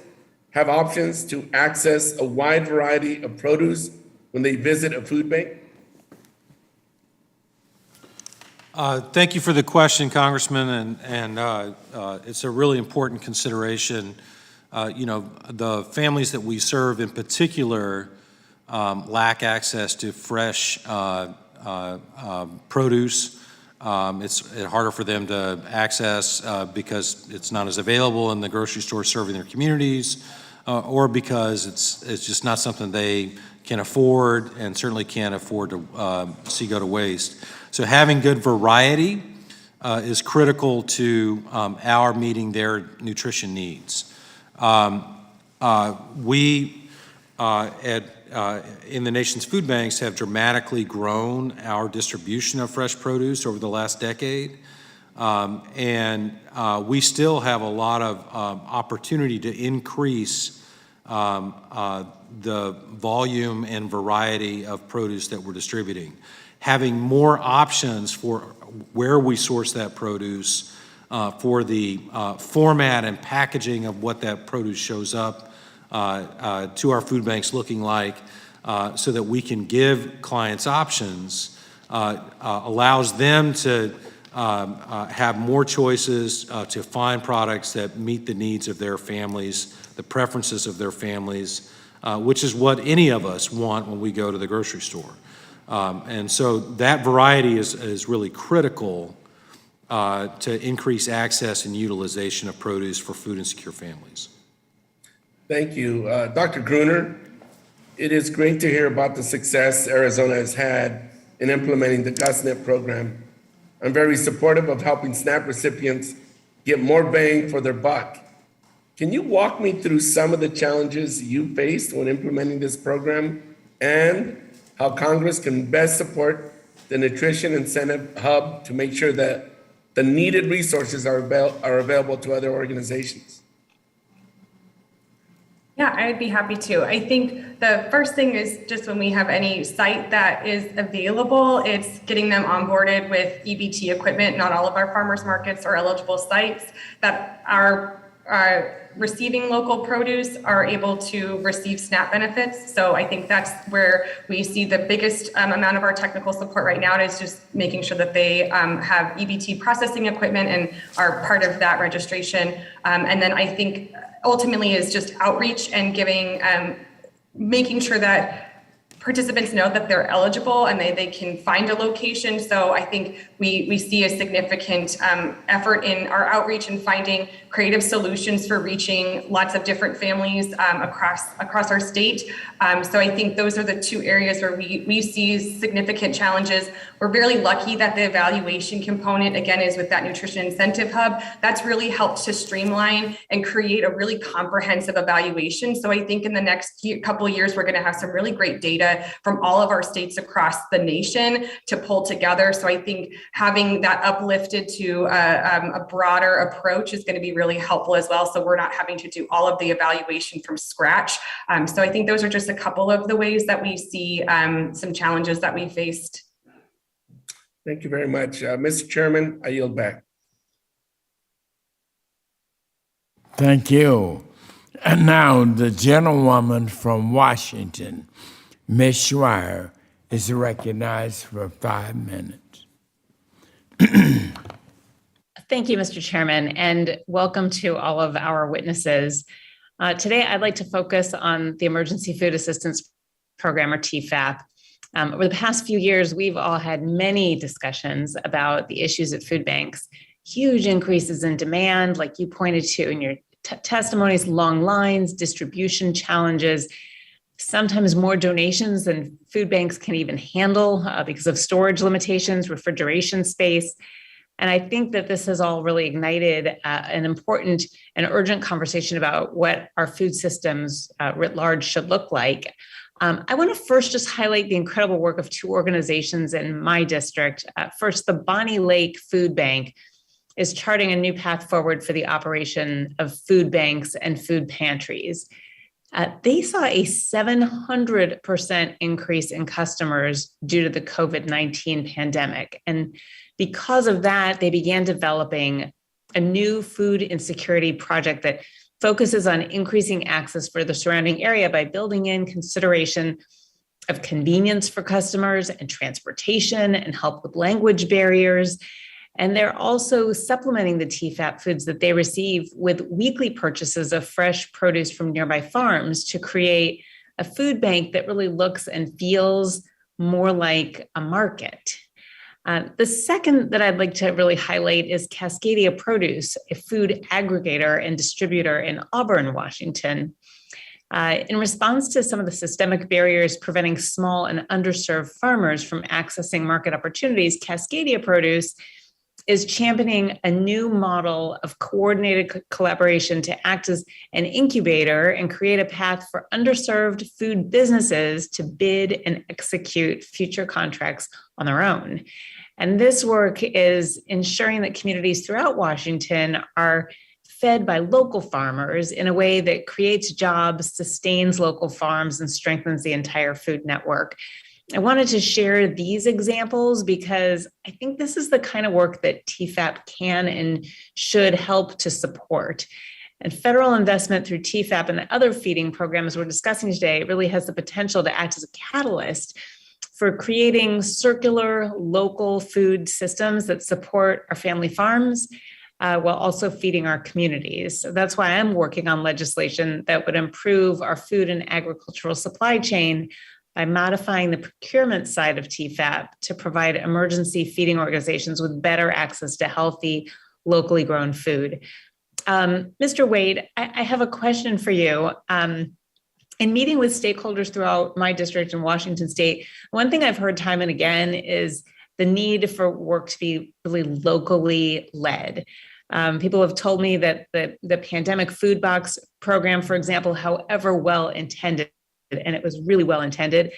have options to access a wide variety of produce when they visit a food bank? Thank you for the question, Congressman, and it's a really important consideration. You know, the families that we serve in particular lack access to fresh produce. It's harder for them to access because it's not as available in the grocery store serving their communities, or because it's just not something they can afford and certainly can't afford to see go to waste. So having good variety is critical to our meeting their nutrition needs. We in the nation's food banks have dramatically grown our distribution of fresh produce over the last decade. And we still have a lot of opportunity to increase the volume and variety of produce that we're distributing. Having more options for where we source that produce, for the format and packaging of what that produce shows up to our food banks looking like, so that we can give clients options, allows them to have more choices to find products that meet the needs of their families, the preferences of their families, which is what any of us want when we go to the grocery store. And so that variety is really critical to increase access and utilization of produce for food insecure families. Thank you. Dr. Gruner, It is great to hear about the success Arizona has had in implementing the GusNIP program. I'm very supportive of helping SNAP recipients get more bang for their buck. Can you walk me through some of the challenges you faced when implementing this program and how Congress can best support the Nutrition Incentive Hub to make sure that the needed resources are available to other organizations? Yeah, I'd be happy to. I think the first thing is just when we have any site that is available, it's getting them onboarded with EBT equipment. Not all of our farmers markets are eligible sites that are receiving local produce are able to receive SNAP benefits. So I think that's where we see the biggest amount of our technical support right now is just making sure that they have EBT processing equipment and are part of that registration. And then I think ultimately is just outreach and giving, making sure that participants know that they're eligible and they can find a location. So I think we see a significant effort in our outreach and finding creative solutions for reaching lots of different families across our state. So I think those are the two areas where we see significant challenges. We're very lucky that the evaluation component, again, is with that Nutrition Incentive Hub. That's really helped to streamline and create a really comprehensive evaluation. So I think in the next couple of years, we're going to have some really great data from all of our states across the nation to pull together. So I think having that uplifted to a broader approach is going to be really helpful as well. So we're not having to do all of the evaluation from scratch. So I think those are just a couple of the ways that we see some challenges that we faced. Thank you very much. Mr. Chairman, I yield back. Thank you. And now the gentlewoman from Washington, Ms. Schreier, is recognized for 5 minutes. Thank you, Mr. Chairman, and welcome to all of our witnesses. Today, I'd like to focus on the Emergency Food Assistance Program, or TFAP. Over the past few years, we've all had many discussions about the issues at food banks, huge increases in demand, like you pointed to in your testimonies, long lines, distribution challenges, sometimes more donations than food banks can even handle because of storage limitations, refrigeration space. And I think that this has all really ignited an important and urgent conversation about what our food systems writ large should look like. I want to first just highlight the incredible work of two organizations in my district. First, the Bonnie Lake Food Bank is charting a new path forward for the operation of food banks and food pantries. They saw a 700% increase in customers due to the COVID-19 pandemic. And because of that, they began developing a new food insecurity project that focuses on increasing access for the surrounding area by building in consideration of convenience for customers and transportation and help with language barriers. And they're also supplementing the TFAP foods that they receive with weekly purchases of fresh produce from nearby farms to create a food bank that really looks and feels more like a market. The second that I'd like to really highlight is Cascadia Produce, a food aggregator and distributor in Auburn, Washington. In response to some of the systemic barriers preventing small and underserved farmers from accessing market opportunities, Cascadia Produce is championing a new model of coordinated collaboration to act as an incubator and create a path for underserved food businesses to bid and execute future contracts on their own. And this work is ensuring that communities throughout Washington are fed by local farmers in a way that creates jobs, sustains local farms, and strengthens the entire food network. I wanted to share these examples because I think this is the kind of work that TFAP can and should help to support. And federal investment through TFAP and the other feeding programs we're discussing today really has the potential to act as a catalyst for creating circular local food systems that support our family farms while also feeding our communities. So that's why I'm working on legislation that would improve our food and agricultural supply chain by modifying the procurement side of TFAP to provide emergency feeding organizations with better access to healthy, locally grown food. Mr. Wade, I have a question for you. in meeting with stakeholders throughout my district in Washington State, one thing I've heard time and again is the need for work to be really locally led. People have told me that the pandemic food box program, for example, however well intended, and it was really well intended,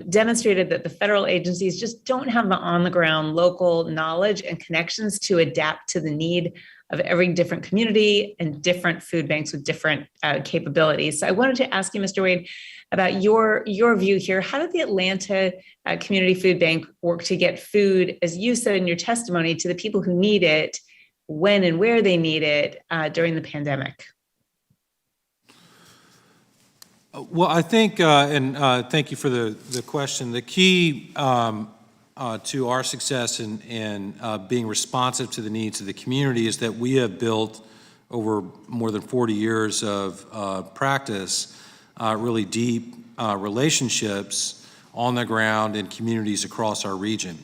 demonstrated that the federal agencies just don't have the on-the-ground local knowledge and connections to adapt to the need of every different community and different food banks with different capabilities. So I wanted to ask you, Mr. Wade, about your view here. How did the Atlanta Community Food Bank work to get food, as you said in your testimony, to the people who need it, when and where they need it during the pandemic? Well, I think, and thank you for the question, the key to our success in being responsive to the needs of the community is that we have built over more than 40 years of practice, really deep relationships on the ground in communities across our region.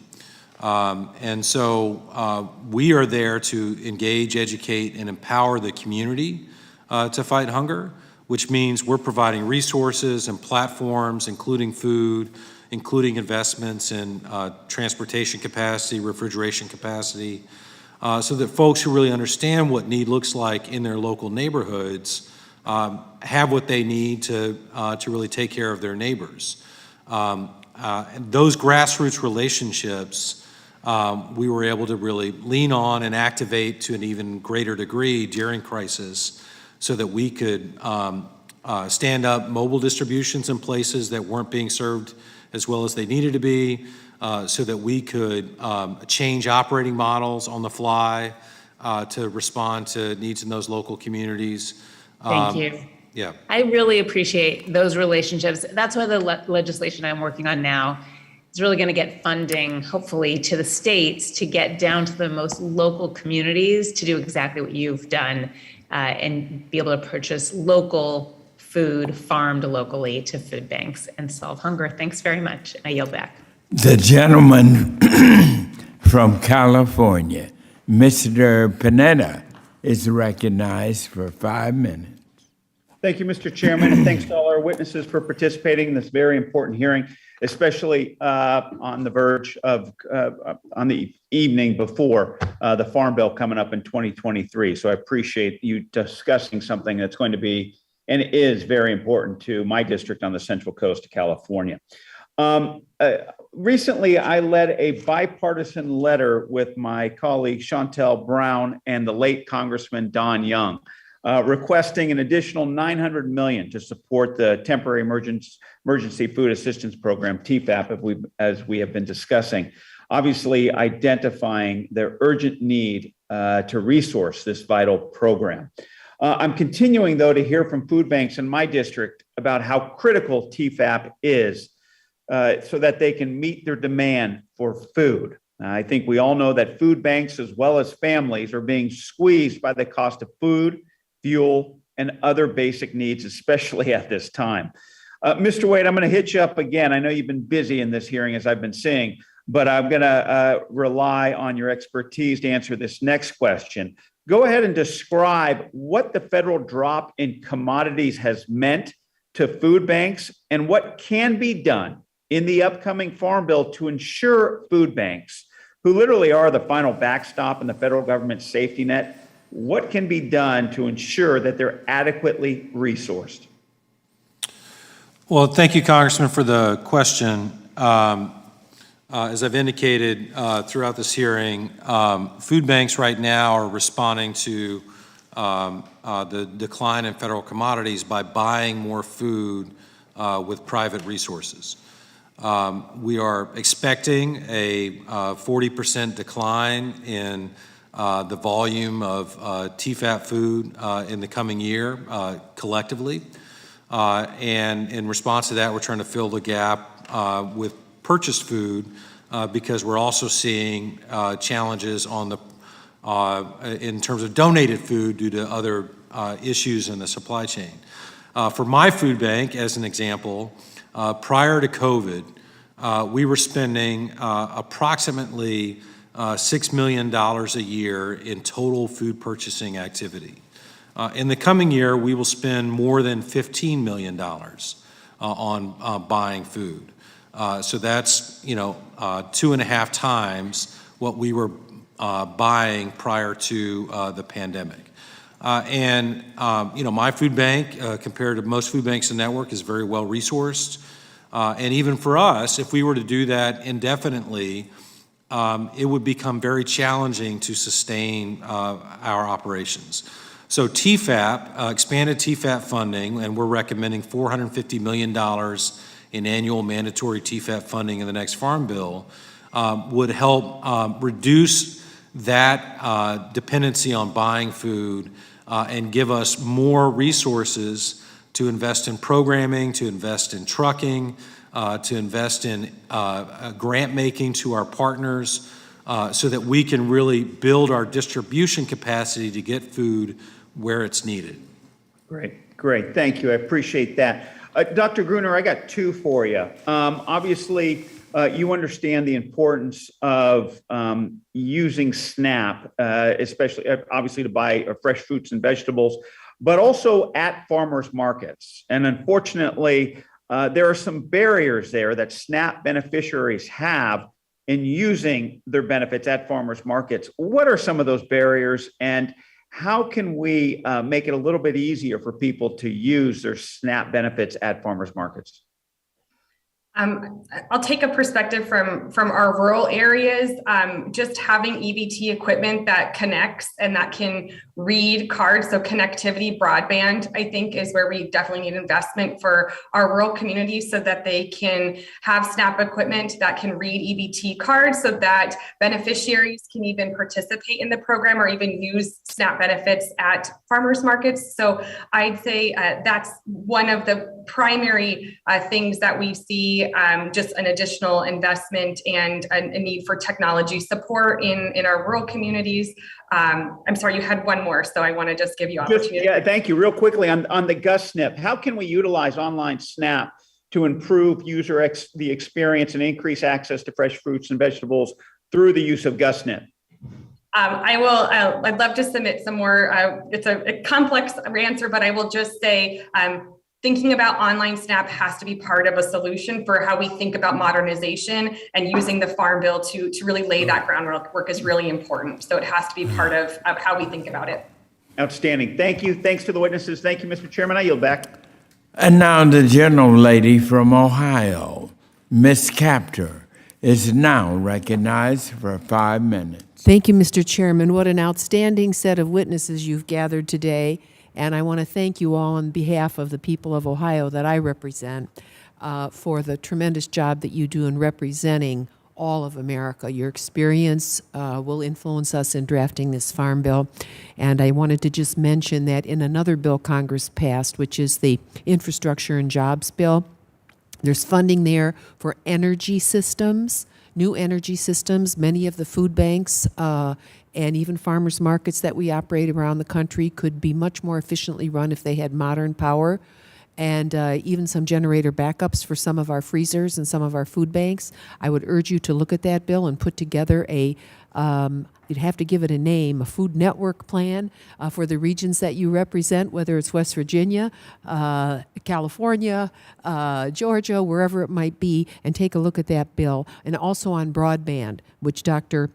And so we are there to engage, educate, and empower the community to fight hunger, which means we're providing resources and platforms, including food, including investments in transportation capacity, refrigeration capacity, so that folks who really understand what need looks like in their local neighborhoods have what they need to really take care of their neighbors. And those grassroots relationships we were able to really lean on and activate to an even greater degree during crisis, so that we could stand up mobile distributions in places that weren't being served as well as they needed to be, so that we could change operating models on the fly to respond to needs in those local communities. Thank you. Yeah. I really appreciate those relationships. That's why the legislation I'm working on now is really going to get funding, hopefully, to the states to get down to the most local communities to do exactly what you've done and be able to purchase local food farmed locally to food banks and solve hunger. Thanks very much. I yield back. The gentleman from California, Mr. Panetta, is recognized for 5 minutes. Thank you, Mr. Chairman, and thanks to all our witnesses for participating in this very important hearing, especially on the verge of, on the evening before the Farm Bill coming up in 2023. So I appreciate you discussing something that's going to be and is very important to my district on the Central Coast of California. Recently, I led a bipartisan letter with my colleague Chantel Brown and the late Congressman Don Young, requesting an additional $900 million to support the Temporary Emergency Food Assistance Program, TFAP, as we have been discussing, obviously identifying the urgent need to resource this vital program. I'm continuing, though, to hear from food banks in my district about how critical TFAP is so that they can meet their demand for food. I think we all know that food banks, as well as families, are being squeezed by the cost of food, fuel, and other basic needs, especially at this time. Mr. Wade, I'm going to hit you up again. I know you've been busy in this hearing, as I've been saying, but I'm going to rely on your expertise to answer this next question. Go ahead and describe what the federal drop in commodities has meant to food banks and what can be done in the upcoming Farm Bill to ensure food banks, who literally are the final backstop in the federal government's safety net, what can be done to ensure that they're adequately resourced? Well, thank you, Congressman, for the question. As I've indicated throughout this hearing, food banks right now are responding to the decline in federal commodities by buying more food with private resources. We are expecting a 40% decline in the volume of TFAP food in the coming year collectively. And in response to that, we're trying to fill the gap with purchased food because we're also seeing challenges on the in terms of donated food due to other issues in the supply chain. For my food bank, as an example, prior to COVID, we were spending approximately $6 million a year in total food purchasing activity. In the coming year, we will spend more than $15 million on buying food. So that's, 2.5 times what we were buying prior to the pandemic. My food bank, compared to most food banks in the network, is very well resourced. And even for us, if we were to do that indefinitely, it would become very challenging to sustain our operations. So TFAP, expanded TFAP funding, and we're recommending $450 million in annual mandatory TFAP funding in the next Farm Bill, would help reduce that dependency on buying food and give us more resources to invest in programming, to invest in trucking, to invest in grant making to our partners, so that we can really build our distribution capacity to get food where it's needed. Great. Thank you. I appreciate that. Dr. Gruner, I got two for you. Obviously, you understand the importance of using SNAP, especially obviously to buy fresh fruits and vegetables, but also at farmers markets. And unfortunately, there are some barriers there that SNAP beneficiaries have in using their benefits at farmers markets. What are some of those barriers, and how can we make it a little bit easier for people to use their SNAP benefits at farmers markets? I'll take a perspective from our rural areas. Just having EBT equipment that connects and that can read cards, so connectivity, broadband, I think is where we definitely need investment for our rural communities so that they can have SNAP equipment that can read EBT cards so that beneficiaries can even participate in the program or even use SNAP benefits at farmers markets. So I'd say that's one of the primary things that we see. Just an additional investment and a need for technology support in our rural communities. I'm sorry, you had one more, so I want to just give you opportunity. Thank you. Real quickly on the GusSNP, how can we utilize online SNAP to improve the experience and increase access to fresh fruits and vegetables through the use of GusSNP? I'd love to submit some more. It's a complex answer, but I will just say, thinking about online SNAP has to be part of a solution for how we think about modernization, and using the Farm Bill to really lay that groundwork is really important. So it has to be part of how we think about it. Outstanding. Thank you. Thanks to the witnesses. Thank you, Mr. Chairman. I yield back. And now the gentlelady from Ohio, Ms. Capter, is now recognized for 5 minutes. Thank you, Mr. Chairman. What an outstanding set of witnesses you've gathered today. And I want to thank you all on behalf of the people of Ohio that I represent for the tremendous job that you do in representing all of America. Your experience will influence us in drafting this Farm Bill. And I wanted to just mention that in another bill Congress passed, which is the Infrastructure and Jobs Bill, there's funding there for energy systems, new energy systems. Many of the food banks and even farmers markets that we operate around the country could be much more efficiently run if they had modern power, and even some generator backups for some of our freezers and some of our food banks. I would urge you to look at that bill and put together you'd have to give it a name, a food network plan for the regions that you represent, whether it's West Virginia, California, Georgia, wherever it might be, and take a look at that bill. And also on broadband, which Dr.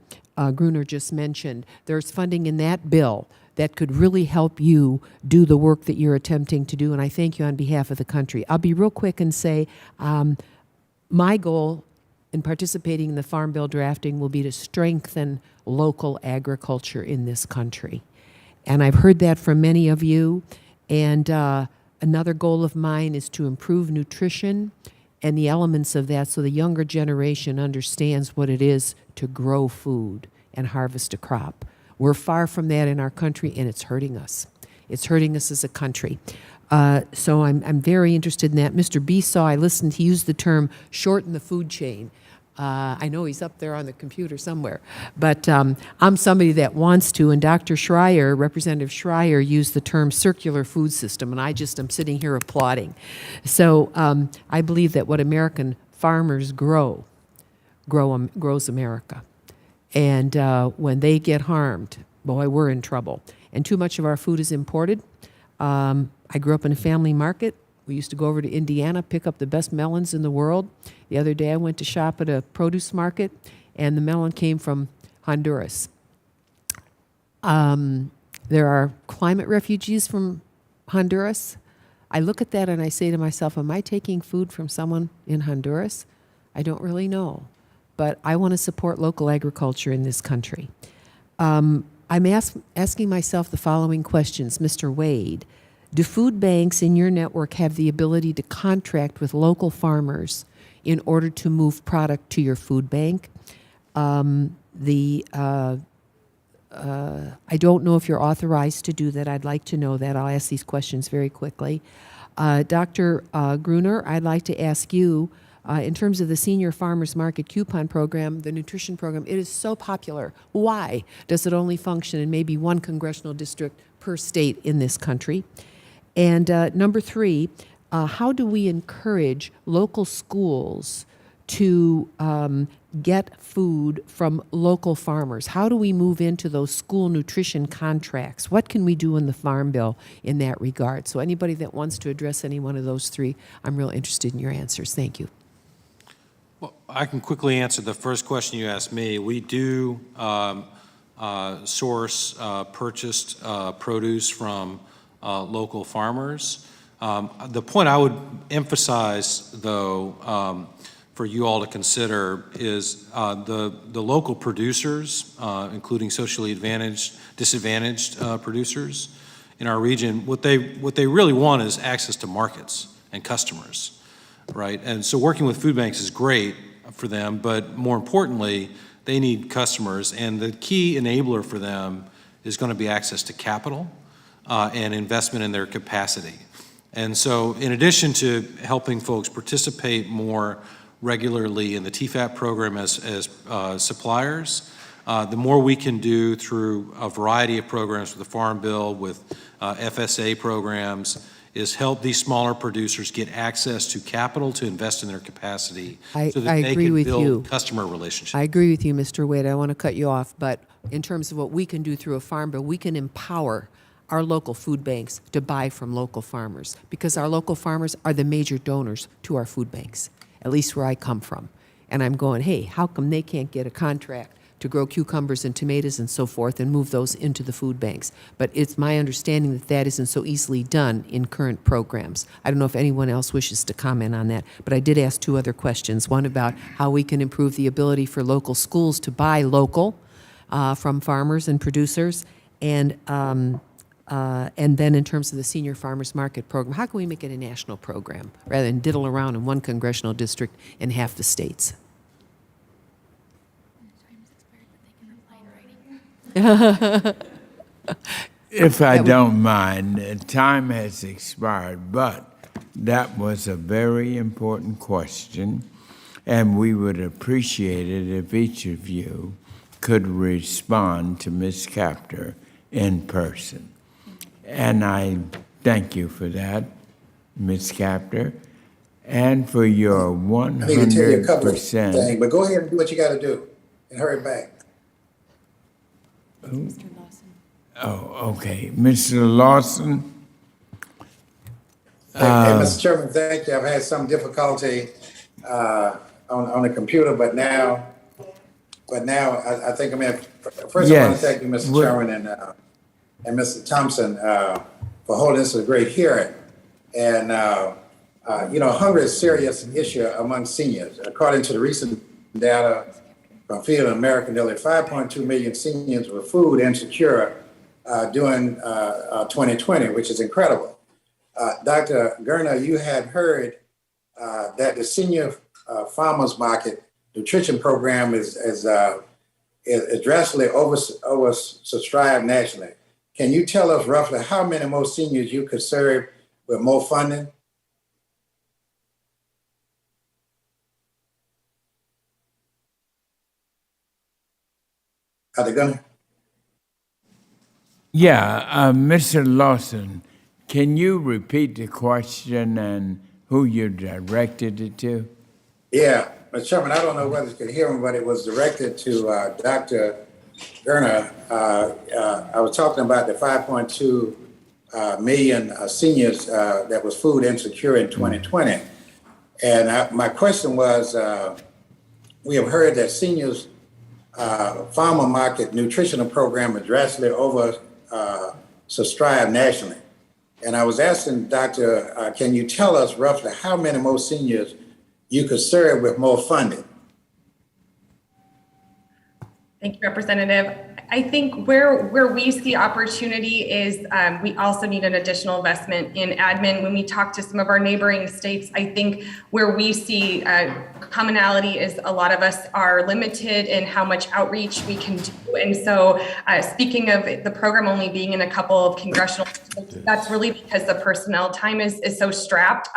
Gruner just mentioned. There's funding in that bill that could really help you do the work that you're attempting to do, and I thank you on behalf of the country. I'll be real quick and say my goal in participating in the Farm Bill drafting will be to strengthen local agriculture in this country. And I've heard that from many of you, and another goal of mine is to improve nutrition and the elements of that so the younger generation understands what it is to grow food and harvest a crop. We're far from that in our country, and it's hurting us. It's hurting us as a country. So I'm very interested in that. Mr. Besaw, I listened, he used the term shorten the food chain. I know he's up there on the computer somewhere, but I'm somebody that wants to, and Dr. Schreier, Representative Schreier, used the term circular food system, and I just am sitting here applauding. So I believe that what American farmers grows America. And when they get harmed, boy, we're in trouble. And too much of our food is imported. I grew up in a family market. We used to go over to Indiana, pick up the best melons in the world. The other day I went to shop at a produce market, and the melon came from Honduras. There are climate refugees from Honduras. I look at that and I say to myself, am I taking food from someone in Honduras? I don't really know, but I want to support local agriculture in this country. I'm asking myself the following questions. Mr. Wade, do food banks in your network have the ability to contract with local farmers in order to move product to your food bank? I don't know if you're authorized to do that. I'd like to know that. I'll ask these questions very quickly. Dr. Gruner, I'd like to ask you, in terms of the Senior Farmers Market Coupon Program, the nutrition program, it is so popular. Why does it only function in maybe one congressional district per state in this country? And number three, how do we encourage local schools to get food from local farmers? How do we move into those school nutrition contracts? What can we do in the Farm Bill in that regard? So anybody that wants to address any one of those three, I'm real interested in your answers. Thank you. Well, I can quickly answer the first question you asked me. We do source purchased produce from local farmers. The point I would emphasize, though, for you all to consider is the local producers, including socially disadvantaged producers in our region. What they really want is access to markets and customers, right? And so working with food banks is great for them, but more importantly, they need customers, and the key enabler for them is going to be access to capital and investment in their capacity. And so in addition to helping folks participate more regularly in the TFAP program as suppliers, the more we can do through a variety of programs with the Farm Bill, with FSA programs, is help these smaller producers get access to capital to invest in their capacity so that they can build customer relationships. I agree with you, Mr. Wade. I want to cut you off, but in terms of what we can do through a Farm Bill, we can empower our local food banks to buy from local farmers, because our local farmers are the major donors to our food banks, at least where I come from. And I'm going, hey, how come they can't get a contract to grow cucumbers and tomatoes and so forth and move those into the food banks? But it's my understanding that that isn't so easily done in current programs. I don't know if anyone else wishes to comment on that, but I did ask two other questions. One about how we can improve the ability for local schools to buy local from farmers and producers, and then in terms of the Senior Farmers Market Program, how can we make it a national program rather than diddle around in one congressional district in half the states? If I don't mind, time has expired, but that was a very important question, and we would appreciate it if each of you could respond to Ms. Capter in person. And I thank you for that, Ms. Capter, and for your 100%. I need to tell you a couple of things, but go ahead and do what you got to do and hurry back. Mr. Lawson. Oh, okay. Mr. Lawson. Hey, Mr. Chairman, thank you. I've had some difficulty on the computer, but now I think I'm in. First, I want to thank you, Mr. Chairman, and Mr. Thompson for holding this a great hearing. And hunger is a serious issue among seniors. According to the recent data from Feed America, nearly 5.2 million seniors were food insecure during 2020, which is incredible. Dr. Gruner, you had heard that the Senior Farmers Market Nutrition Program is drastically oversubscribed nationally. Can you tell us roughly how many more seniors you could serve with more funding? Are they gonna? Yeah, Mr. Lawson, can you repeat the question and who you directed it to? Yeah, Mr. Chairman, I don't know whether you could hear me, but it was directed to Dr. Gruner. I was talking about the 5.2 million seniors that was food insecure in 2020. And my question was, we have heard that seniors farmer market nutritional program is drastically over subscribed nationally. And I was asking Dr., can you tell us roughly how many more seniors you could serve with more funding? Thank you, Representative. I think where we see opportunity is we also need an additional investment in admin. When we talk to some of our neighboring states, I think where we see commonality is a lot of us are limited in how much outreach we can do. And so speaking of the program only being in a couple of congressional districts, that's really because the personnel time is so strapped,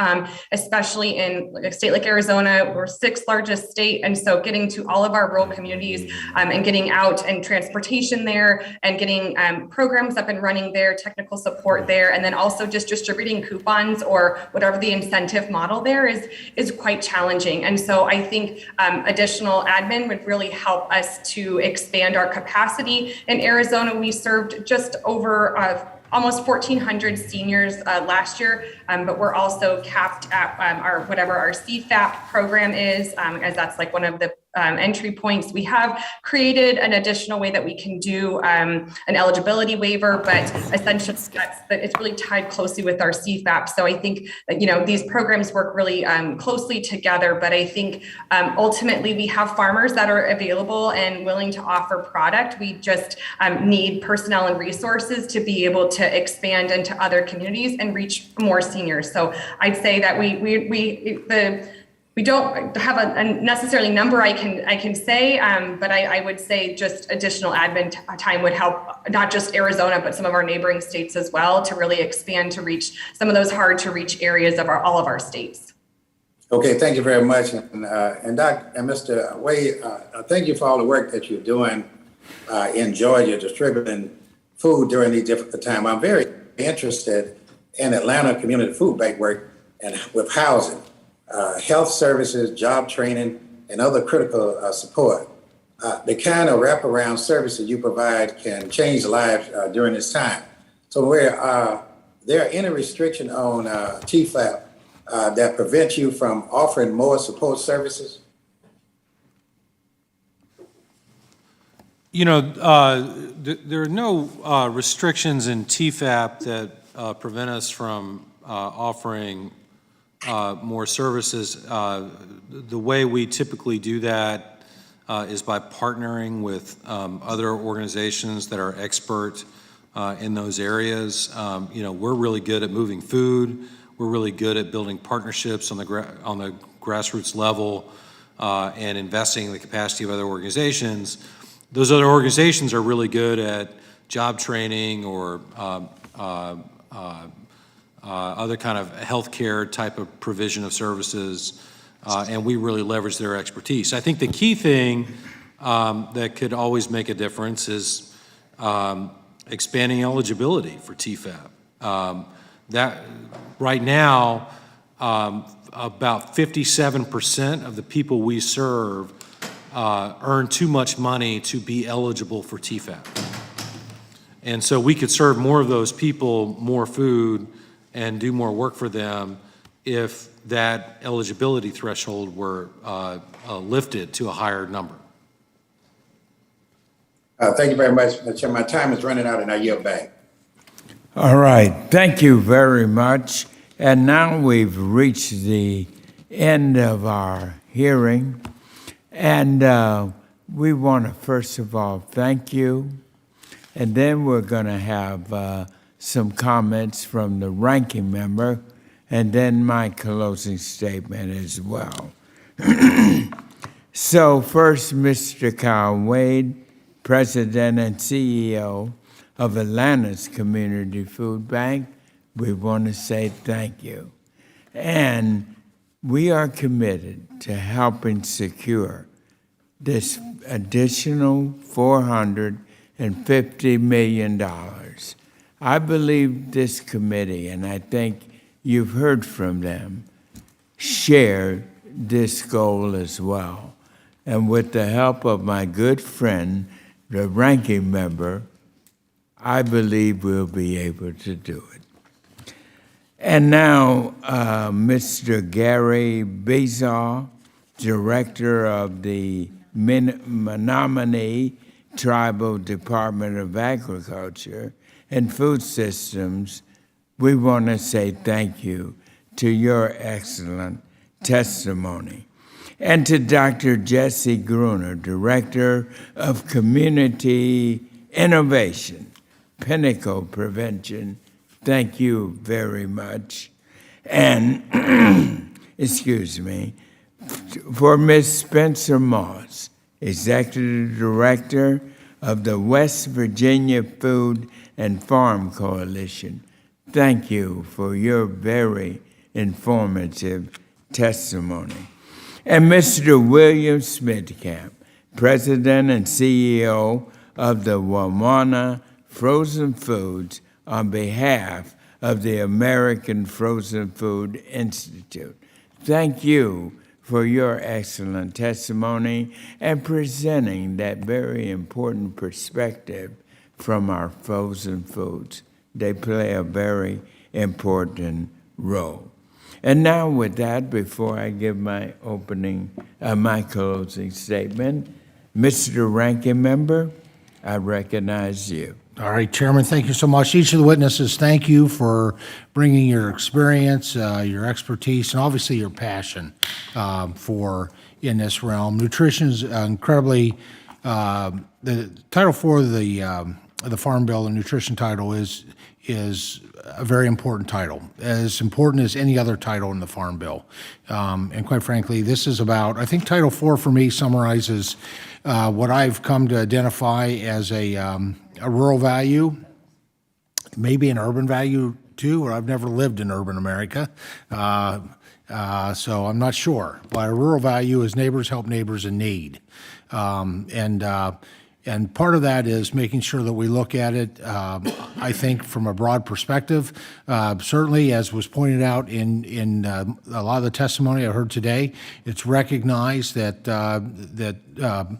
especially in a state like Arizona. We're 6th largest state. And so getting to all of our rural communities and getting out and transportation there and getting programs up and running there, technical support there, and then also just distributing coupons or whatever the incentive model there is quite challenging. And so I think additional admin would really help us to expand our capacity. In Arizona, we served just over almost 1,400 seniors last year, but we're also capped at our CFAP program is, as that's like one of the entry points. We have created an additional way that we can do an eligibility waiver, but essentially it's really tied closely with our CFAP. So I think that, these programs work really closely together, but I think ultimately we have farmers that are available and willing to offer product. We just need personnel and resources to be able to expand into other communities and reach more seniors. So I'd say that we don't have a necessarily number I can say, but I would say just additional admin time would help not just Arizona, but some of our neighboring states as well to really expand to reach some of those hard to reach areas of all of our states. Okay, thank you very much. And Mr. Wade, thank you for all the work that you're doing in Georgia, distributing food during these difficult times. I'm very interested in Atlanta Community Food Bank work and with housing, health services, job training, and other critical support. The kind of wraparound services you provide can change lives during this time. So there any restriction on TFAP that prevents you from offering more support services? There are no restrictions in TFAP that prevent us from offering more services. The way we typically do that is by partnering with other organizations that are expert in those areas. We're really good at moving food. We're really good at building partnerships on the grassroots level and investing in the capacity of other organizations. Those other organizations are really good at job training or other kind of healthcare type of provision of services, and we really leverage their expertise. I think the key thing that could always make a difference is expanding eligibility for TFAP. That right now, about 57% of the people we serve earn too much money to be eligible for TFAP. And so we could serve more of those people more food and do more work for them if that eligibility threshold were lifted to a higher number. Thank you very much, Mr. Chairman. My time is running out and I yield back. All right, thank you very much. And now we've reached the end of our hearing. And we want to, first of all, thank you. And then we're going to have some comments from the ranking member, and then my closing statement as well. So first, Mr. Kyle Wade, President and CEO of Atlanta's Community Food Bank, we want to say thank you. And we are committed to helping secure this additional $450 million. I believe this committee, and I think you've heard from them, share this goal as well. And with the help of my good friend, the ranking member, I believe we'll be able to do it. And now, Mr. Gary Besaw, Director of the Menominee Tribal Department of Agriculture and Food Systems, we want to say thank you to your excellent testimony. And to Dr. Jesse Gruner, Director of Community Innovation, Pinnacle Prevention, thank you very much. And, excuse me, for Ms. Spencer Moss, Executive Director of the West Virginia Food and Farm Coalition, thank you for your very informative testimony. And Mr. William Smitkamp, President and CEO of the Wamana Frozen Foods, on behalf of the American Frozen Food Institute. Thank you for your excellent testimony and presenting that very important perspective from our frozen foods. They play a very important role. And now with that, before I give my my closing statement, Mr. Ranking Member, I recognize you. All right, Chairman, thank you so much. Each of the witnesses, thank you for bringing your experience, your expertise, and obviously your passion in this realm. Nutrition is incredibly, the Title IV of the Farm Bill, the nutrition title, is a very important title, as important as any other title in the Farm Bill. And quite frankly, this is about, I think Title IV for me summarizes what I've come to identify as a rural value, maybe an urban value too, or I've never lived in urban America, so I'm not sure. But a rural value is neighbors help neighbors in need. And part of that is making sure that we look at it, I think, from a broad perspective. Certainly, as was pointed out in a lot of the testimony I heard today, it's recognized that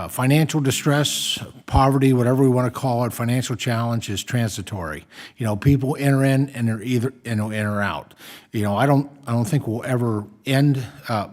financial distress, poverty, whatever we want to call it, financial challenge is transitory. You know, people enter in and they're either enter out. You know, I don't think we'll ever end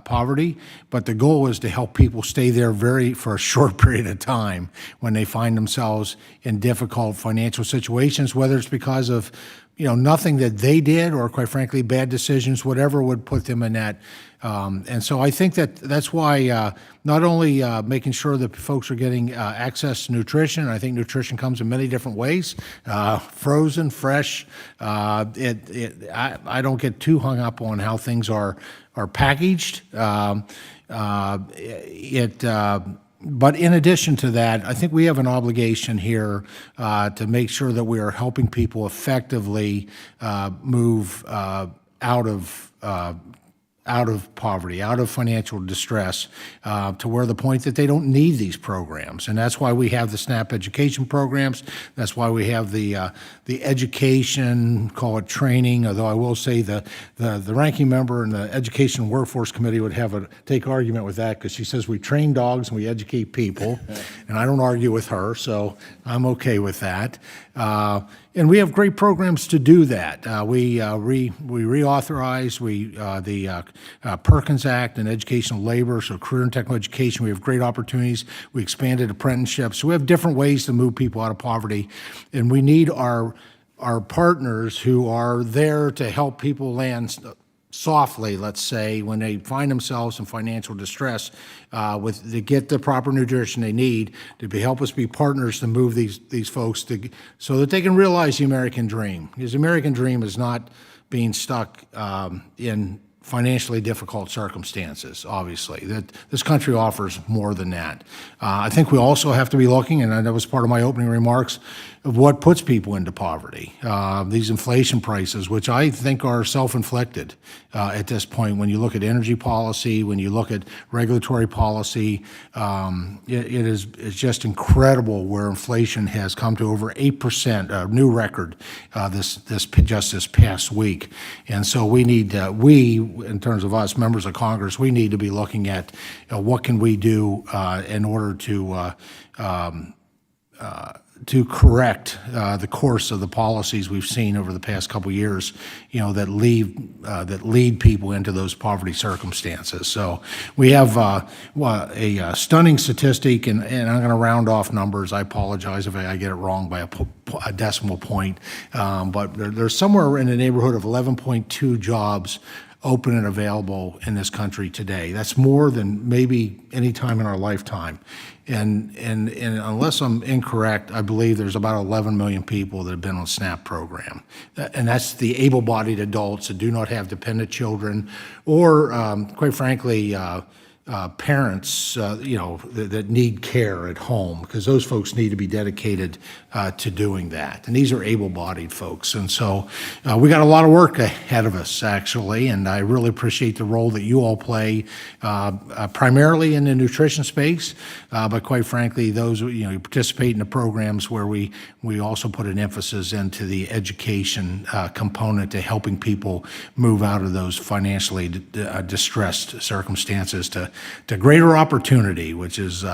poverty, but the goal is to help people stay there for a short period of time when they find themselves in difficult financial situations, whether it's because of nothing that they did or, quite frankly, bad decisions, whatever would put them in that. And so I think that's why not only making sure that folks are getting access to nutrition, I think nutrition comes in many different ways, frozen, fresh. I don't get too hung up on how things are packaged. But in addition to that, I think we have an obligation here to make sure that we are helping people effectively move out of poverty, out of financial distress, to where the point that they don't need these programs. And that's why we have the SNAP education programs. That's why we have the education, call it training, although I will say the ranking member in the Education and Workforce Committee would take argument with that, because she says we train dogs and we educate people, and I don't argue with her, so I'm okay with that. And we have great programs to do that. We reauthorize the Perkins Act and educational labor, so career and technical education. We have great opportunities. We expanded apprenticeships. So we have different ways to move people out of poverty, and we need our partners who are there to help people land softly, let's say, when they find themselves in financial distress, to get the proper nutrition they need, to help us be partners to move these folks so that they can realize the American dream. Because the American dream is not being stuck in financially difficult circumstances, obviously. That this country offers more than that. I think we also have to be looking, and that was part of my opening remarks, of what puts people into poverty. These inflation prices, which I think are self-inflicted at this point. When you look at energy policy, when you look at regulatory policy, it's just incredible where inflation has come to over 8%, a new record just this past week. And so we need, in terms of us, members of Congress, we need to be looking at to correct the course of the policies we've seen over the past couple years, that lead people into those poverty circumstances. So we have a stunning statistic, and I'm going to round off numbers. I apologize if I get it wrong by a decimal point, but there's somewhere in the neighborhood of 11.2 jobs open and available in this country today. That's more than maybe any time in our lifetime. And unless I'm incorrect, I believe there's about 11 million people that have been on SNAP program. And that's the able-bodied adults that do not have dependent children or, quite frankly, parents, that need care at home, because those folks need to be dedicated to doing that. And these are able-bodied folks. And so we got a lot of work ahead of us, actually, and I really appreciate the role that you all play, primarily in the nutrition space, but quite frankly, those, you participate in the programs where we also put an emphasis into the education component to helping people move out of those financially distressed circumstances to greater opportunity, which is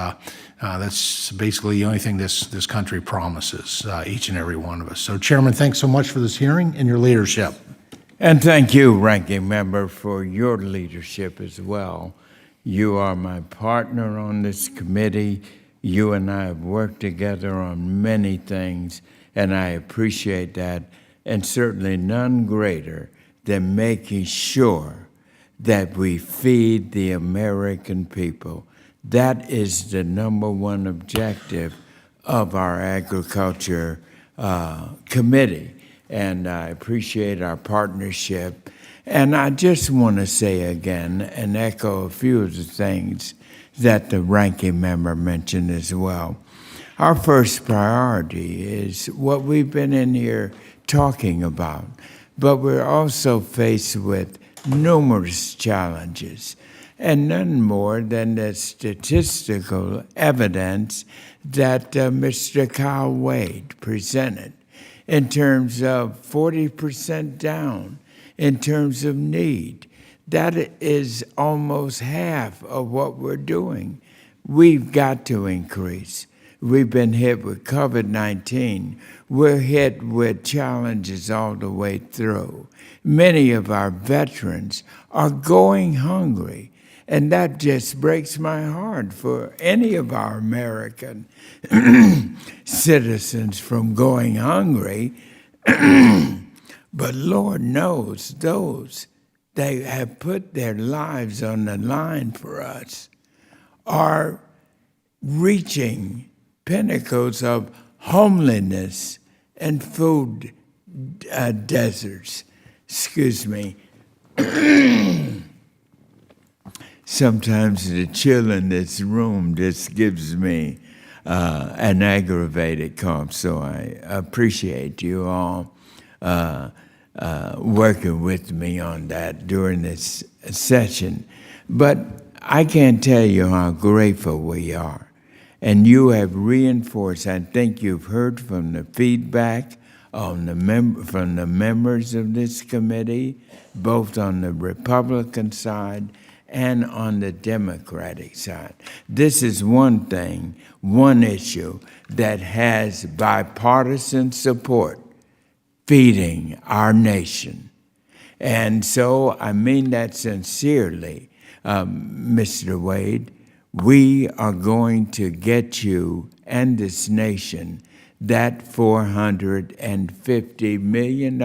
that's basically the only thing this country promises each and every one of us. So, Chairman, thanks so much for this hearing and your leadership. And thank you, Ranking Member, for your leadership as well. You are my partner on this committee. You and I have worked together on many things, and I appreciate that, and certainly none greater than making sure that we feed the American people. That is the number one objective of our agriculture committee, and I appreciate our partnership. And I just want to say again and echo a few of the things that the ranking member mentioned as well. Our first priority is what we've been in here talking about, but we're also faced with numerous challenges, and none more than the statistical evidence that Mr. Kyle Wade presented in terms of 40% down in terms of need. That is almost half of what we're doing. We've got to increase. We've been hit with COVID-19. We're hit with challenges all the way through. Many of our veterans are going hungry, and that just breaks my heart for any of our American citizens from going hungry. But Lord knows those that have put their lives on the line for us are reaching pinnacles of homelessness and food deserts. Excuse me. Sometimes the chill in this room just gives me an aggravated cough, so I appreciate you all working with me on that during this session. But I can't tell you how grateful we are. And you have reinforced, I think you've heard from the feedback on from the members of this committee, both on the Republican side and on the Democratic side. This is one thing, one issue that has bipartisan support: feeding our nation. And so I mean that sincerely, Mr. Wade. We are going to get you and this nation that $450 million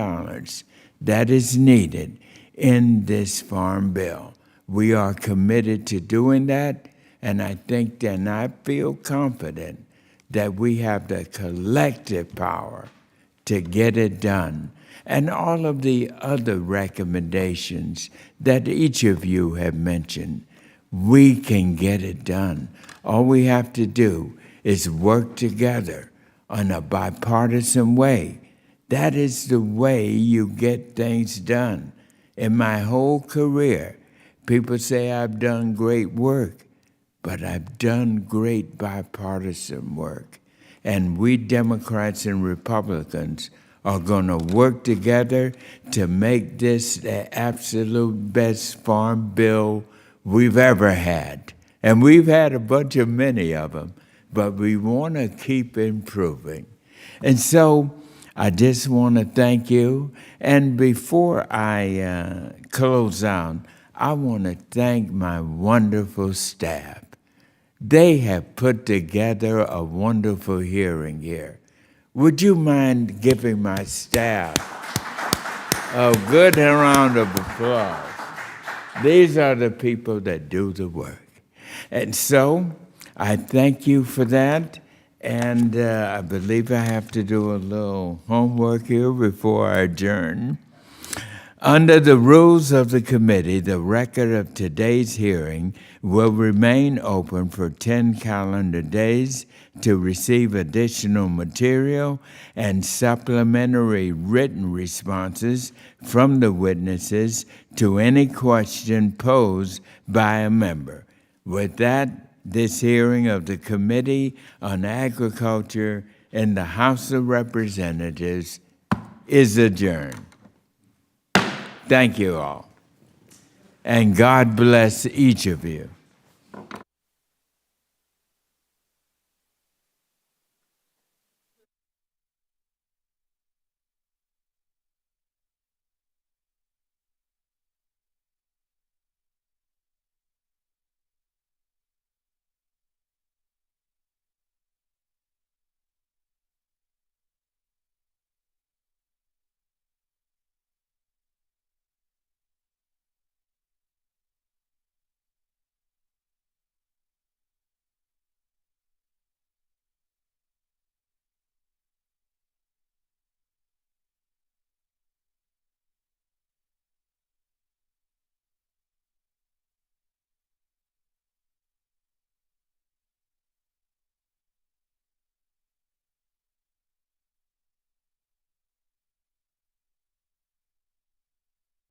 that is needed in this farm bill. We are committed to doing that, and I think and I feel confident that we have the collective power to get it done. And all of the other recommendations that each of you have mentioned, we can get it done. All we have to do is work together in a bipartisan way. That is the way you get things done. In my whole career, people say I've done great work, but I've done great bipartisan work. And we Democrats and Republicans are going to work together to make this the absolute best farm bill we've ever had. And we've had a bunch of many of them, but we want to keep improving. And so I just want to thank you. And before I close out, I want to thank my wonderful staff. They have put together a wonderful hearing here. Would you mind giving my staff a good round of applause? These are the people that do the work. And so I thank you for that. And I believe I have to do a little homework here before I adjourn. Under the rules of the committee, the record of today's hearing will remain open for 10 calendar days to receive additional material and supplementary written responses from the witnesses to any question posed by a member. With that, this hearing of the Committee on Agriculture in the House of Representatives is adjourned. Thank you all. And God bless each of you.